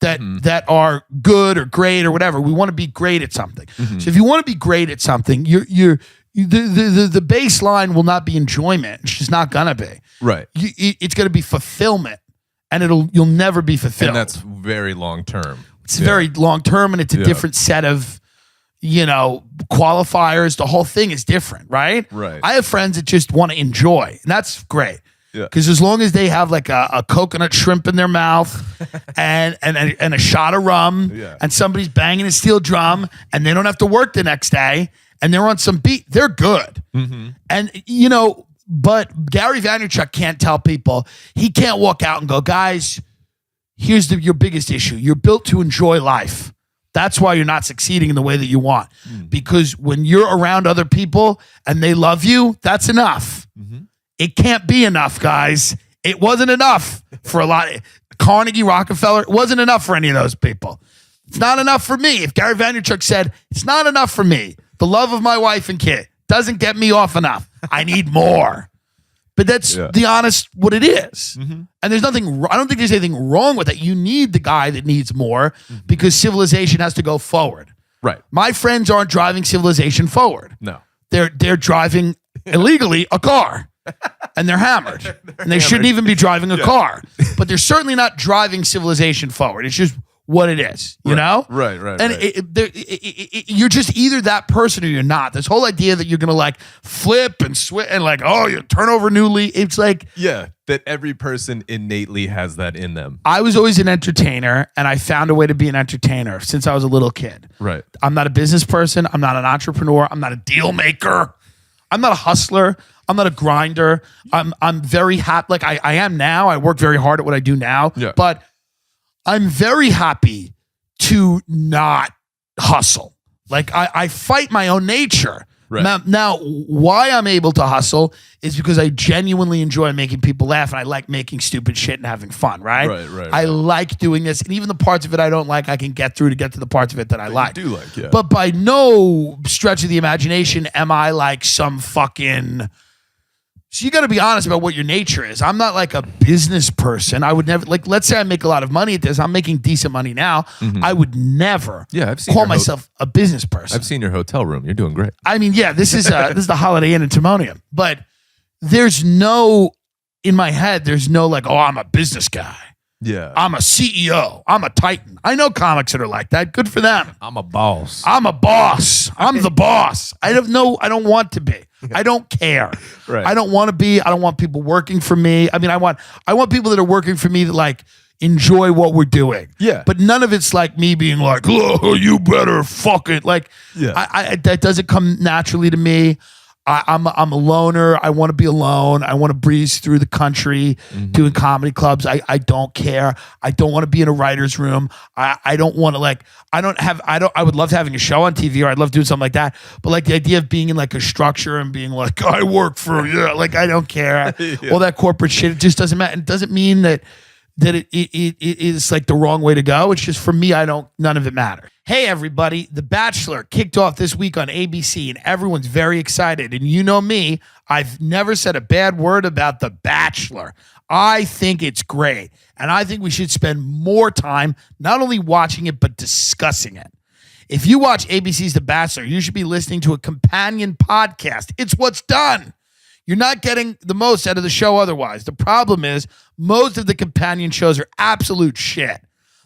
that are good or great or whatever. We want to be great at something. So if you want to be great at something, the baseline will not be enjoyment. It's just not gonna be. Right. It's gonna be fulfillment. And you'll never be fulfilled. And that's very long term. It's very long term, and it's a different set of, qualifiers. The whole thing is different, right? Right. I have friends that just want to enjoy, and that's great. Yeah. Because as long as they have like a coconut shrimp in their mouth and a shot of rum, and somebody's banging a steel drum, and they don't have to work the next day, and they're on some beat, they're good. And but Gary Vaynerchuk can't tell people, he can't walk out and go, guys, here's your biggest issue. You're built to enjoy life. That's why you're not succeeding in the way that you want. Because when you're around other people and they love you, that's enough. It can't be enough, guys. It wasn't enough for a lot. Carnegie, Rockefeller, it wasn't enough for any of those people. It's not enough for me. If Gary Vaynerchuk said, it's not enough for me, the love of my wife and kid doesn't get me off enough. I need more. But that's the honest what it is. Mm-hmm. And there's nothing, I don't think there's anything wrong with that. You need the guy that needs more because civilization has to go forward. Right. My friends aren't driving civilization forward. No. They're driving illegally a car. And they're hammered. And they shouldn't even be driving a car. But they're certainly not driving civilization forward. It's just what it is, you know? Right. And you're just either that person or you're not. This whole idea that you're going to like flip and switch and like, oh, you turn over a new leaf. It's like. Yeah, that every person innately has that in them. I was always an entertainer and I found a way to be an entertainer since I was a little kid. Right. I'm not a business person. I'm not an entrepreneur. I'm not a deal maker. I'm not a hustler. I'm not a grinder. I'm very happy. Like I am now. I work very hard at what I do now. Yeah. But I'm very happy to not hustle. Like I fight my own nature. Right. Now, why I'm able to hustle is because I genuinely enjoy making people laugh and I like making stupid shit and having fun, right? Right. I like doing this. And even the parts of it I don't like, I can get through to get to the parts of it that I like. You do like, yeah. But by no stretch of the imagination am I like some fucking... So you got to be honest about what your nature is. I'm not like a business person. I would never, like, let's say I make a lot of money at this. I'm making decent money now. I would never I've seen call your myself a business person. I've seen your hotel room. You're doing great. I mean, yeah, this is the Holiday Inn in Timonium. But there's no, in my head, there's no like, oh, I'm a business guy. Yeah. I'm a CEO. I'm a titan. I know comics that are like that. Good for them. I'm a boss. I'm a boss. I'm the boss. I don't want to be. I don't care. Right. I don't want to be. I don't want people working for me. I mean, I want people that are working for me that like enjoy what we're doing. Yeah. But none of it's like me being like, oh, you better fuck it. Like, that doesn't come naturally to me. I'm a loner. I want to be alone. I want to breeze through the country doing comedy clubs. I don't care. I don't want to be in a writer's room. I don't want to like, I would love having a show on TV or I'd love doing something like that. But like the idea of being in like a structure and being like, I work for, like, I don't care. All that corporate shit, it just doesn't matter. It doesn't mean that it is like the wrong way to go. It's just for me, none of it matters. Hey, everybody, The Bachelor kicked off this week on ABC and everyone's very excited. And you know me, I've never said a bad word about The Bachelor. I think it's great. And I think we should spend more time not only watching it, but discussing it. If you watch ABC's The Bachelor, you should be listening to a companion podcast. It's what's done. You're not getting the most out of the show otherwise. The problem is most of the companion shows are absolute shit.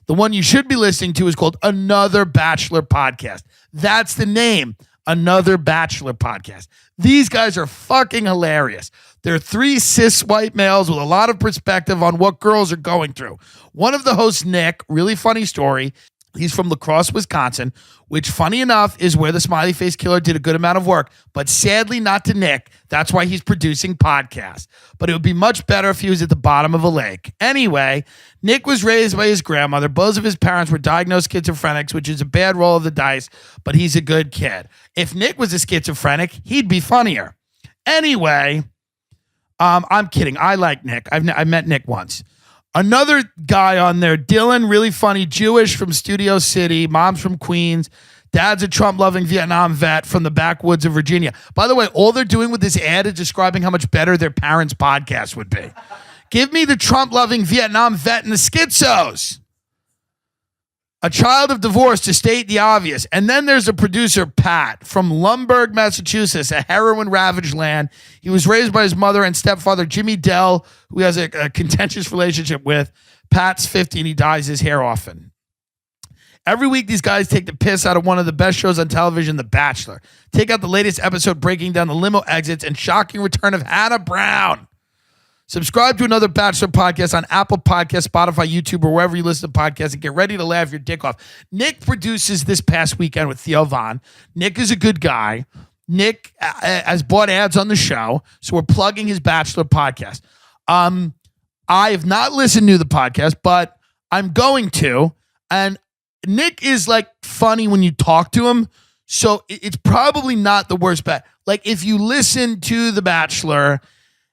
The one you should be listening to is called Another Bachelor Podcast. That's the name, Another Bachelor Podcast. These guys are fucking hilarious. They're three cis white males with a lot of perspective on what girls are going through. One of the hosts, Nick, really funny story. He's from La Crosse, Wisconsin, which, funny enough, is where the Smiley Face Killer did a good amount of work, but sadly not to Nick. That's why he's producing podcasts. But it would be much better if he was at the bottom of a lake. Anyway, Nick was raised by his grandmother. Both of his parents were diagnosed schizophrenics, which is a bad roll of the dice, but he's a good kid. If Nick was a schizophrenic, he'd be funnier. Anyway, I'm kidding. I like Nick. I met Nick once. Another guy on there, Dylan, really funny, Jewish from Studio City, mom's from Queens, dad's a Trump-loving Vietnam vet from the backwoods of Virginia. By the way, all they're doing with this ad is describing how much better their parents' podcast would be. Give me the Trump-loving Vietnam vet and the schizos. A child of divorce, to state the obvious. And then there's a producer, Pat, from Lumberg, Massachusetts, a heroin-ravaged land. He was raised by his mother and stepfather, Jimmy Dell, who he has a contentious relationship with. Pat's 50 and he dyes his hair often. Every week, these guys take the piss out of one of the best shows on television, The Bachelor. Take out the latest episode breaking down the limo exits and shocking return of Hannah Brown. Subscribe to Another Bachelor Podcast on Apple Podcasts, Spotify, YouTube, or wherever you listen to podcasts, and get ready to laugh your dick off. Nick produces this past weekend with Theo Von. Nick is a good guy. Nick has bought ads on the show, so we're plugging his Bachelor Podcast. I have not listened to the podcast, but I'm going to. And Nick is like funny when you talk to him, so it's probably not the worst bet. Like if you listen to The Bachelor,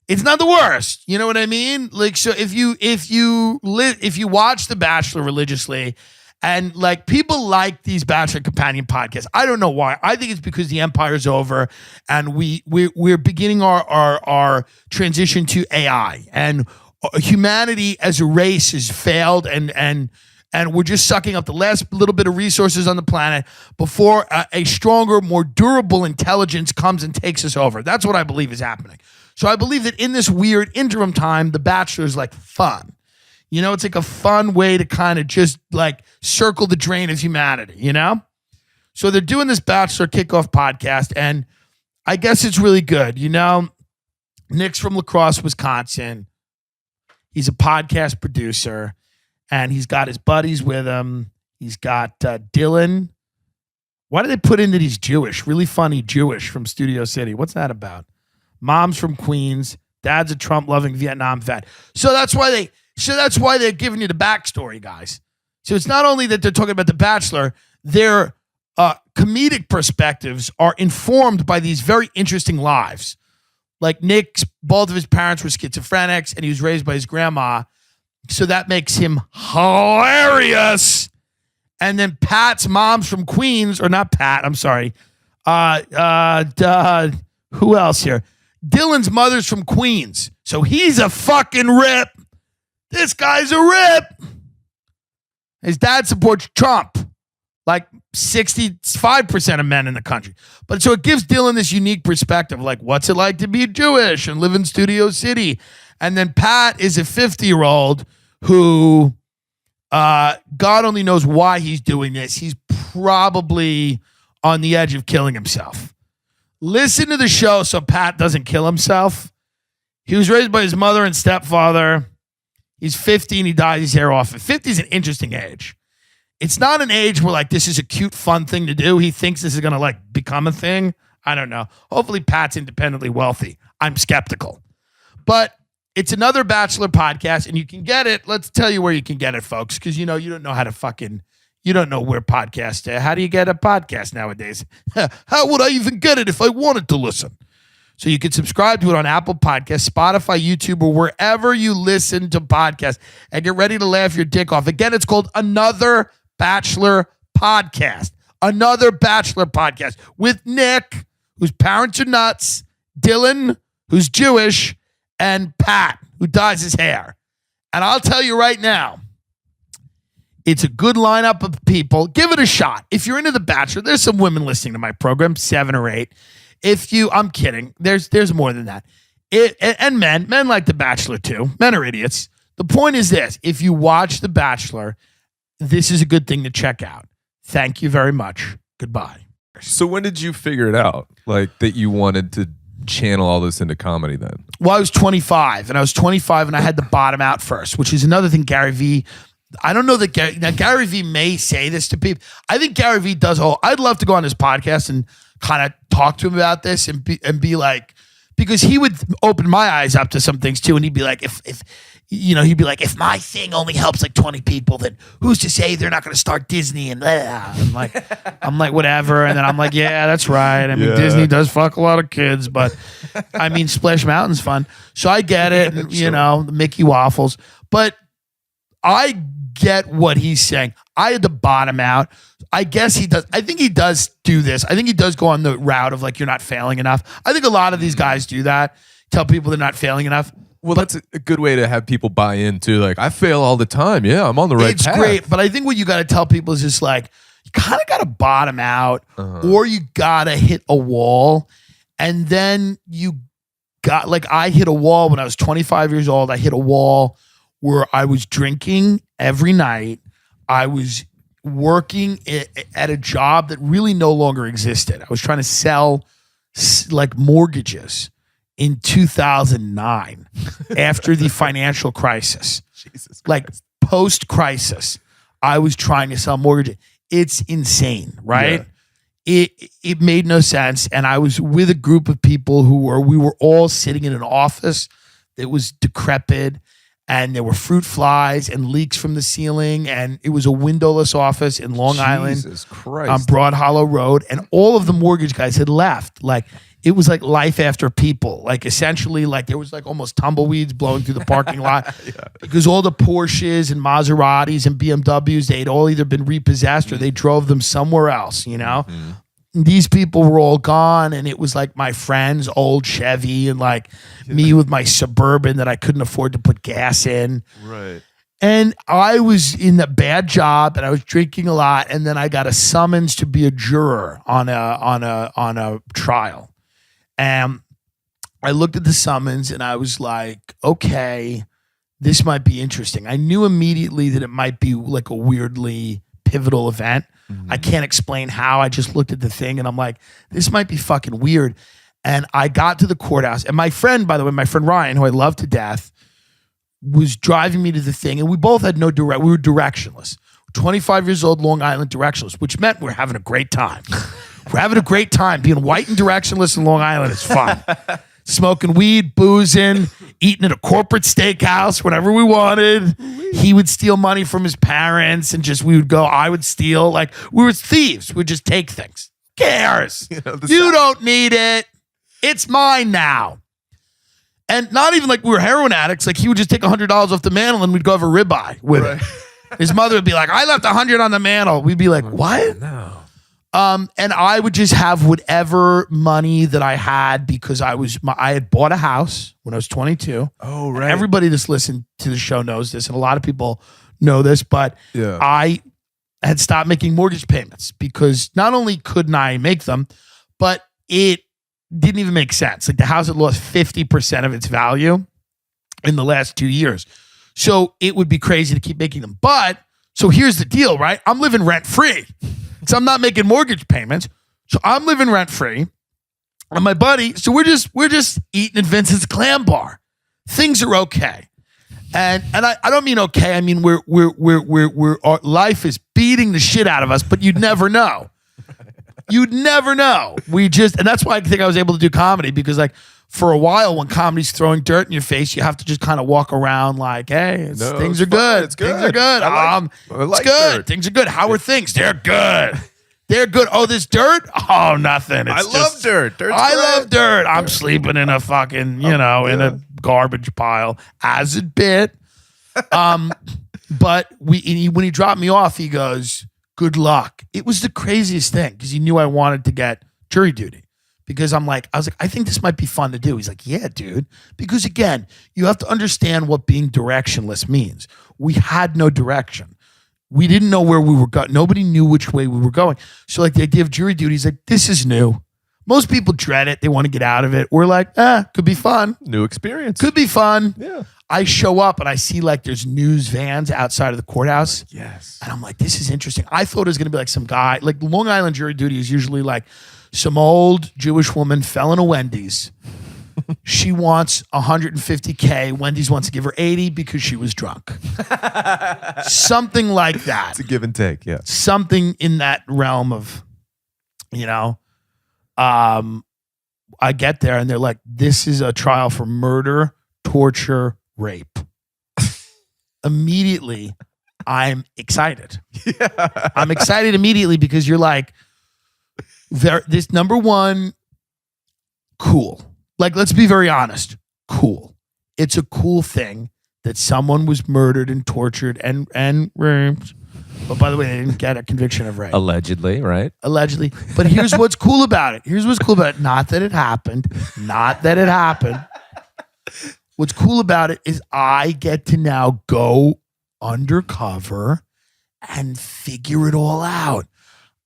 It's not the worst. You know what I mean? Like, so if you watch The Bachelor religiously, and like people like these Bachelor companion podcasts, I don't know why. I think it's because the empire's over, and we're beginning our transition to AI, and humanity as a race has failed, and we're just sucking up the last little bit of resources on the planet before a stronger, more durable intelligence comes and takes us over. That's what I believe is happening. So I believe that in this weird interim time, The Bachelor is like fun. You know, it's like a fun way to kind of just like circle the drain of humanity, you know? So they're doing this Bachelor kickoff podcast, and I guess it's really good. You know, Nick's from La Crosse, Wisconsin. He's a podcast producer, and he's got his buddies with him. He's got Dillon. Why do they put in that he's Jewish? Really funny Jewish from Studio City. What's that about? Mom's from Queens. Dad's a Trump-loving Vietnam vet. So that's why they're giving you the backstory, guys. So it's not only that they're talking about The Bachelor, their comedic perspectives are informed by these very interesting lives. Like Nick's, both of his parents were schizophrenics, and he was raised by his grandma. So that makes him hilarious. And then Pat's mom's from Queens, or not Pat, I'm sorry. Who else here? Dylan's mother's from Queens. So he's a fucking rip. This guy's a rip. His dad supports Trump, like 65% of men in the country. But so it gives Dillon this unique perspective, like what's it like to be Jewish and live in Studio City? And then Pat is a 50-year-old who God only knows why he's doing this. He's probably on the edge of killing himself. Listen to the show so Pat doesn't kill himself. He was raised by his mother and stepfather. He's 50 and he dyes his hair off. 50 is an interesting age. It's not an age where like this is a cute, fun thing to do. He thinks this is going to like become a thing. I don't know. Hopefully Pat's independently wealthy. I'm skeptical. But it's another Bachelor podcast, and you can get it. Let's tell you where you can get it, folks, because you know you don't know how to fucking, you don't know where podcasts are. How do you get a podcast nowadays? How would I even get it if I wanted to listen? So you can subscribe to it on Apple Podcasts, Spotify, YouTube, or wherever you listen to podcasts, and get ready to laugh your dick off. Again, it's called Another Bachelor Podcast. Another Bachelor Podcast with Nick, whose parents are nuts, Dillon, who's Jewish, and Pat, who dyes his hair. And I'll tell you right now, it's a good lineup of people. Give it a shot. If you're into The Bachelor, there's some women listening to my program, 7 or 8. I'm kidding. There's more than that. And men like The Bachelor too. Men are idiots. The point is this: if you watch The Bachelor, this is a good thing to check out. Thank you very much. Goodbye. So when did you figure it out, like that you wanted to channel all this into comedy then? Well, I was 25, and I had to bottom out first, which is another thing Gary Vee. I don't know that Gary Vee may say this to people. I think Gary Vee does. I'd love to go on his podcast and kind of talk to him about this and be like, because he would open my eyes up to some things too, and he'd be like, if my thing only helps like 20 people, then who's to say they're not going to start Disney? And blah. I'm like, whatever. And then I'm like, yeah, that's right. I mean, Disney does fuck a lot of kids, but I mean, Splash Mountain's fun. So I get it. And, you know, the Mickey Waffles, but I get what he's saying. I had to bottom out. I guess he does. I think he does do this. I think he does go on the route of like, you're not failing enough. I think a lot of these guys do that. Tell people they're not failing enough. Well, that's a good way to have people buy into. Like, I fail all the time. Yeah, I'm on the right path. It's great, but I think what you got to tell people is just like, you kind of got to bottom out, or you got to hit a wall, and then you got, like, I hit a wall when I was 25 years old. I hit a wall where I was drinking every night. I was working at a job that really no longer existed. I was trying to sell, like, mortgages in 2009 after the financial crisis. Jesus Christ. Like post-crisis, I was trying to sell mortgages. It's insane, right? Yeah. It made no sense. And I was with a group of people we were all sitting in an office that was decrepit. and there were fruit flies and leaks from the ceiling, and it was a windowless office in Long Island Jesus Christ. on Broad Hollow Road, and all of the mortgage guys had left. Like, it was like life after people. Like, essentially, like, there was like almost tumbleweeds blowing through the parking lot because all the Porsches and Maseratis and BMWs, they'd all either been repossessed or they drove them somewhere else, you know? These people were all gone, and it was like my friend's old Chevy and like me with my Suburban that I couldn't afford to put gas in. Right. And I was in a bad job, and I was drinking a lot, and then I got a summons to be a juror on a trial. And I looked at the summons, and I was like, okay, this might be interesting. I knew immediately that it might be like a weirdly pivotal event. I can't explain how. I just looked at the thing and I'm like, this might be fucking weird. And I got to the courthouse, and my friend, by the way, my friend Ryan, who I love to death, was driving me to the thing, and we both had we were directionless. 25 years old, Long Island directionless, which meant we're having a great time. We're having a great time. Being white and directionless in Long Island is fun. Smoking weed, boozing, eating at a corporate steakhouse whenever we wanted. He would steal money from his parents, and we would go, I would steal. Like, we were thieves. We'd just take things. Who cares? You don't need it. It's mine now. And not even like we were heroin addicts. Like, he would just take $100 off the mantle, and we'd go have a ribeye with it. His mother would be like, I left 100 on the mantle. We'd be like, what? No. And I would just have whatever money that I had because I had bought a house when I was 22. Oh, right. And everybody that's listened to the show knows this, and a lot of people know this, but I had stopped making mortgage payments because not only couldn't I make them, but it didn't even make sense. Like, the house had lost 50% of its value in the last 2 years. So it would be crazy to keep making them. But, so here's the deal, right? I'm living rent-free. So I'm not making mortgage payments. So I'm living rent-free. And my buddy, so we're just eating at Vincent's Clam Bar. Things are okay. And I don't mean okay. I mean, our life is beating the shit out of us, but you'd never know. You'd never know. And that's why I think I was able to do comedy, because like, for a while, when comedy's throwing dirt in your face, you have to just kind of walk around like, hey, things are good. It's good. Things are good. I like it's good. dirt. Things are good. How are things? They're good. They're good. Oh, this dirt? Oh, nothing. I love dirt. I love dirt. I'm sleeping in a fucking, in a garbage pile as a bit. But when he dropped me off, he goes, good luck. It was the craziest thing because he knew I wanted to get jury duty. Because I was like, I think this might be fun to do. He's like, yeah, dude. Because again, you have to understand what being directionless means. We had no direction. We didn't know where we were going. Nobody knew which way we were going. So like, the idea of jury duty is like, this is new. Most people dread it. They want to get out of it. We're like, could be fun. New experience. Could be fun. Yeah. I show up and I see like there's news vans outside of the courthouse. Yes. And I'm like, this is interesting. I thought it was going to be like some guy. Like, Long Island jury duty is usually like, some old Jewish woman fell in a Wendy's. She wants $150K. Wendy's wants to give her 80 because she was drunk. Something like that. It's a give and take, yeah. Something in that realm of, I get there and they're like, this is a trial for murder, torture, rape. Immediately, I'm excited. Yeah. I'm excited immediately because you're like, this number one, cool. Like, let's be very honest. Cool. It's a cool thing that someone was murdered and tortured and raped. But by the way, they didn't get a conviction of rape. Allegedly, right? Allegedly. But here's what's cool about it. Not that it happened. Not that it happened. What's cool about it is I get to now go undercover and figure it all out.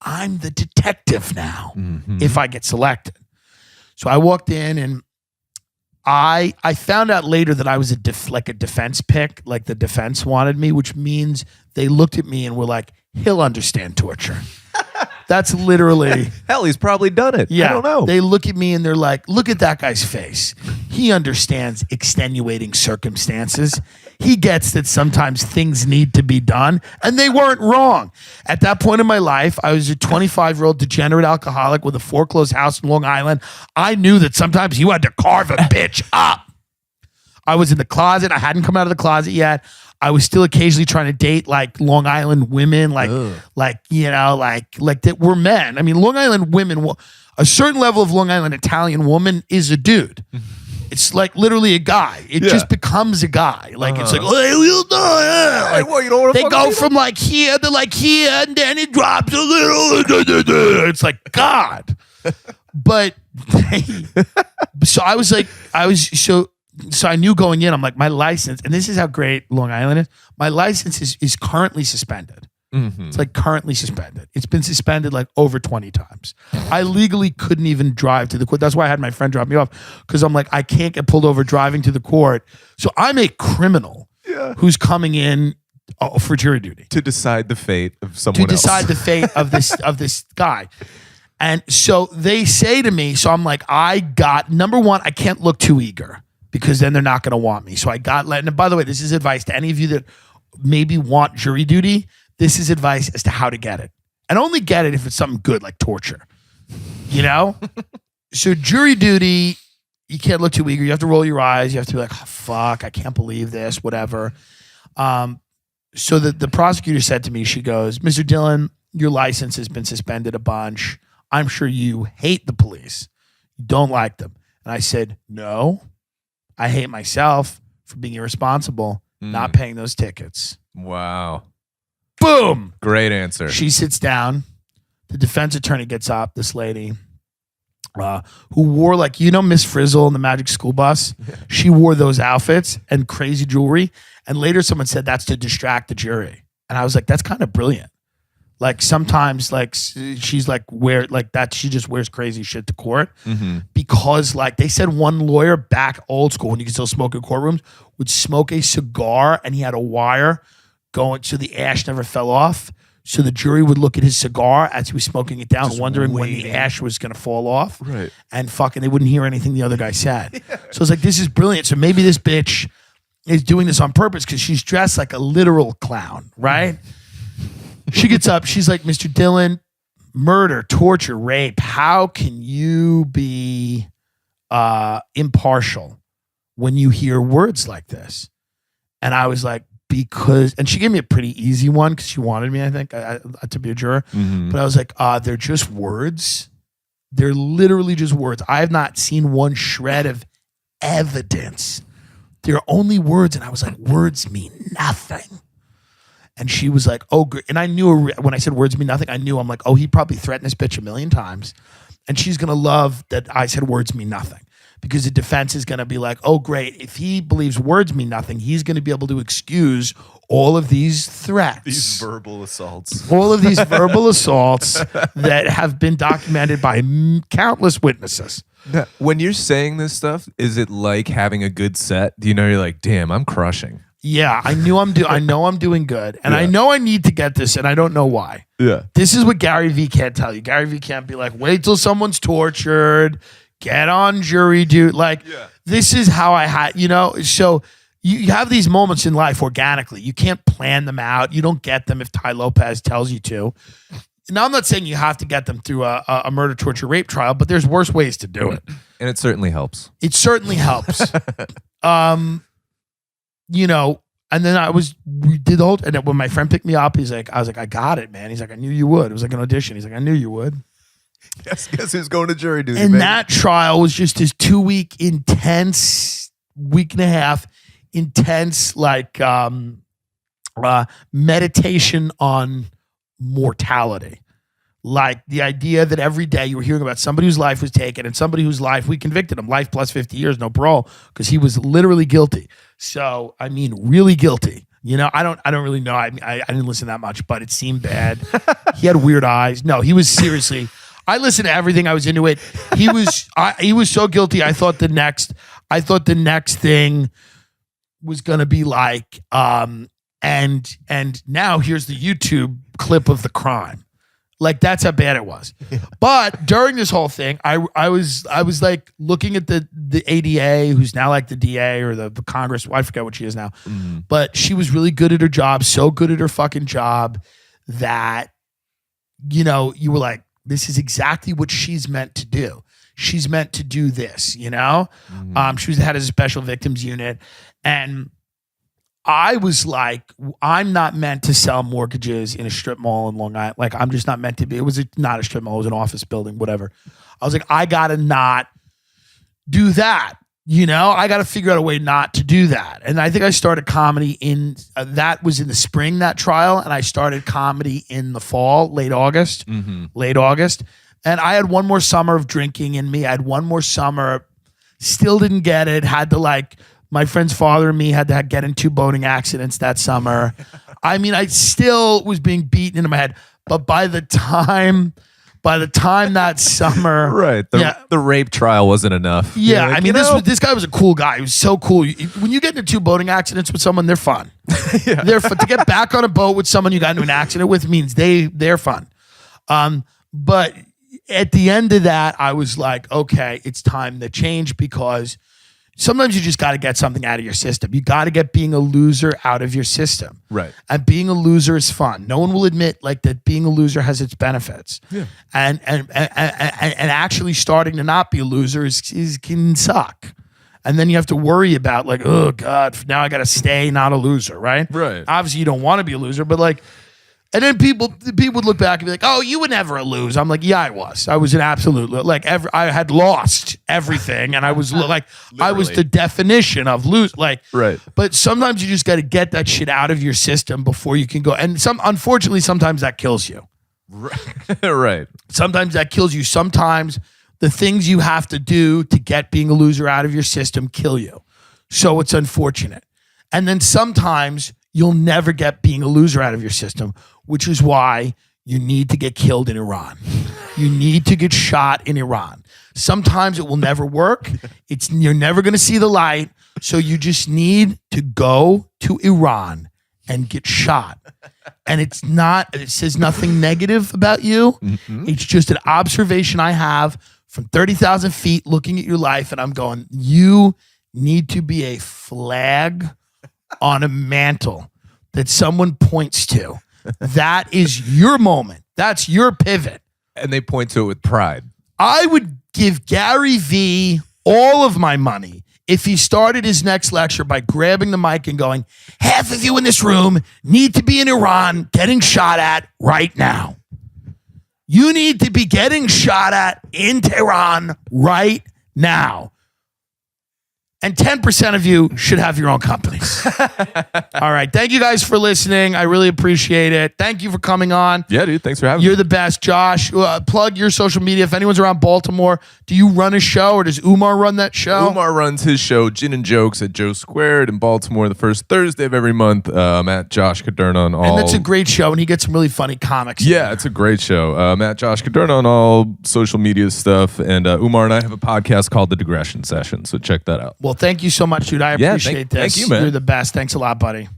I'm the detective now if I get selected. So I walked in and I found out later that I was a defense pick, like the defense wanted me, which means they looked at me and were like, he'll understand torture. That's literally. Hell, he's probably done it. Yeah. I don't know. They look at me and they're like, look at that guy's face. He understands extenuating circumstances. He gets that sometimes things need to be done, and they weren't wrong. At that point in my life, I was a 25-year-old degenerate alcoholic with a foreclosed house in Long Island. I knew that sometimes you had to carve a bitch up. I was in the closet. I hadn't come out of the closet yet. I was still occasionally trying to date like Long Island women, like that were men. I mean, Long Island women, a certain level of Long Island Italian woman is a dude. It's like literally a guy. It just becomes a guy. Like it's like, hey, we'll do it. Like, Well, you don't wanna they fuck go me? from like here to like here, and then it drops a little. It's like God. But so I knew going in. I'm like, my license, and this is how great Long Island is. My license is currently suspended. It's like currently suspended. It's been suspended like over 20 times. I legally couldn't even drive to the court. That's why I had my friend drop me off, because I'm like, I can't get pulled over driving to the court. So I'm a criminal who's coming in for jury duty To decide the fate of someone else. to decide the fate of this guy. And so they say to me, so I'm like, number one, I can't look too eager because then they're not going to want me. So I got let. And by the way, this is advice to any of you that maybe want jury duty. This is advice as to how to get it. And only get it if it's something good, like torture. You know? So jury duty, you can't look too eager. You have to roll your eyes. You have to be like, oh, fuck, I can't believe this, whatever. So the prosecutor said to me, she goes, Mr. Dillon, your license has been suspended a bunch. I'm sure you hate the police. You don't like them. And I said, no, I hate myself for being irresponsible, not paying those tickets. Wow. Boom. Great answer. She sits down. The defense attorney gets up, this lady who wore like, Miss Frizzle in the Magic School Bus? She wore those outfits and crazy jewelry. And later someone said that's to distract the jury. And I was like, that's kind of brilliant. Like sometimes like she's like she just wears crazy shit to court because like they said one lawyer back old school when you could still smoke in courtrooms would smoke a cigar and he had a wire going so the ash never fell off. So the jury would look at his cigar as he was smoking it down, wondering when the ash was going to fall off. Right. And fucking they wouldn't hear anything the other guy said. So it's like, this is brilliant. So maybe this bitch is doing this on purpose because she's dressed like a literal clown, right? She gets up. She's like, Mr. Dillon, murder, torture, rape. How can you be impartial when you hear words like this? And I was like, and she gave me a pretty easy one because she wanted me, I think, to be a juror. But I was like, they're just words. They're literally just words. I have not seen one shred of evidence. They're only words. And I was like, words mean nothing. And she was like, oh, great. And I knew when I said words mean nothing, I'm like, oh, he probably threatened this bitch 1,000,000 times. And she's going to love that I said words mean nothing. Because the defense is going to be like, oh, great. If he believes words mean nothing, he's going to be able to excuse all of these threats. These verbal assaults. All of these verbal assaults that have been documented by countless witnesses. Now, when you're saying this stuff, is it like having a good set? Do you know you're like, damn, I'm crushing? Yeah, I know I'm doing good. And I know I need to get this, and I don't know why. Yeah. This is what Gary Vee can't tell you. Gary Vee can't be like, wait till someone's tortured. Get on jury duty. This is how I had, so you have these moments in life organically. You can't plan them out. You don't get them if Ty Lopez tells you to. Now, I'm not saying you have to get them through a murder, torture, rape trial, but there's worse ways to do it. And it certainly helps. It certainly helps. And then we did the whole, and then when my friend picked me up, I was like, I got it, man. He's like, I knew you would. It was like an audition. He's like, I knew you would. Guess who's going to jury duty, And baby? that trial was just this 2-week intense, week and a half, intense meditation on mortality. Like the idea that every day you were hearing about somebody whose life was taken and somebody whose life we convicted him, life plus 50 years, no parole, because he was literally guilty. So, I mean, really guilty. I don't really know. I didn't listen that much, but it seemed bad. He had weird eyes. No, he was seriously. I listened to everything. I was into it. He was so guilty. I thought the next thing was gonna be like, and now here's the YouTube clip of the crime. Like that's how bad it was. But during this whole thing, I was like looking at the ADA, who's now like the DA or the Congress. Well, I forget what she is now. But she was really good at her job, so good at her fucking job that, you were like, this is exactly what she's meant to do. she's meant to do this, you know? She was the head of the special victims unit. And I was like, I'm not meant to sell mortgages in a strip mall in Long Island. Like, I'm just not meant to be. It was not a strip mall. It was an office building, whatever. I was like, I got to not do that. You know, I got to figure out a way not to do that. And I think I started comedy that was in the spring, that trial. And I started comedy in the fall, late August. And I had one more summer of drinking in me. I had one more summer, still didn't get it. Had to my friend's father and me had to get in 2 boating accidents that summer. I mean, I still was being beaten into my head. But by the time that summer, right? The rape trial wasn't enough. Yeah, like, I mean, this guy was a cool guy. He was so cool. When you get into 2 boating accidents with someone, they're fun. They're fun. To get back on a boat with someone you got into an accident with means they're fun. But at the end of that, I was like, okay, it's time to change, because sometimes you just got to get something out of your system. You got to get being a loser out of your system. Right. And being a loser is fun. No one will admit that being a loser has its benefits. Yeah. And actually starting to not be a loser can suck. And then you have to worry about oh God, now I got to stay not a loser, right? Right. Obviously you don't want to be a loser, but and then people would look back and be like, "Oh, you were never a lose." I'm like, "Yeah, I was. I was an absolute I had lost everything, and I was I was the definition of lose." Right. But sometimes you just got to get that shit out of your system before you can go. And unfortunately, sometimes that kills you. Right. Sometimes that kills you. Sometimes the things you have to do to get being a loser out of your system kill you. So it's unfortunate. And then sometimes you'll never get being a loser out of your system, which is why you need to get killed in Iran. You need to get shot in Iran. Sometimes it will never work. You're never going to see the light. So you just need to go to Iran and get shot. And it says nothing negative about you. It's just an observation I have from 30,000 feet looking at your life. And I'm going, you need to be a flag on a mantle that someone points to. That is your moment. That's your pivot. And they point to it with pride. I would give Gary Vee all of my money if he started his next lecture by grabbing the mic and going, half of you in this room need to be in Iran getting shot at right now. You need to be getting shot at in Tehran right now. And 10% of you should have your own companies. All right. Thank you guys for listening. I really appreciate it. Thank you for coming on. Yeah, dude. Thanks for having me. You're the best. Josh, plug your social media. If anyone's around Baltimore, do you run a show or does Umar run that show? Umar runs his show, Gin and Jokes, at Joe Squared in Baltimore the first Thursday of every month. I'm at Josh Caderna on all. And that's a great show. And he gets some really funny comics. Yeah, it's a great show. I'm at Josh Caderna on all social media stuff. And Umar and I have a podcast called The Digression Session. So check that out. Well, thank you so much, dude. I appreciate this. Thank you, man. You're the best. Thanks a lot, buddy.